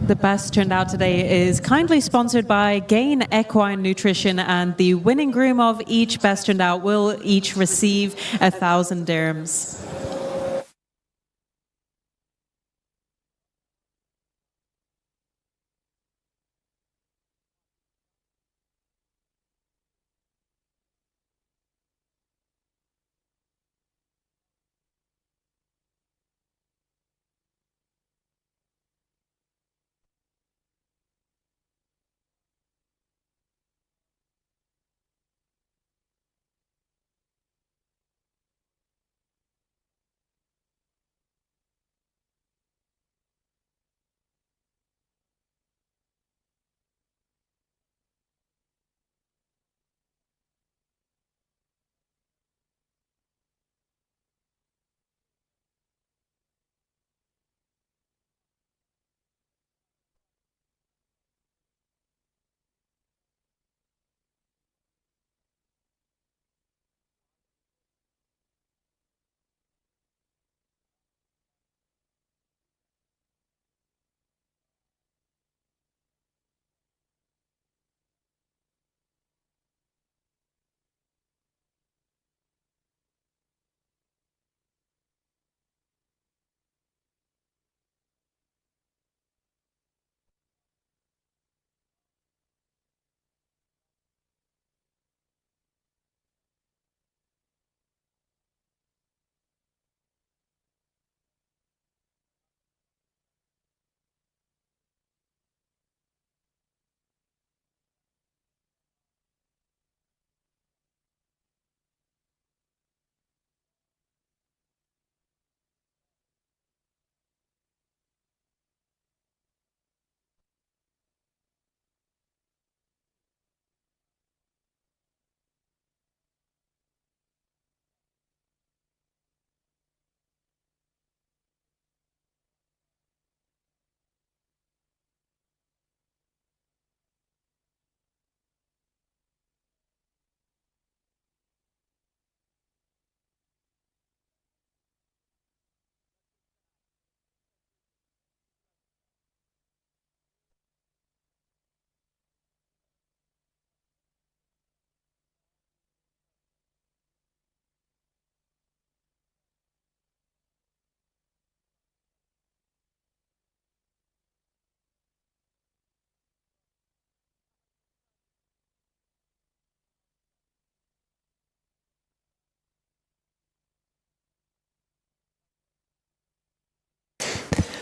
[SPEAKER 3] The best turned out today is kindly sponsored by Gain Equine Nutrition, and the winning groom of each best turned out will each receive 1,000 dirhams.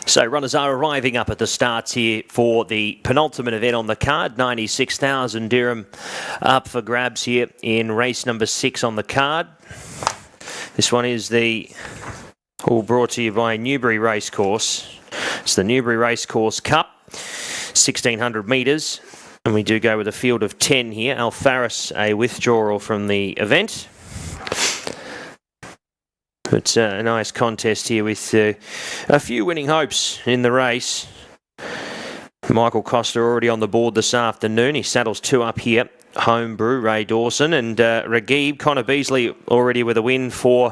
[SPEAKER 4] So runners are arriving up at the starts here for the penultimate event on the card. 96,000 dirham up for grabs here in race number 6 on the card. This one is all brought to you by Newbury Racecourse. It's the Newbury Racecourse Cup, 1,600 metres. And we do go with a field of 10 here. Alfaris, a withdrawal from the event. It's a nice contest here with a few winning hopes in the race. Michael Costa already on the board this afternoon. He saddles 2 up here. Homebrew, Ray Dawson, and Ragib, Connor Beasley already with a win for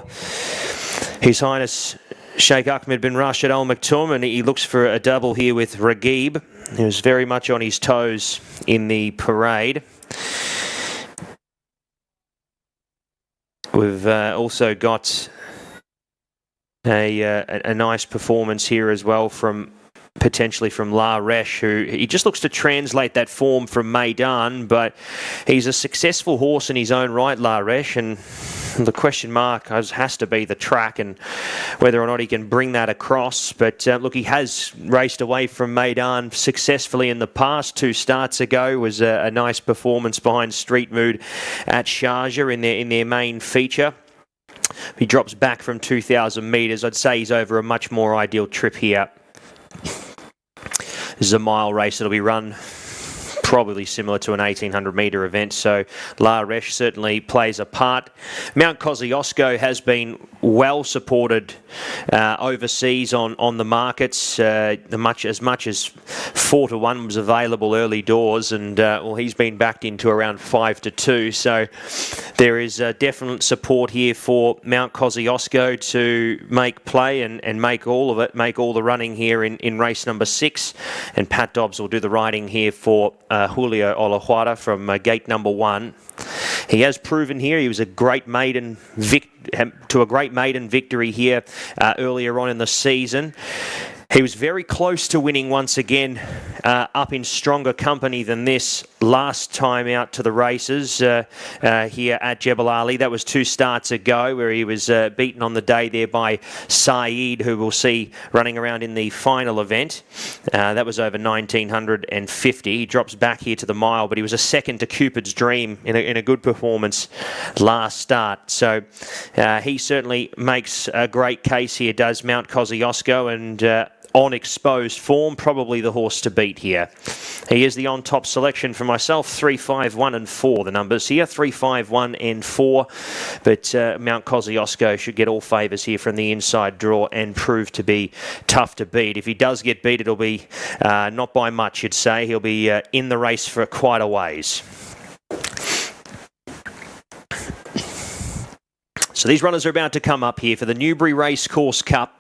[SPEAKER 4] His Highness Sheikh Ahmed bin Rashid Al Maktoum, and he looks for a double here with Ragib. He was very much on his toes in the parade. We've also got a nice performance here as well potentially from La Resh, who he just looks to translate that form from Maidan, but he's a successful horse in his own right, La Resh, and the question mark has to be the track and whether or not he can bring that across. But look, he has raced away from Maidan successfully in the past. 2 starts ago was a nice performance behind Street Mood at Sharjah in their main feature. He drops back from 2,000 metres. I'd say he's over a much more ideal trip here. This is a mile race that'll be run probably similar to an 1,800 metre event, so La Resh certainly plays a part. Mount Kosciuszko has been well supported overseas on the markets. As much as 4 to 1 was available early doors, and he's been backed into around 5 to 2. So there is definite support here for Mount Kosciuszko to make play and make all of it, make all the running here in race number 6. And Pat Dobbs will do the riding here for Julio Olajuara from gate number 1. He has proven here he was a great maiden victory here earlier on in the season. He was very close to winning once again, up in stronger company than this last time out to the races here at Jebel Ali. That was 2 starts ago, where he was beaten on the day there by Saeed, who we'll see running around in the final event. That was over 1,950. He drops back here to the mile, but he was a second to Cupid's Dream in a good performance last start. So he certainly makes a great case here, does Mount Kosciuszko, and on exposed form, probably the horse to beat here. He is the on-top selection for myself. 3, 5, 1 and 4, the numbers here. 3, 5, 1 and 4. But Mount Kosciuszko should get all favours here from the inside draw and prove to be tough to beat. If he does get beat, it'll be not by much, you'd say. He'll be in the race for quite a ways. So these runners are about to come up here for the Newbury Racecourse Cup,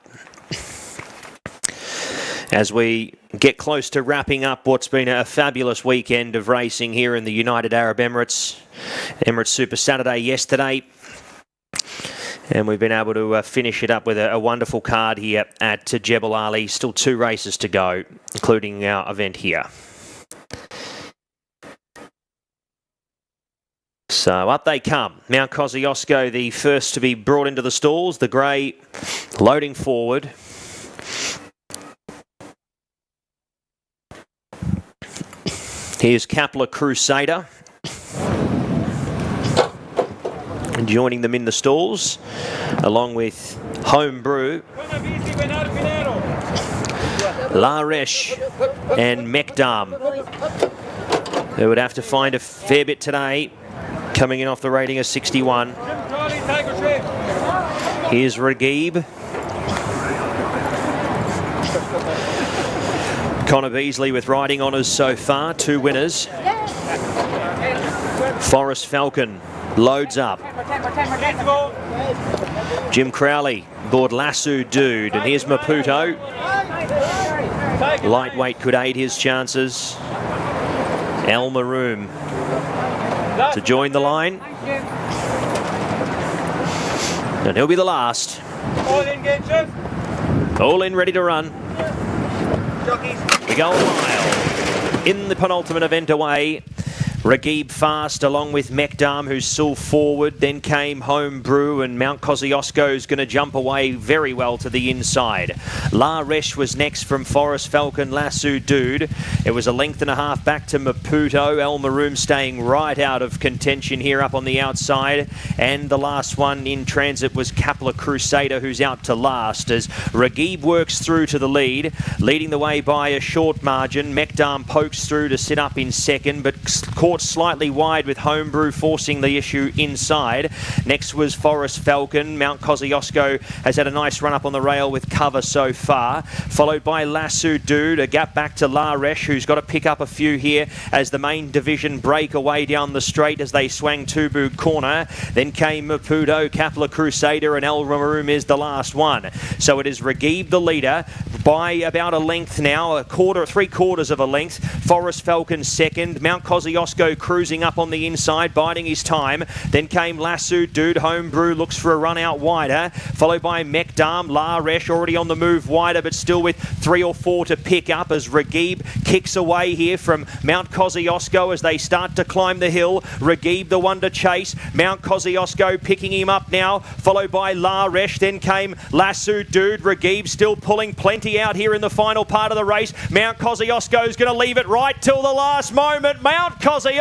[SPEAKER 4] as we get close to wrapping up what's been a fabulous weekend of racing here in the United Arab Emirates. Emirates Super Saturday yesterday. And we've been able to finish it up with a wonderful card here at Jebel Ali. Still 2 races to go, including our event here. So up they come. Mount Kosciuszko, the first to be brought into the stalls. The grey loading forward. Here's Kapla Crusader. And joining them in the stalls, along with Homebrew, La Resh and Mekdam, who would have to find a fair bit today, coming in off the rating of 61. Here's Ragib. Connor Beasley with riding honours so far, 2 winners. Forest Falcon loads up. Jim Crowley aboard Lasso Dude, and here's Maputo. Lightweight could aid his chances. El Maroom to join the line. And he'll be the last. All in, ready to run. We go a mile in the penultimate event away. Ragib fast along with Mekdam, who's still forward. Then came Homebrew, and Mount Kosciuszko's going to jump away very well to the inside. La Resh was next from Forest Falcon, Lasso Dude. It was a length and a half back to Maputo. El Maroon staying right out of contention here up on the outside. And the last one in transit was Kapla Crusader, who's out to last as Ragib works through to the lead, leading the way by a short margin. Mekdam pokes through to sit up in second, but caught slightly wide with Homebrew forcing the issue inside. Next was Forest Falcon. Mount Kosciuszko has had a nice run up on the rail with cover so far, followed by Lasso Dude. A gap back to La Resh, who's got to pick up a few here as the main division break away down the straight as they swang Tubu corner. Then came Maputo, Kapla Crusader, and El Maroon is the last one. So it is Ragib the leader by about a length now, three quarters of a length. Forest Falcon second. Mount Kosciuszko cruising up on the inside, biding his time. Then came Lasso Dude. Homebrew looks for a run out wider, followed by Mekdam. La Resh already on the move wider, but still with 3 or 4 to pick up as Ragib kicks away here from Mount Kosciuszko as they start to climb the hill. Ragib the one to chase. Mount Kosciuszko picking him up now, followed by La Resh. Then came Lasso Dude. Ragib still pulling plenty out here in the final part of the race. Mount Kosciuszko is going to leave it right till the last moment. Mount Kosciuszko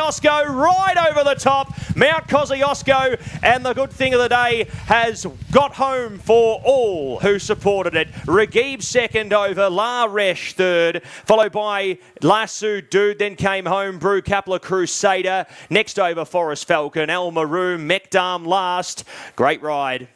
[SPEAKER 4] right over the top. Mount Kosciuszko, and the good thing of the day, has got home for all who supported it. Ragib second over, La Resh third, followed by Lasso Dude. Then came Homebrew, Kapla Crusader. Next over Forest Falcon, El Maroon, Mekdam last. Great ride.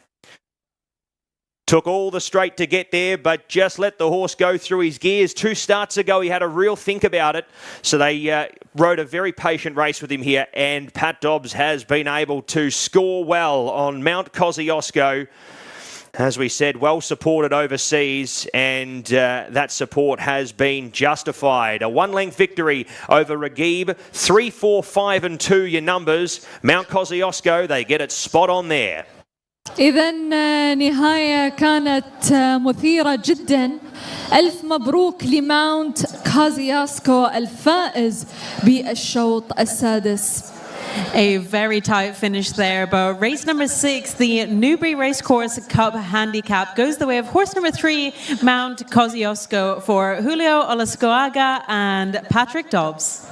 [SPEAKER 4] Took all the straight to get there, but just let the horse go through his gears. 2 starts ago, he had a real think about it. So they rode a very patient race with him here, and Pat Dobbs has been able to score well on Mount Kosciuszko. As we said, well supported overseas, and that support has been justified. A 1-length victory over Ragib. 3, 4, 5 and 2 your numbers. Mount Kosciuszko, they get it spot on there.
[SPEAKER 2] إذا نهاية كانت مثيرة جدا. ألف مبروك لماونت كوزياسكو الفائز بالشوط السادس.
[SPEAKER 3] A very tight finish there, but race number 6, the Newbury Racecourse Cup Handicap, goes the way of horse number 3, Mount Kosciuszko, for Julio Olascoaga and Patrick Dobbs.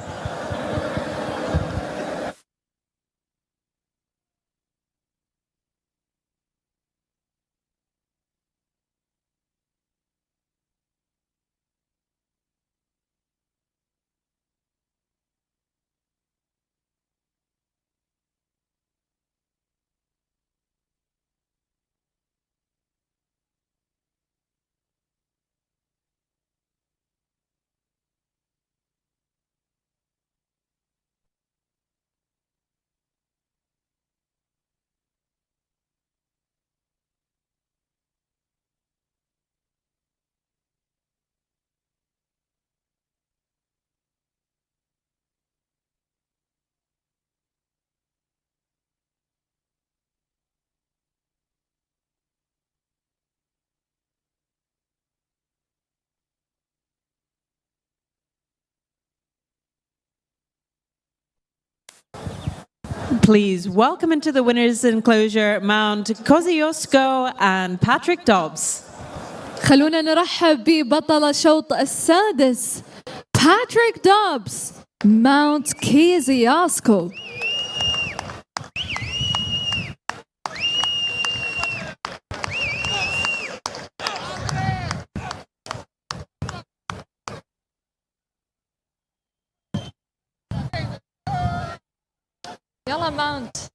[SPEAKER 3] Please welcome into the winners' enclosure Mount Kosciuszko and Patrick Dobbs.
[SPEAKER 2] خلونا نرحب ببطل الشوط السادس Patrick Dobbs, Mount Kosciuszko. يلا ماونت.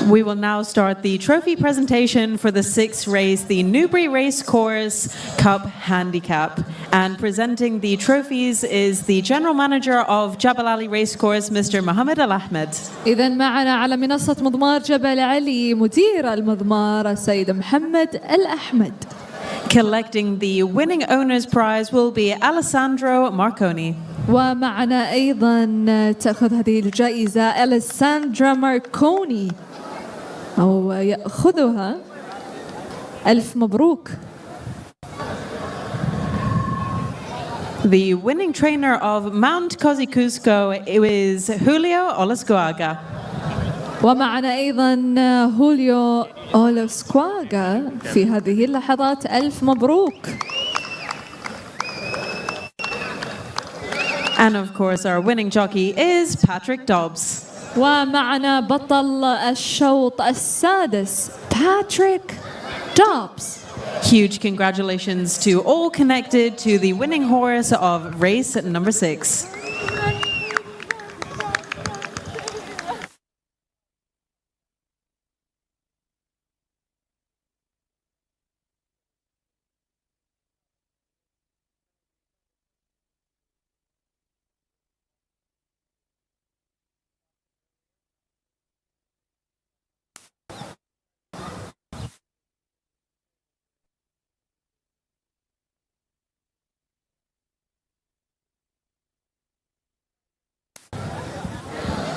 [SPEAKER 3] We will now start the trophy presentation for the sixth race, the Newbury Racecourse Cup Handicap. And presenting the trophies is the General Manager of Jabal Ali Racecourse, Mr. Mohammed Al Ahmed.
[SPEAKER 2] إذا معنا على منصة مضمار جبل علي مدير المضمار السيد محمد الأحمد.
[SPEAKER 3] Collecting the winning owner's prize will be Alessandro Marconi.
[SPEAKER 2] ومعنا أيضا تأخذ هذه الجائزة أليساندرا ماركوني أو يأخذها. ألف مبروك.
[SPEAKER 3] The winning trainer of Mount Kosciuszko is Julio Olascuaga.
[SPEAKER 2] ومعنا أيضا هوليو أولاسكواغا في هذه اللحظات. ألف مبروك.
[SPEAKER 3] And of course our winning jockey is Patrick Dobbs.
[SPEAKER 2] ومعنا بطل الشوط السادس باتريك دوبز.
[SPEAKER 3] Huge congratulations to all connected to the winning horse of race number 6.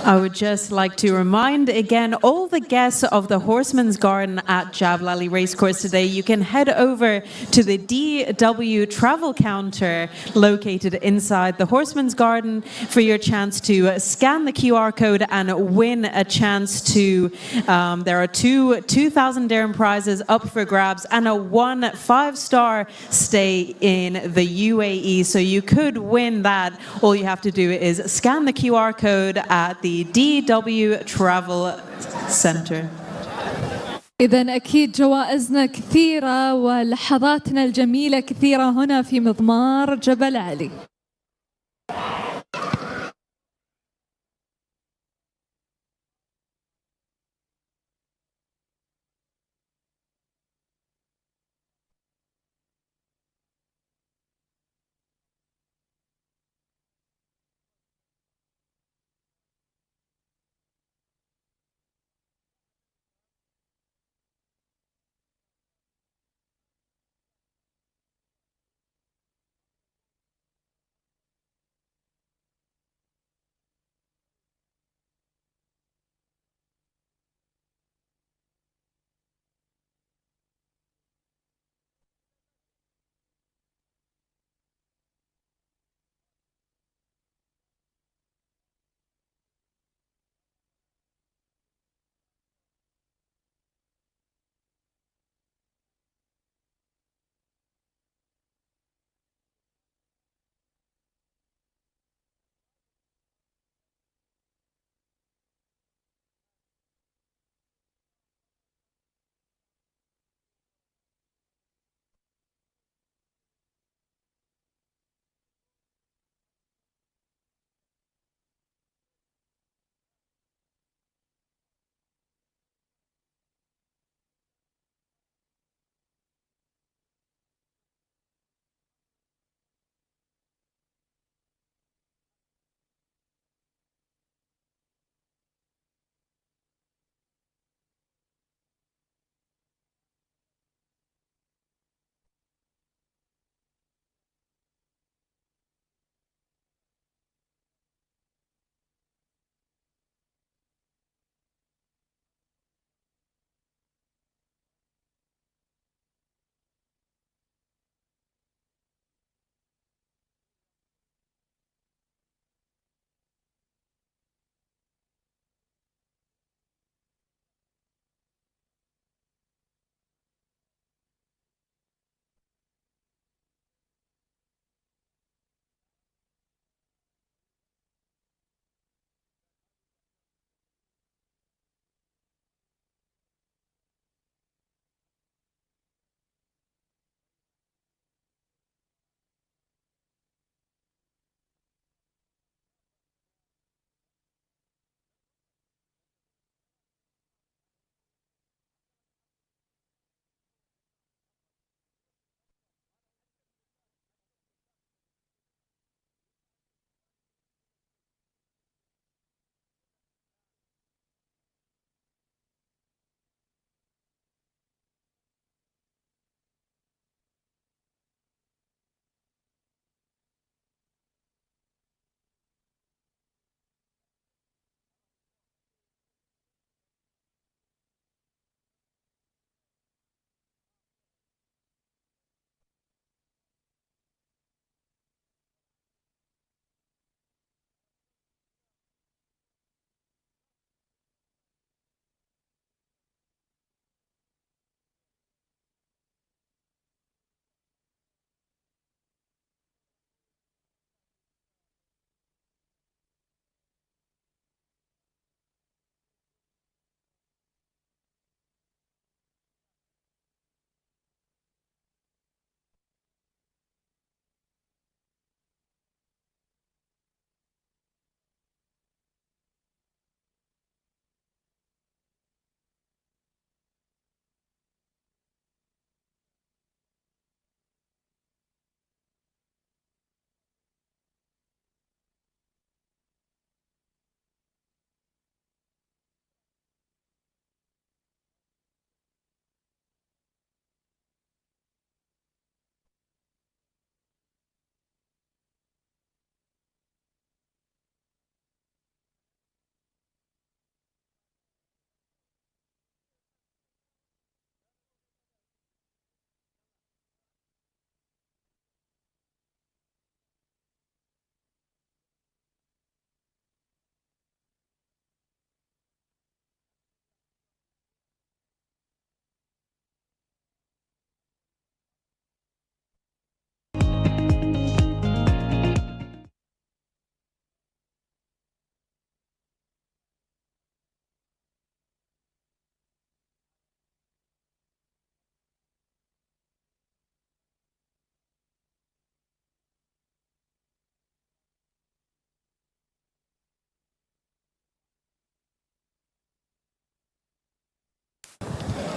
[SPEAKER 3] I would just like to remind again all the guests of the Horseman's Garden at Jabal Ali Racecourse today, you can head over to the DW travel counter located inside the Horseman's Garden for your chance to scan the QR code and win a chance to, there are two 2,000 dirham prizes up for grabs and a 1 5-star stay in the UAE. So you could win that. All you have to do is scan the QR code at the DW Travel Center.
[SPEAKER 2] إذن أكيد جوائزنا كثيرة ولحظاتنا الجميلة كثيرة هنا في مضمار جبل علي.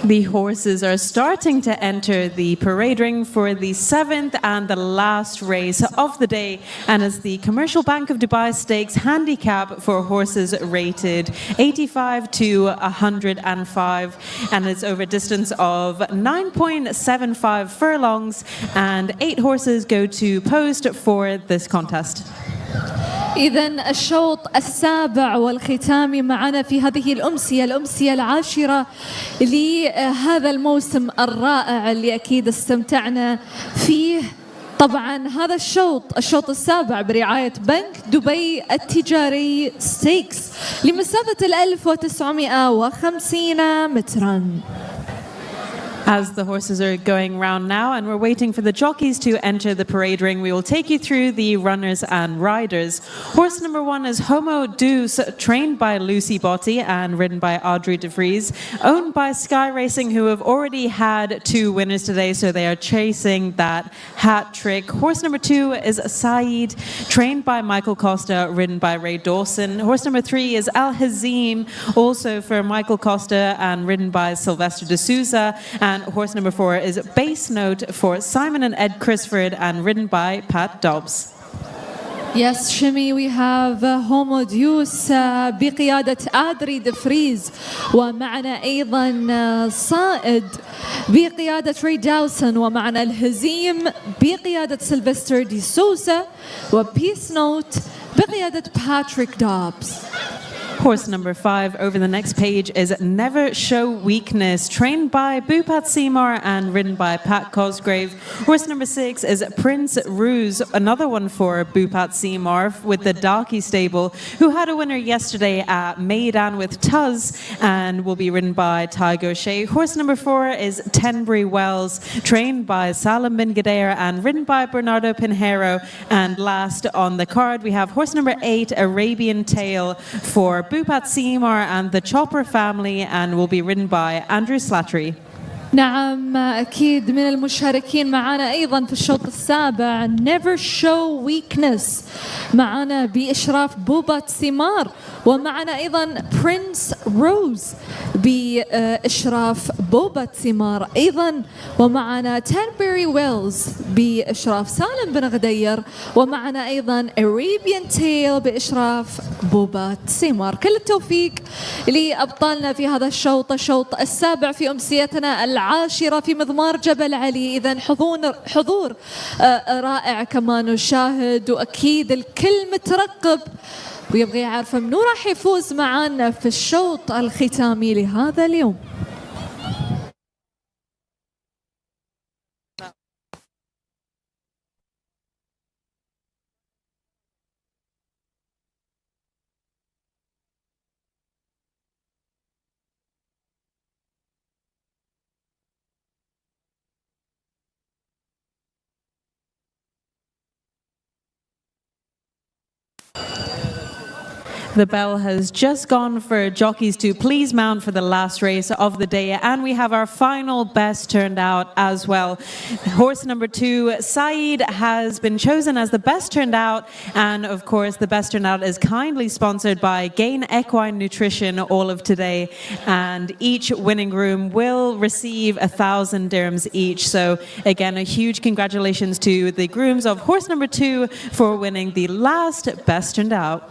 [SPEAKER 3] The horses are starting to enter the parade ring for the 7th and the last race of the day, and it's the Commercial Bank of Dubai Stakes handicap for horses rated 85 to 105, and it's over a distance of 9.75 furlongs, and 8 horses go to post for this contest.
[SPEAKER 2] إذن الشوط السابع والختامي معنا في هذه الأمسية العاشرة لهذا الموسم الرائع اللي أكيد استمتعنا فيه. طبعا هذا الشوط السابع برعاية بنك دبي التجاري ستيكس لمسافة 1950 مترا.
[SPEAKER 3] As the horses are going round now and we're waiting for the jockeys to enter the parade ring, we will take you through the runners and riders. Horse number 1 is Homo Deus, trained by Lucy Botti and ridden by Audrey de Vries, owned by Sky Racing, who have already had 2 winners today, so they are chasing that hat trick. Horse number 2 is Saeed, trained by Michael Costa, ridden by Ray Dawson. Horse number 3 is Al Hazim, also for Michael Costa and ridden by Sylvester de Souza. And horse number 4 is Base Note for Simon and Ed Crisford and ridden by Pat Dobbs.
[SPEAKER 2] Yes, Shimmy, we have Homo Deus بقيادة آدري دفريز ومعنا أيضا صائد بقيادة ري داوسون ومعنا الهزيم بقيادة سيلفستر دي سوسا وبيس نوت بقيادة باتريك دوبز.
[SPEAKER 3] Horse number 5 over the next page is Never Show Weakness, trained by Bupat Seymour and ridden by Pat Cosgrave. Horse number 6 is Prince Ruse, another one for Bupat Seymour with the Darky stable, who had a winner yesterday at Maidan with Tuz and will be ridden by Tiger O'Shea. Horse number 4 is Tenbury Wells, trained by Salim bin Gadeir and ridden by Bernardo Pinheiro. And last on the card, we have horse number 8, Arabian Tale, for Bupat Seymour and the Chopper family, and will be ridden by Andrew Slattery.
[SPEAKER 2] نعم أكيد من المشاركين معنا أيضا في الشوط السابع Never Show Weakness معنا بإشراف بوبات سيمار ومعنا أيضا Prince Rose بإشراف بوبات سيمار أيضا ومعنا تانبري ويلز بإشراف سالم بن غدير ومعنا أيضا Arabian Tale بإشراف بوبات سيمار. كل التوفيق لأبطالنا في هذا الشوط السابع في أمسيتنا العاشرة في مضمار جبل علي. إذن حضور رائع كما نشاهد وأكيد الكل مترقب ويبغى يعرف منو راح يفوز معانا في الشوط الختامي لهذا اليوم.
[SPEAKER 3] The bell has just gone for jockeys to please mount for the last race of the day, and we have our final best turned out as well. Horse number 2, Saeed, has been chosen as the best turned out, and of course the best turned out is kindly sponsored by Gain Equine Nutrition all of today, and each winning groom will receive 1,000 dirhams each. So again, a huge congratulations to the grooms of horse number 2 for winning the last best turned out.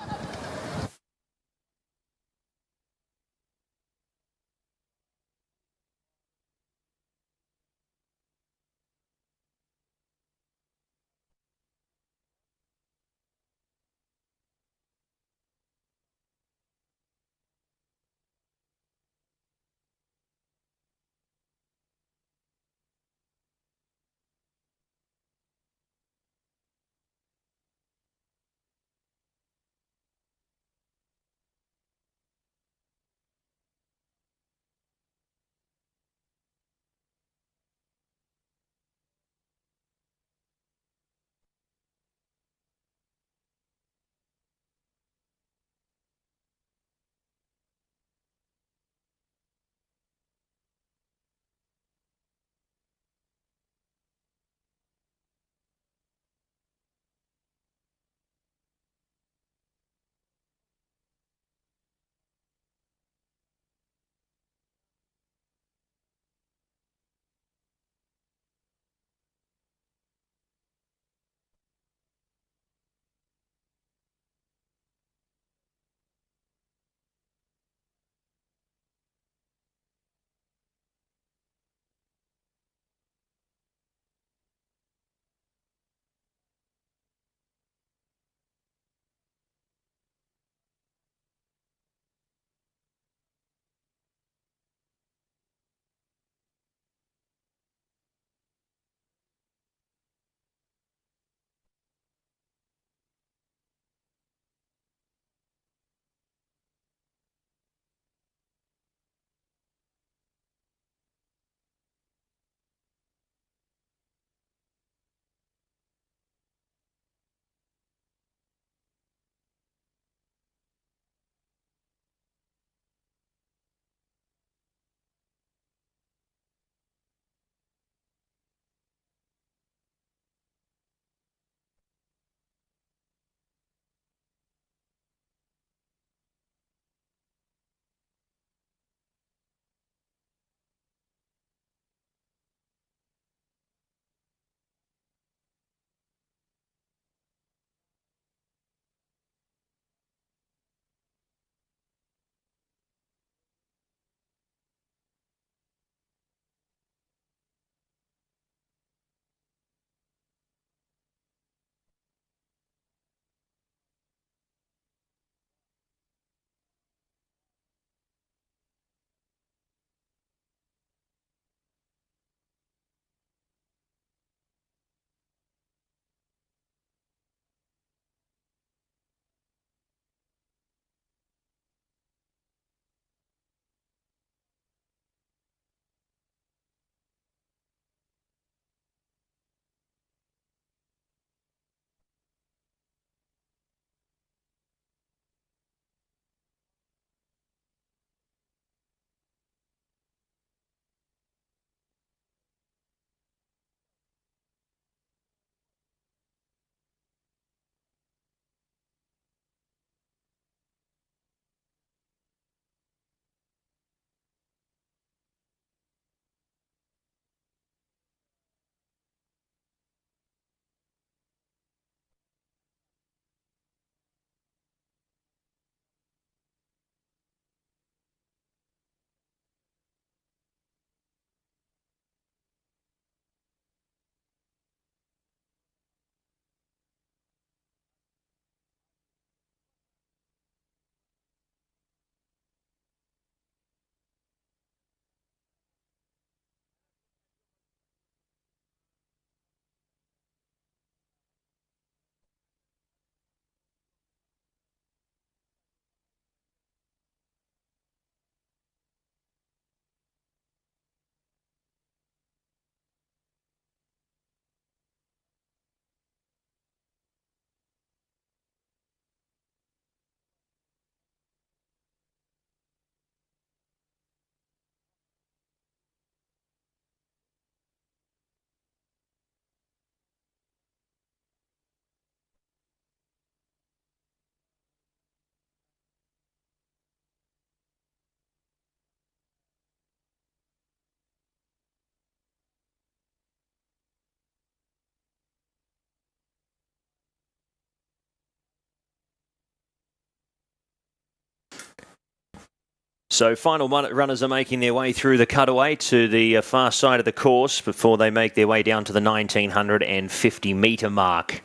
[SPEAKER 4] So final runners are making their way through the cutaway to the far side of the course before they make their way down to the 1950 metre mark.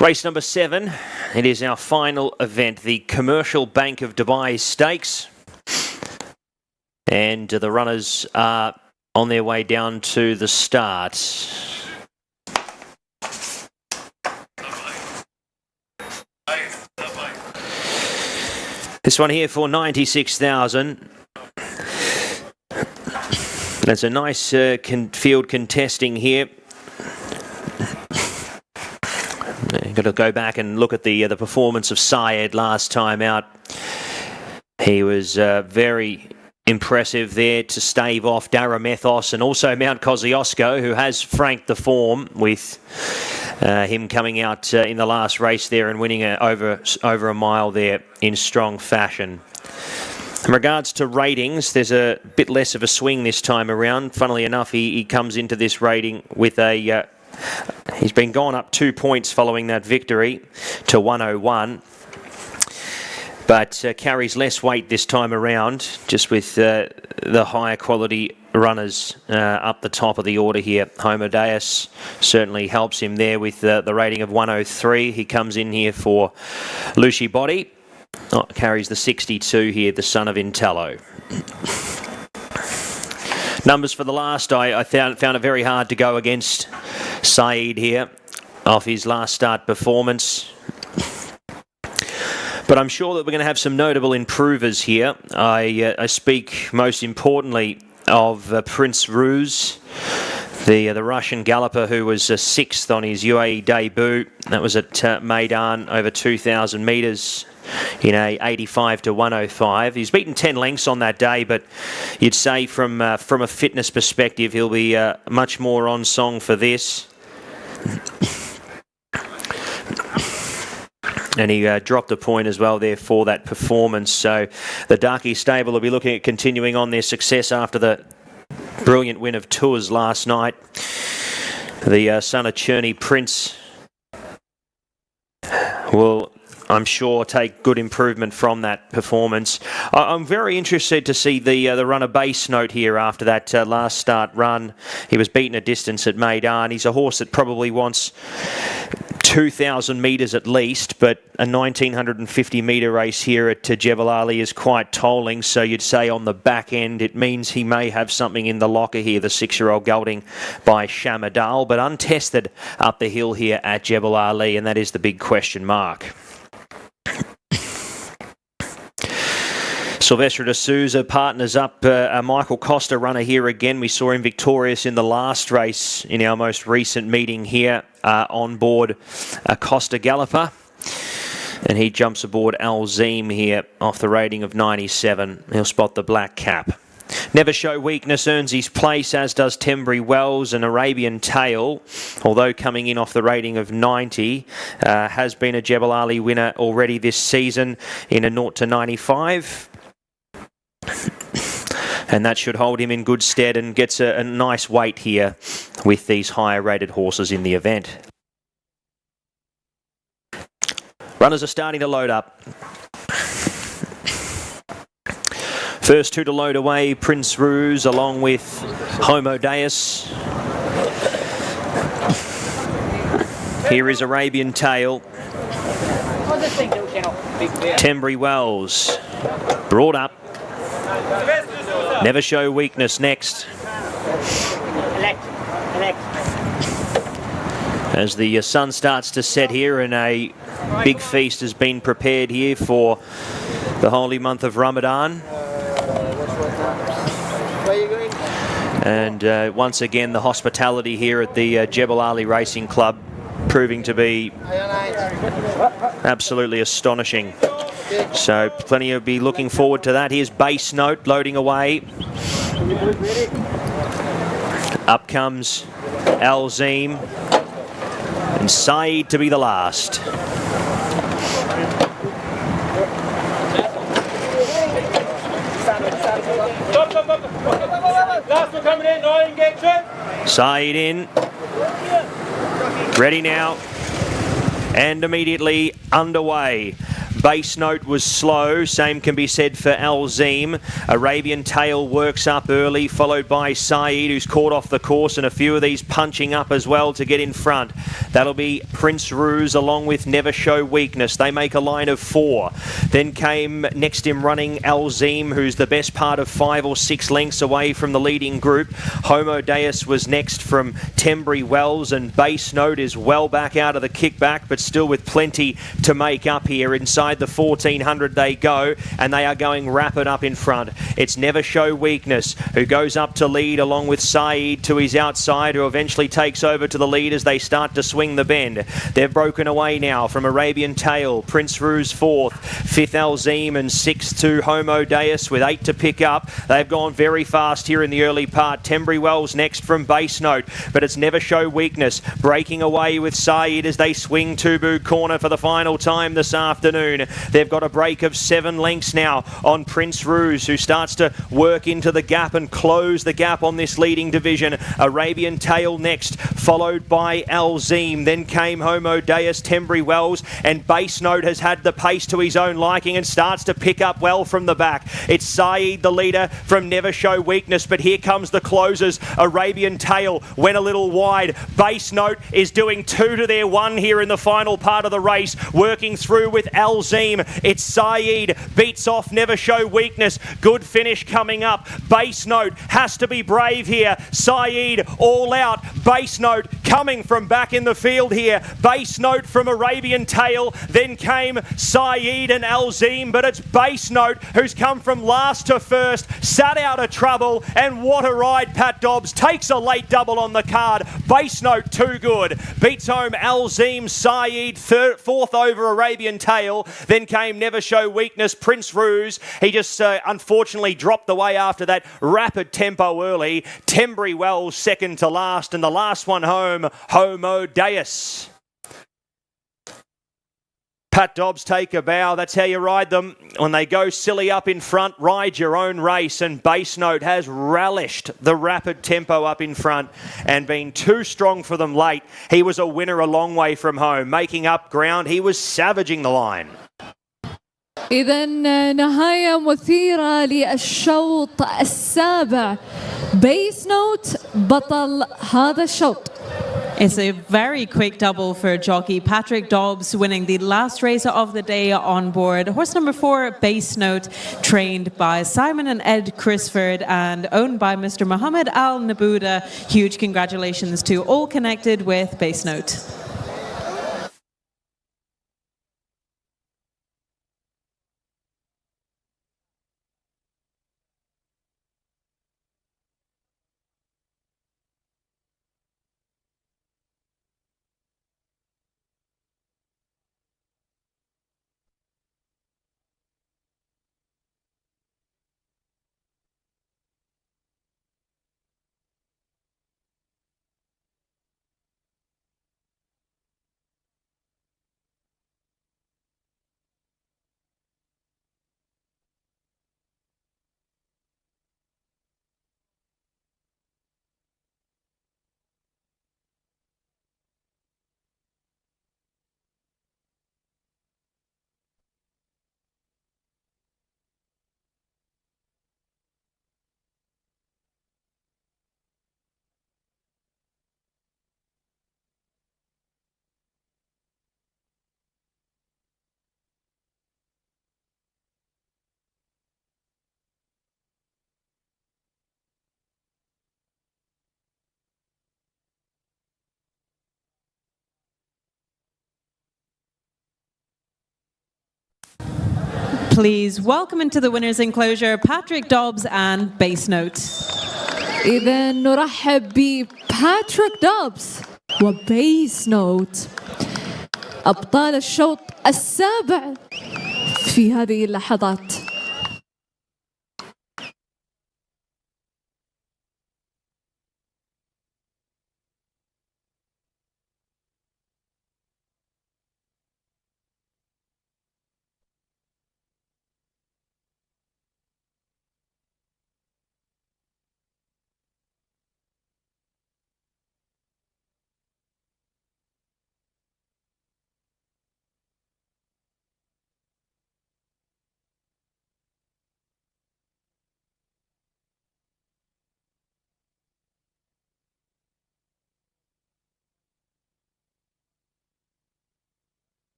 [SPEAKER 4] Race number 7, it is our final event, the Commercial Bank of Dubai Stakes. And the runners are on their way down to the start. This one here for 96,000. That's a nice field contesting here. Got to go back and look at the performance of Syed last time out. He was very impressive there to stave off Daramethos and also Mount Kosciuszko, who has franked the form with him coming out in the last race there and winning over a mile there in strong fashion. In regards to ratings, there's a bit less of a swing this time around. Funnily enough, he comes into this rating with a... he's been gone up 2 points following that victory to 101. But carries less weight this time around, just with the higher quality runners up the top of the order here. Homodeus certainly helps him there with the rating of 103. He comes in here for Lucy Body. Carries the 62 here, the son of Intello. Numbers for the last, I found it very hard to go against Saeed here off his last start performance. But I'm sure that we're going to have some notable improvers here. I speak most importantly of Prince Ruse, the Russian galloper who was 6th on his UAE debut. That was at Meydan over 2,000 metres in a 85 to 105. He's beaten 10 lengths on that day, but you'd say from a fitness perspective, he'll be much more on song for this. And he dropped a point as well there for that performance. So the Darky stable will be looking at continuing on their success after the brilliant win of Tours last night. The son of Cherney Prince will, I'm sure, take good improvement from that performance. I'm very interested to see the runner Base Note here after that last start run. He was beaten a distance at Meydan. He's a horse that probably wants 2,000 metres at least, but a 1,950 metre race here at Jebel Ali is quite tolling, so you'd say on the back end it means he may have something in the locker here, the 6-year-old gelding by Shamadal, but untested up the hill here at Jebel Ali, and that is the big question mark. Silvestre de Souza partners up a Michael Costa runner here again. We saw him victorious in the last race in our most recent meeting here on board Costa Galloper. And he jumps aboard Alzim here off the rating of 97. He'll spot the black cap. Never Show Weakness earns his place, as does Tembry Wells and Arabian Tale, although coming in off the rating of 90, has been a Jebel Ali winner already this season in a 0 to 95. And that should hold him in good stead and gets a nice weight here with these higher rated horses in the event. Runners are starting to load up. First two to load away, Prince Ruse along with Homodeus. Here is Arabian Tale. Tembry Wells brought up. Never Show Weakness next. As the sun starts to set here and a big feast has been prepared here for the holy month of Ramadan. And once again the hospitality here at the Jebel Ali Racing Club proving to be absolutely astonishing. So plenty of be looking forward to that. Here's Base Note loading away. Up comes Alzim and Saeed to be the last. Saeed in. Ready now. And immediately underway. Base Note was slow. Same can be said for Alzim. Arabian Tail works up early, followed by Saeed, who's caught off the course, and a few of these punching up as well to get in front. That'll be Prince Ruse along with Never Show Weakness. They make a line of 4. Then came next in running Alzim, who's the best part of 5 or 6 lengths away from the leading group. Homo Deus was next from Tembry Wells, and Base Note is well back out of the kickback, but still with plenty to make up here. Inside the 1400 they go, and they are going rapid up in front. It's Never Show Weakness, who goes up to lead along with Saeed to his outside, who eventually takes over to the lead as they start to swing the bend. They've broken away now from Arabian Tail, Prince Ruse 4th, 5th Alzim, and 6th to Homo Deus with 8 to pick up. They've gone very fast here in the early part. Tembry Wells next from Base Note, but it's Never Show Weakness breaking away with Saeed as they swing Tubu Corner for the final time this afternoon. They've got a break of 7 lengths now on Prince Ruse, who starts to work into the gap and close the gap on this leading division. Arabian Tail next, followed by Alzim. Then came Homo Deus, Tembry Wells, and Base Note has had the pace to his own liking and starts to pick up well from the back. It's Saeed, the leader, from Never Show Weakness, but here comes the closers. Arabian Tail went a little wide. Base Note is doing 2 to their 1 here in the final part of the race, working through with Alzim. It's Saeed, beats off Never Show Weakness. Good finish coming up. Base Note has to be brave here. Saeed all out. Base Note coming from back in the field here. Base Note from Arabian Tail. Then came Saeed and Alzim, but it's Base Note who's come from last to first, sat out of trouble, and what a ride. Pat Dobbs takes a late double on the card. Base Note too good. Beats home Alzim, Saeed, 4th over Arabian Tail. Then came Never Show Weakness, Prince Ruse. He just unfortunately dropped the way after that rapid tempo early. Tembry Wells second to last, and the last one home, Homo Deus. Pat Dobbs take a bow. That's how you ride them. When they go silly up in front, ride your own race. And Base Note has relished the rapid tempo up in front and been too strong for them late. He was a winner a long way from home. Making up ground, he was savaging the line.
[SPEAKER 2] إذن نهاية مثيرة للشوط السابع. بيس نوت بطل هذا الشوط.
[SPEAKER 3] It's a very quick double for jockey Patrick Dobbs, winning the last race of the day on board. Horse number 4, Base Note, trained by Simon and Ed Crisford and owned by Mr. Mohammed Al Nabuda. Huge congratulations to all connected with Base Note. Please welcome into the winner's enclosure Patrick Dobbs and Base Note.
[SPEAKER 2] إذا نرحب بباتريك دوبز وبيس نوت أبطال الشوط السابع في هذه اللحظات.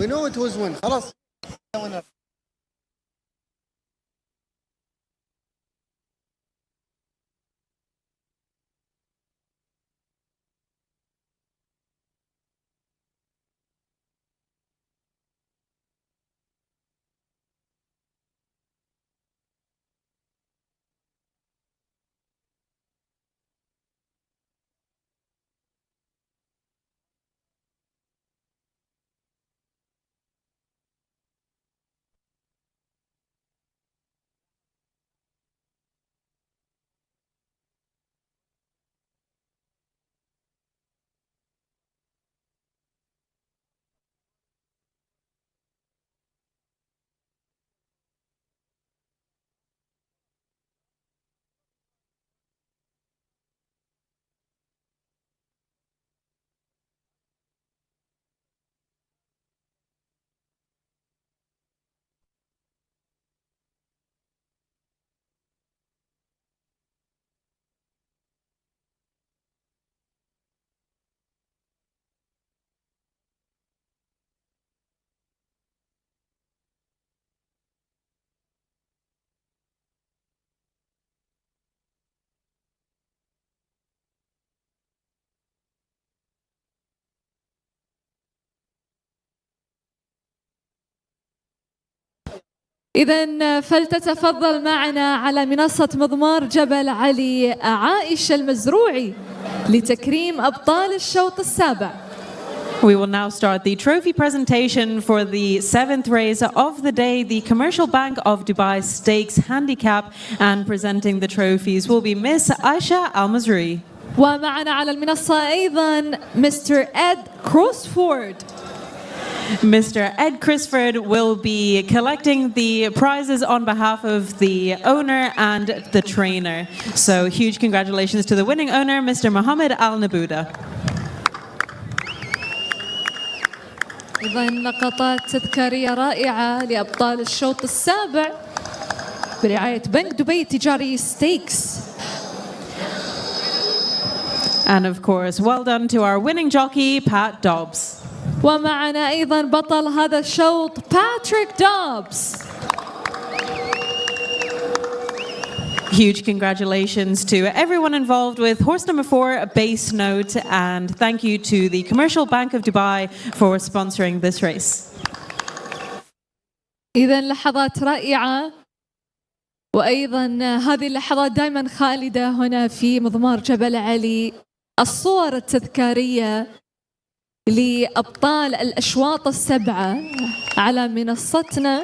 [SPEAKER 16] We know it was win. خلاص.
[SPEAKER 2] إذن فلتتفضل معنا على منصة مضمار جبل علي عائشة المزروعي لتكريم أبطال الشوط السابع.
[SPEAKER 3] We will now start the trophy presentation for the 7th race of the day, the Commercial Bank of Dubai Stakes Handicap, and presenting the trophies will be Miss Aisha Al-Mazrui.
[SPEAKER 2] ومعنا على المنصة أيضا Mr. Ed Crossford.
[SPEAKER 3] Mr. Ed Crisford will be collecting the prizes on behalf of the owner and the trainer. So huge congratulations to the winning owner, Mr. Mohammed Al-Nabuda.
[SPEAKER 2] إذن لقطات تذكارية رائعة لأبطال الشوط السابع برعاية بنك دبي التجاري ستيكس.
[SPEAKER 3] And of course, well done to our winning jockey, Pat Dobbs.
[SPEAKER 2] ومعنا أيضا بطل هذا الشوط باتريك دوبز.
[SPEAKER 3] Huge congratulations to everyone involved with horse number 4, Base Note, and thank you to the Commercial Bank of Dubai for sponsoring this race.
[SPEAKER 2] إذن لحظات رائعة، وأيضا هذه اللحظات دائما خالدة هنا في مضمار جبل علي. الصور التذكارية لأبطال الأشواط السبعة على منصتنا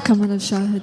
[SPEAKER 2] كما نشاهد.